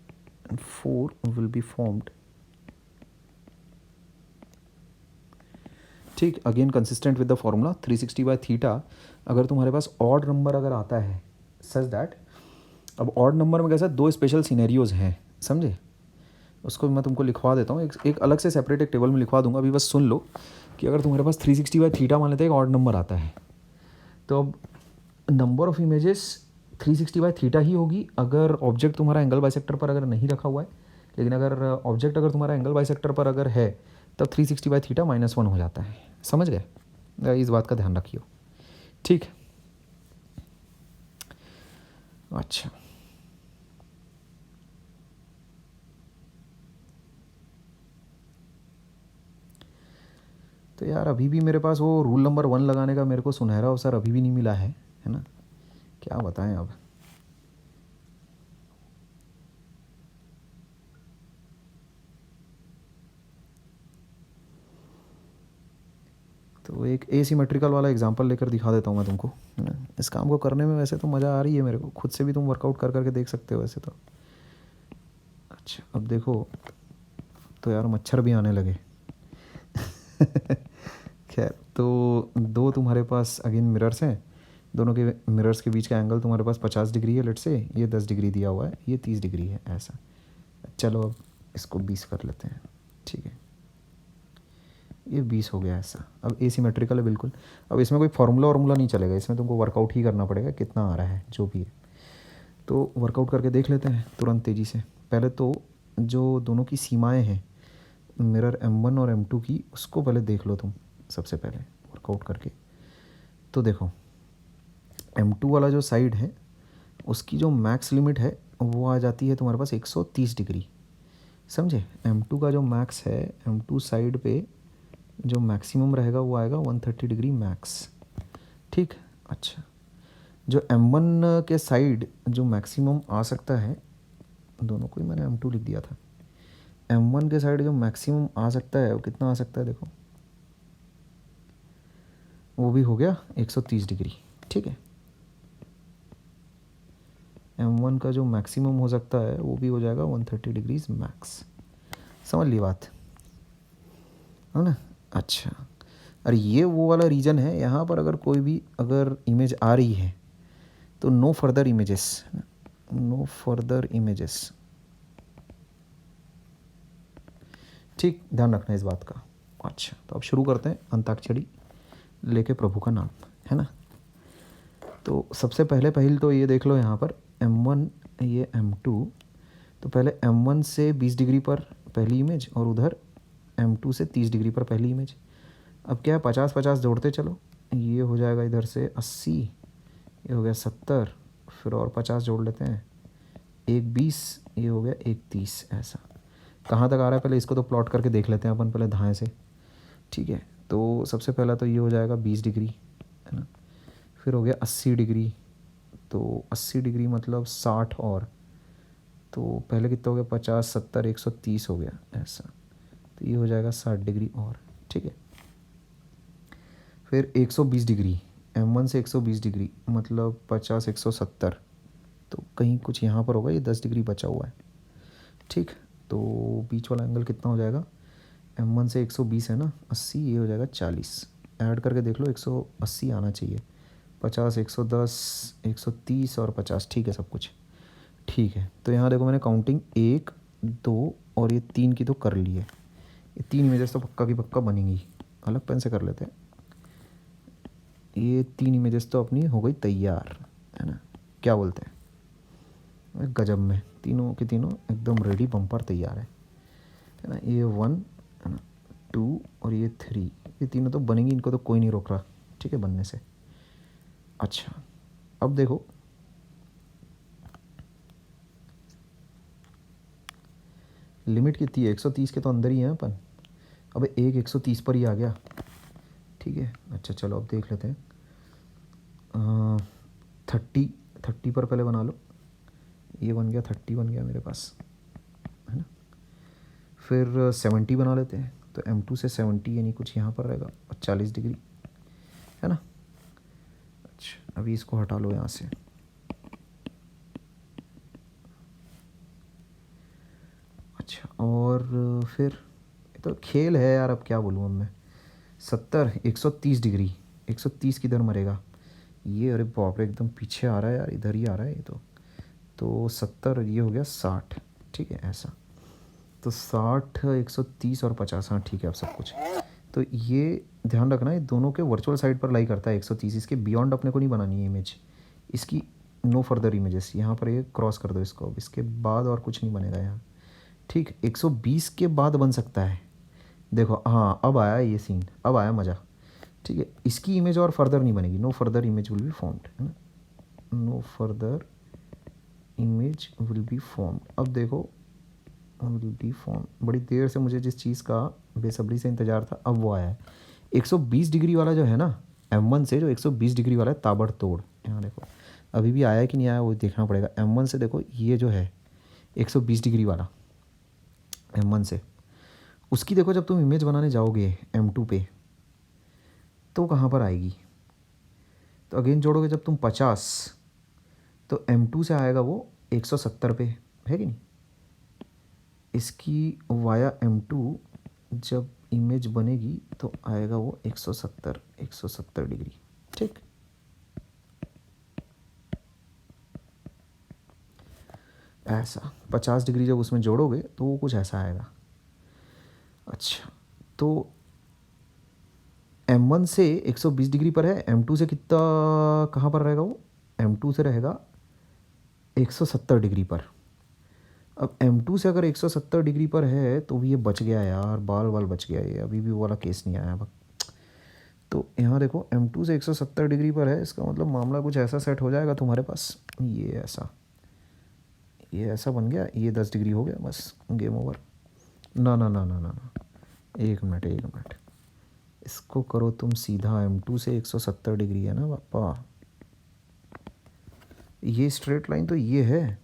[SPEAKER 1] and 4 will be formed, ठीक। Again consistent with the formula 360/थीटा। अगर तुम्हारे पास ऑड नंबर अगर आता है सच दैट, अब ऑड नंबर में कैसा 2 स्पेशल सिनेरियोज हैं, समझे, उसको मैं तुमको लिखवा देता हूँ, एक अलग से सेपरेट एक टेबल में लिखवा दूंगा, अभी बस सुन लो कि अगर तुम्हारे पास 360/थीटा मान लेते हैं एक ऑड नंबर आता है, तो अब नंबर ऑफ इमेजेस 360/थीटा ही होगी अगर ऑब्जेक्ट तुम्हारा एंगल बाइसेक्टर पर अगर नहीं रखा हुआ है। लेकिन अगर ऑब्जेक्ट अगर तुम्हारा एंगल बाइसेक्टर पर अगर है तब 360/थीटा -1 हो जाता है, समझ गए। इस बात का ध्यान रखियो, ठीक। अच्छा तो यार अभी भी मेरे पास वो रूल नंबर 1 लगाने का मेरे को सुनहरा अवसर अभी भी नहीं मिला है ना, क्या बताएं अब। तो एक एसिमेट्रिकल वाला एग्जांपल लेकर दिखा देता हूँ मैं तुमको, है ना। इस काम को करने में वैसे तो मज़ा आ रही है मेरे को, खुद से भी तुम वर्कआउट कर करके देख सकते हो वैसे तो। अच्छा अब देखो, तो यार मच्छर भी आने लगे खैर तो 2 तुम्हारे पास अगेन मिरर्स हैं, दोनों के मिरर्स के बीच का एंगल तुम्हारे पास 50 डिग्री है, लेट से ये 10 डिग्री दिया हुआ है, ये 30 डिग्री है, ऐसा। चलो अब इसको 20 कर लेते हैं, ठीक है, ये 20 हो गया ऐसा। अब एसिमेट्रिकल है बिल्कुल। अब इसमें कोई फार्मूला नहीं चलेगा, इसमें तुमको वर्कआउट ही करना पड़ेगा कितना आ रहा है जो भी है। तो वर्कआउट करके देख लेते हैं तुरंत तेज़ी से। पहले तो जो दोनों की सीमाएं हैं मिरर M1 और M2 की, उसको पहले देख लो तुम सबसे पहले वर्कआउट करके। तो देखो M2 वाला जो साइड है उसकी जो मैक्स लिमिट है वो आ जाती है तुम्हारे पास 130 डिग्री, समझे। M2 का जो मैक्स है, M2 साइड पे जो मैक्सिमम रहेगा वो आएगा 130 डिग्री मैक्स, ठीक। अच्छा, जो M1 के साइड जो मैक्सिमम आ सकता है, दोनों को ही मैंने M2 लिख दिया था, M1 के साइड जो मैक्सिमम आ सकता है वो कितना आ सकता है देखो, वो भी हो गया 130 डिग्री, ठीक है। M1 का जो मैक्सिमम हो सकता है वो भी हो जाएगा 130 डिग्रीज मैक्स, समझ ली बात है ना। अच्छा, अरे ये वो वाला रीजन है, यहाँ पर अगर कोई भी अगर इमेज आ रही है तो no further images, no further images, ठीक, ध्यान रखना इस बात का। अच्छा, तो अब शुरू करते हैं अंताक्षरी लेके प्रभु का नाम, है ना। तो सबसे पहले पहल तो ये देख लो यहाँ पर M1 ये M2, तो पहले M1 से 20 डिग्री पर पहली इमेज और उधर M2 से 30 डिग्री पर पहली इमेज। अब क्या है, 50-50 जोड़ते चलो, ये हो जाएगा इधर से 80, ये हो गया 70, फिर और 50 जोड़ लेते हैं, एक 20, ये हो गया एक 30, ऐसा। कहाँ तक आ रहा है पहले इसको तो प्लॉट करके देख लेते हैं अपन पहले दाएं से, ठीक है। तो सबसे पहला तो ये हो जाएगा 20 डिग्री, है ना, फिर हो गया 80 डिग्री, तो 80 डिग्री मतलब 60 और, तो पहले कितना हो गया 50, 70, 130 हो गया ऐसा, तो ये हो जाएगा 60 डिग्री और, ठीक है। फिर 120 डिग्री, M1 से 120 डिग्री मतलब 50, 170, तो कहीं कुछ यहाँ पर होगा, ये 10 डिग्री बचा हुआ है, ठीक। तो बीच वाला एंगल कितना हो जाएगा, M1 से 120 है ना 80, ये हो जाएगा 40, ऐड करके देख लो 180 आना चाहिए, 50, 110, 130 और 50, ठीक है सब कुछ, ठीक है। तो यहाँ देखो मैंने काउंटिंग 1, 2 और ये 3 की तो कर ली है, ये 3 इमेजेस तो पक्का की पक्का बनेंगी। अलग पेन से कर लेते हैं, ये 3 इमेजेस तो अपनी हो गई तैयार, है ना, क्या बोलते हैं, गजब में तीनों के तीनों एकदम रेडी, बम्पर तैयार है ना। ये 1 है ना, 2 और ये 3, ये तीनों तो बनेंगी, इनको तो कोई नहीं रोक रहा, ठीक है, बनने से। अच्छा, अब देखो लिमिट कितनी है, 130 के तो अंदर ही है अपन, अब एक 130 पर ही आ गया, ठीक है। अच्छा चलो अब देख लेते हैं, 30 पर पहले बना लो, ये बन गया 30 बन गया मेरे पास, है ना। फिर 70 बना लेते हैं, तो M2 से 70 यानी कुछ यहाँ पर रहेगा, 40 डिग्री, है ना। अच्छा, अभी इसको हटा लो यहाँ से, अच्छा, और फिर ये तो खेल है यार, अब क्या बोलूँ अब मैं, 70, 130 डिग्री, 130 किधर मरेगा ये, अरे बाप रे एकदम पीछे आ रहा है यार, इधर ही आ रहा है ये तो 70, ये हो गया 60, ठीक है ऐसा। तो 60, 130 और 50, हाँ ठीक है अब सब कुछ। तो ये ध्यान रखना है दोनों के वर्चुअल साइड पर लाई करता है 130, इसके बियॉन्ड अपने को नहीं बनानी है इमेज, इसकी नो फर्दर इमेजेस, यहाँ पर ये क्रॉस कर दो इसको, अब इसके बाद और कुछ नहीं बनेगा यहाँ, ठीक। 120 के बाद बन सकता है, देखो हाँ अब आया ये सीन, अब आया मज़ा, ठीक है। इसकी इमेज और फर्दर नहीं बनेगी, no further image will be formed, है ना, no further image will be formed. अब देखो विल बी फॉर्म, बड़ी देर से मुझे जिस चीज़ का बेसब्री से इंतज़ार था अब वो आया है। 120 डिग्री वाला जो है ना M1 से, जो 120 डिग्री वाला है ताबड़तोड़, यहाँ देखो अभी भी आया है कि नहीं आया वो देखना पड़ेगा। M1 से देखो ये जो है 120 डिग्री वाला M1 से, उसकी देखो जब तुम इमेज बनाने जाओगे M2 पे तो कहाँ पर आएगी, तो अगेन जोड़ोगे जब तुम 50, तो M2 से आएगा वो 170 पे, है कि नहीं। इसकी वाया M2 जब इमेज बनेगी तो आएगा वो 170 डिग्री, ठीक। ऐसा 50 डिग्री जब उसमें जोड़ोगे तो वो कुछ ऐसा आएगा। अच्छा, तो M1 से 120 डिग्री पर है, M2 से कितना कहाँ पर रहेगा वो, M2 से रहेगा 170 डिग्री पर। अब M2 से अगर 170 डिग्री पर है तो ये बच गया यार, बाल बाल बच गया, ये अभी भी वो वाला केस नहीं आया अब। तो यहाँ देखो M2 से 170 डिग्री पर है, इसका मतलब मामला कुछ ऐसा सेट हो जाएगा तुम्हारे पास, ये ऐसा बन गया, ये 10 डिग्री हो गया, बस गेम ओवर। ना ना ना ना ना ना, एक मिनट, इसको करो तुम सीधा। M2 से 170 डिग्री है ना पापा, ये स्ट्रेट लाइन तो ये है,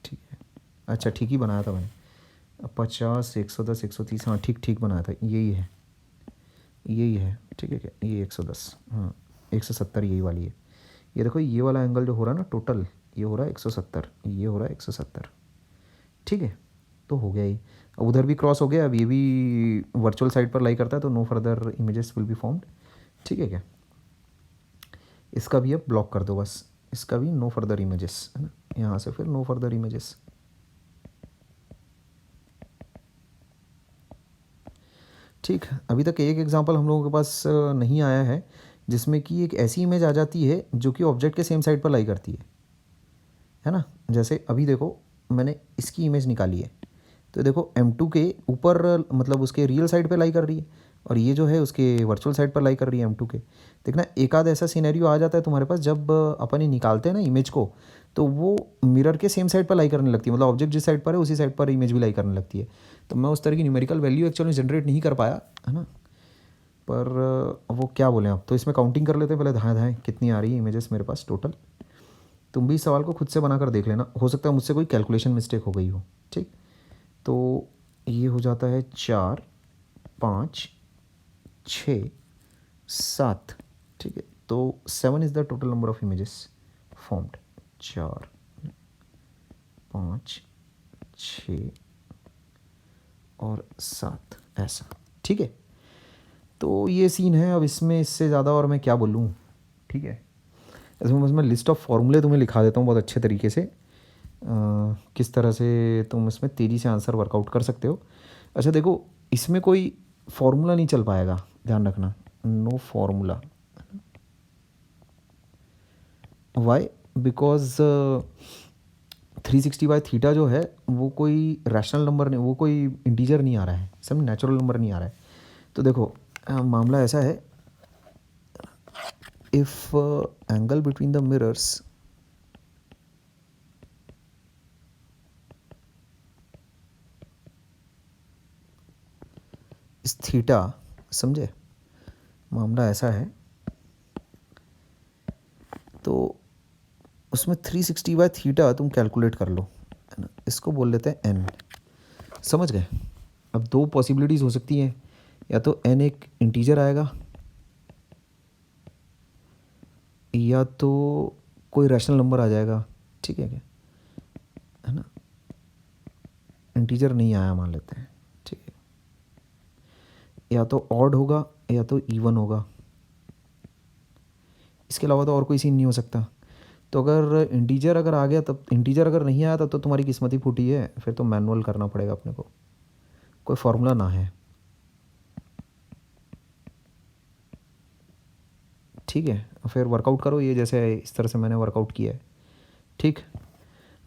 [SPEAKER 1] ठीक है। अच्छा ठीक ही बनाया था मैंने, 50 110 130, हाँ ठीक ठीक बनाया था, यही है ठीक है क्या, ये 110, हाँ 170 यही वाली है। ये देखो ये वाला एंगल जो हो रहा है ना टोटल, ये हो रहा है 170, ये हो रहा है 170, ठीक है। तो हो गया ही, अब उधर भी क्रॉस हो गया, अब ये भी वर्चुअल साइड पर लाई करता है, तो no further images will be formed, ठीक है क्या। इसका भी अब ब्लॉक कर दो बस, इसका भी नो फर्दर इमेजेस है ना, यहाँ से फिर नो फर्दर इमेजेस। ठीक, अभी तक एक एग्जांपल हम लोगों के पास नहीं आया है जिसमें कि एक ऐसी इमेज आ जाती है जो कि ऑब्जेक्ट के सेम साइड पर लाई करती है ना। जैसे अभी देखो मैंने इसकी इमेज निकाली है, तो देखो M2 के ऊपर मतलब उसके रियल साइड पे लाई कर रही है, और ये जो है उसके वर्चुअल साइड पर लाई कर रही है M2 के। देखना एक आध ऐसा सिनेरियो आ जाता है तुम्हारे पास, जब अपन ये निकालते हैं ना इमेज को, तो वो मिरर के सेम साइड पर लाई करने लगती है, मतलब ऑब्जेक्ट जिस साइड पर है उसी साइड पर इमेज भी लाई करने लगती है। तो मैं उस तरह की न्यूमेरिकल वैल्यू एक्चुअली जनरेट नहीं कर पाया है ना, पर वो क्या बोलें आप, तो इसमें काउंटिंग कर लेते हैं पहले, धाएँ धाएँ कितनी आ रही है इमेजेस मेरे पास टोटल। तुम भी इस सवाल को खुद से बना कर देख लेना, हो सकता है मुझसे कोई कैलकुलेशन मिस्टेक हो गई हो, ठीक। तो ये हो जाता है 4 5 6 7, ठीक है। तो 7 is the total number of images formed, 4 5 6 और 7 ऐसा, ठीक है। तो ये सीन है, अब इसमें इससे ज़्यादा और मैं क्या बोलूँ, ठीक है। इसमें बस मैं लिस्ट ऑफ फार्मूले तुम्हें लिखा देता हूँ बहुत अच्छे तरीके से, किस तरह से तुम इसमें तेज़ी से आंसर वर्कआउट कर सकते हो। अच्छा देखो, इसमें कोई फार्मूला नहीं चल पाएगा, ध्यान रखना, no formula. Why, because 360 by theta जो है वो कोई रैशनल नंबर नहीं, वो कोई इंटीजर नहीं आ रहा है, सब नेचुरल नंबर नहीं आ रहा है। तो देखो मामला ऐसा है, if angle between the mirrors इस थीटा, समझे, मामला ऐसा है, तो उसमें 360 बाई थीटा तुम कैलकुलेट कर लो, है ना, इसको बोल लेते हैं n, समझ गए। अब दो पॉसिबिलिटीज़ हो सकती हैं, या तो n एक इंटीजर आएगा, या तो कोई रैशनल नंबर आ जाएगा, ठीक है क्या, है ना। इंटीजर नहीं आया मान लेते हैं, ठीक है। या तो ऑड होगा या तो इवन होगा, इसके अलावा तो और कोई सीन नहीं हो सकता। तो अगर इंटीजर अगर आ गया, तब इंटीजर अगर नहीं आया तब तो तुम्हारी किस्मत ही फूटी है, फिर तो मैनुअल करना पड़ेगा अपने को, कोई फार्मूला ना है, ठीक है। फिर वर्कआउट करो ये जैसे इस तरह से मैंने वर्कआउट किया है, ठीक।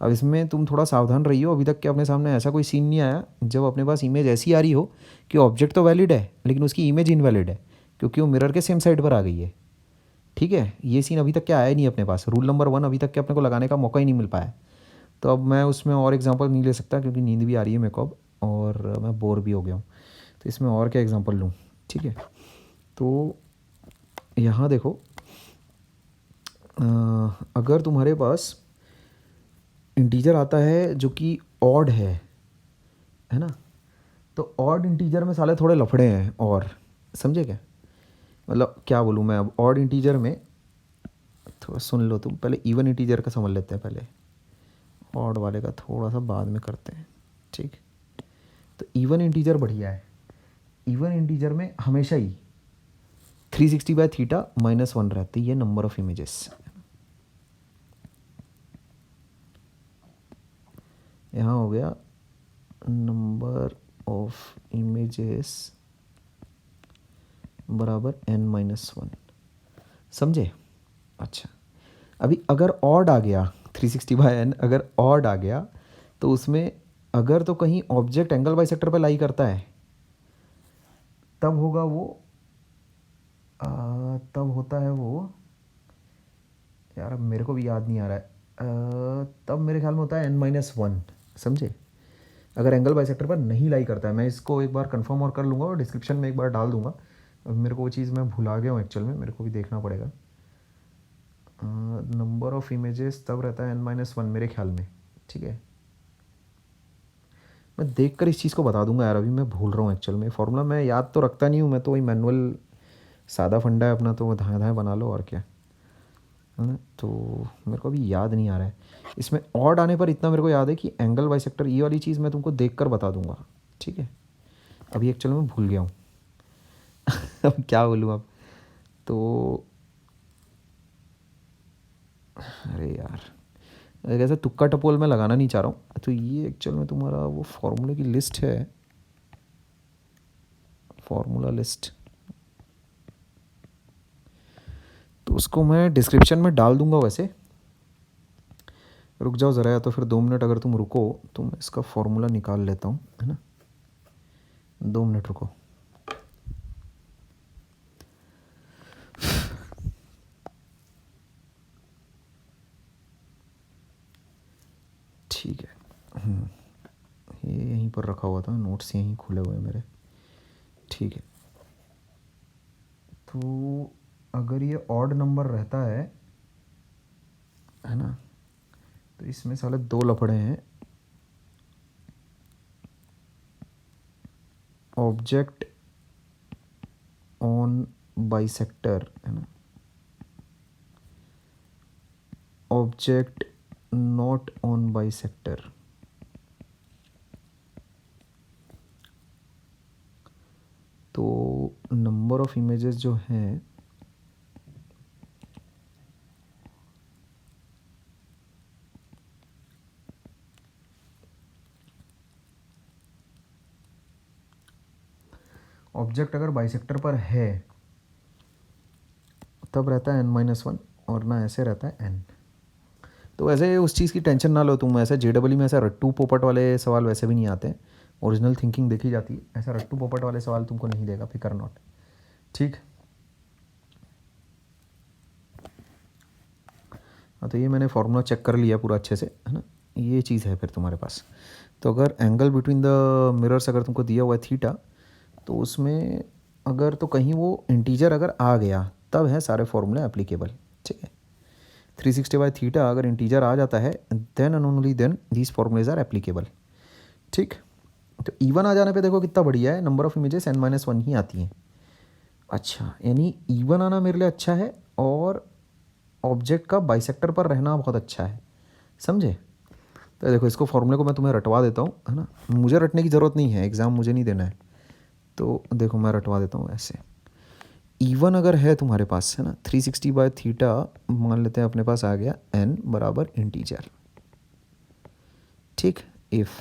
[SPEAKER 1] अब इसमें तुम थोड़ा सावधान रहिए, अभी तक के अपने सामने ऐसा कोई सीन नहीं आया जब अपने पास इमेज ऐसी आ रही हो कि ऑब्जेक्ट तो वैलिड है लेकिन उसकी इमेज इनवैलिड है, क्योंकि वो मिरर के सेम साइड पर आ गई है, ठीक है। ये सीन अभी तक क्या आया नहीं अपने पास, रूल नंबर 1 अभी तक के अपने को लगाने का मौका ही नहीं मिल पाया। तो अब मैं उसमें और एग्जांपल नहीं ले सकता, क्योंकि नींद भी आ रही है मेरे को अब, और मैं बोर भी हो गया हूँ, तो इसमें और क्या एग्जांपल लूँ, ठीक है। तो यहाँ देखो, अगर तुम्हारे पास इंटीजर आता है जो कि ऑड है ना, तो ऑड इंटीजर में साले थोड़े लफड़े हैं, और समझे क्या, मतलब क्या बोलूँ मैं, अब ऑड इंटीजर में थोड़ा सुन लो तुम, पहले इवन इंटीजर का समझ लेते हैं पहले, ऑड वाले का थोड़ा सा बाद में करते हैं, ठीक। तो इवन इंटीजर बढ़िया है, इवन इंटीजर में हमेशा ही 360 बाई थीटा -1 रहती है नंबर ऑफ इमेजेस, यहाँ हो गया नंबर ऑफ इमेजेस बराबर n-1, समझे। अच्छा, अभी अगर ऑड आ गया 360/n, अगर ऑड आ गया तो उसमें अगर तो कहीं ऑब्जेक्ट एंगल बाइसेक्टर पर लाई करता है तब होगा वो तब होता है वो, यार अब मेरे को भी याद नहीं आ रहा है, तब मेरे ख्याल में होता है n-1, समझे। अगर एंगल बाइसेक्टर पर नहीं लाई करता है, मैं इसको एक बार कंफर्म और कर लूँगा और डिस्क्रिप्शन में एक बार डाल दूँगा। अब मेरे को वो चीज़ मैं भुला गया हूँ एक्चुअल में, मेरे को भी देखना पड़ेगा। नंबर ऑफ़ इमेजेस तब रहता है n-1 मेरे ख्याल में, ठीक है। मैं देख कर इस चीज़ को बता दूंगा यार, अभी मैं भूल रहा हूँ एक्चुअल में। फार्मूला मैं याद तो रखता नहीं हूँ, मैं तो वही मैनुअल सादा फंडा है अपना, तो वो धाए धाए बना लो और क्या है ना। तो मेरे को अभी याद नहीं आ रहा है। इसमें ऑड आने पर इतना मेरे को याद है कि एंगल बाइसेक्टर, ये वाली चीज़ मैं तुमको देख कर बता दूंगा, ठीक है। अभी एक्चुअल में भूल गया हूँ अब क्या बोलूँ अब तो, अरे यार ऐसे तुक्का टपोल में लगाना नहीं चाह रहा हूँ। तो ये एक्चुअल में तुम्हारा वो फॉर्मूले की लिस्ट है, फॉर्मूला लिस्ट, तो उसको मैं डिस्क्रिप्शन में डाल दूंगा। वैसे रुक जाओ ज़रा, या तो फिर 2 मिनट अगर तुम रुको तो मैं इसका फॉर्मूला निकाल लेता हूँ, है ना। 2 मिनट रुको। ठीक है, ये यहीं पर रखा हुआ था, नोट्स यहीं खुले हुए हैं मेरे, ठीक है। तो अगर ये ऑड नंबर रहता है ना, तो इसमें साले 2 लफड़े हैं। ऑब्जेक्ट ऑन बाइसेक्टर, है ना, ऑब्जेक्ट नॉट ऑन बाइसेक्टर। तो नंबर ऑफ इमेजेस जो हैं ऑब्जेक्ट अगर बाइसेक्टर पर है तब रहता है n-1, और ना ऐसे रहता है n। तो ऐसे उस चीज़ की टेंशन ना लो तुम, ऐसे JEE में ऐसा रट्टू पोपट वाले सवाल वैसे भी नहीं आते हैं, ओरिजिनल थिंकिंग देखी जाती है। ऐसा रट्टू पोपट वाले सवाल तुमको नहीं देगा, फिकर नॉट, ठीक। हाँ, तो ये मैंने फार्मूला चेक कर लिया पूरा अच्छे से, है ना। ये चीज़ है फिर तुम्हारे पास। तो अगर एंगल बिटवीन द मिरर्स अगर तुमको दिया हुआ है थीटा, तो उसमें अगर तो कहीं वो इंटीजर अगर आ गया तब है सारे फार्मूले एप्लीकेबल, ठीक है। 360/थीटा अगर इंटीजर आ जाता है then and only then these formulas are applicable, ठीक। तो इवन आ जाने पे देखो कितना बढ़िया है, नंबर ऑफ इमेजेस n-1 ही आती हैं। अच्छा, यानी इवन आना मेरे लिए अच्छा है और ऑब्जेक्ट का बाइसेक्टर पर रहना बहुत अच्छा है, समझे। तो देखो इसको फॉर्मूले को मैं तुम्हें रटवा देता हूँ, है ना। मुझे रटने की ज़रूरत नहीं है, एग्ज़ाम मुझे नहीं देना है, तो देखो मैं रटवा देता हूँ ऐसे। इवन अगर है तुम्हारे पास, है ना, 360/थीटा मान लेते हैं अपने पास आ गया n बराबर इंटीजर, ठीक। इफ़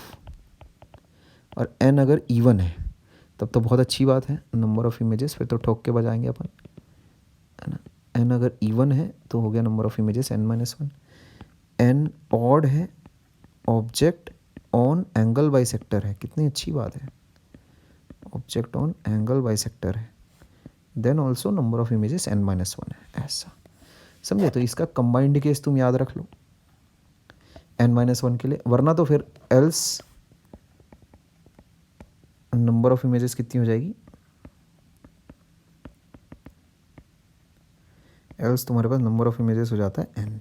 [SPEAKER 1] और n अगर इवन है तब तो बहुत अच्छी बात है, नंबर ऑफ़ इमेजेस फिर तो ठोक के बजाएंगे अपन, है ना। n अगर इवन है तो हो गया number of images n-1। n odd है, ऑब्जेक्ट ऑन एंगल बाइसेक्टर है, कितनी अच्छी बात है, ऑब्जेक्ट ऑन एंगल बाइसेक्टर है, then also number of images n-1 है, ऐसा समझे। तो इसका कंबाइंड केस तुम याद रख लो n-1 के लिए, वरना तो फिर एल्स नंबर ऑफ इमेजेस कितनी हो जाएगी, एल्स तुम्हारे पास नंबर ऑफ इमेजेस हो जाता है n,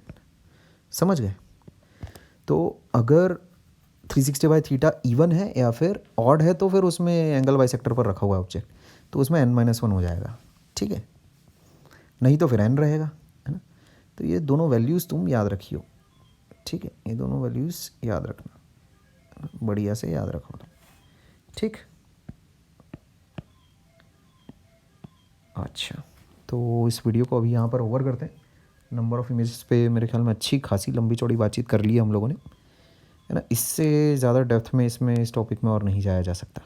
[SPEAKER 1] समझ गए। तो अगर 360/थीटा इवन है या फिर ऑड है तो फिर उसमें एंगल बाइसेक्टर पर रखा हुआ है ऑब्जेक्ट, तो उसमें n-1 हो जाएगा, ठीक है। नहीं तो फिर n रहेगा, है ना। तो ये दोनों वैल्यूज़ तुम याद रखियो, ठीक है। ये दोनों वैल्यूज़ याद रखना, बढ़िया से याद रखो, ठीक। अच्छा, तो इस वीडियो को अभी यहाँ पर ओवर करते हैं। नंबर ऑफ़ इमेजेस पे मेरे ख्याल में अच्छी खासी लंबी चौड़ी बातचीत कर ली है हम लोगों ने। है ना। इससे ज़्यादा डेप्थ में इसमें इस टॉपिक में और नहीं जाया जा सकता।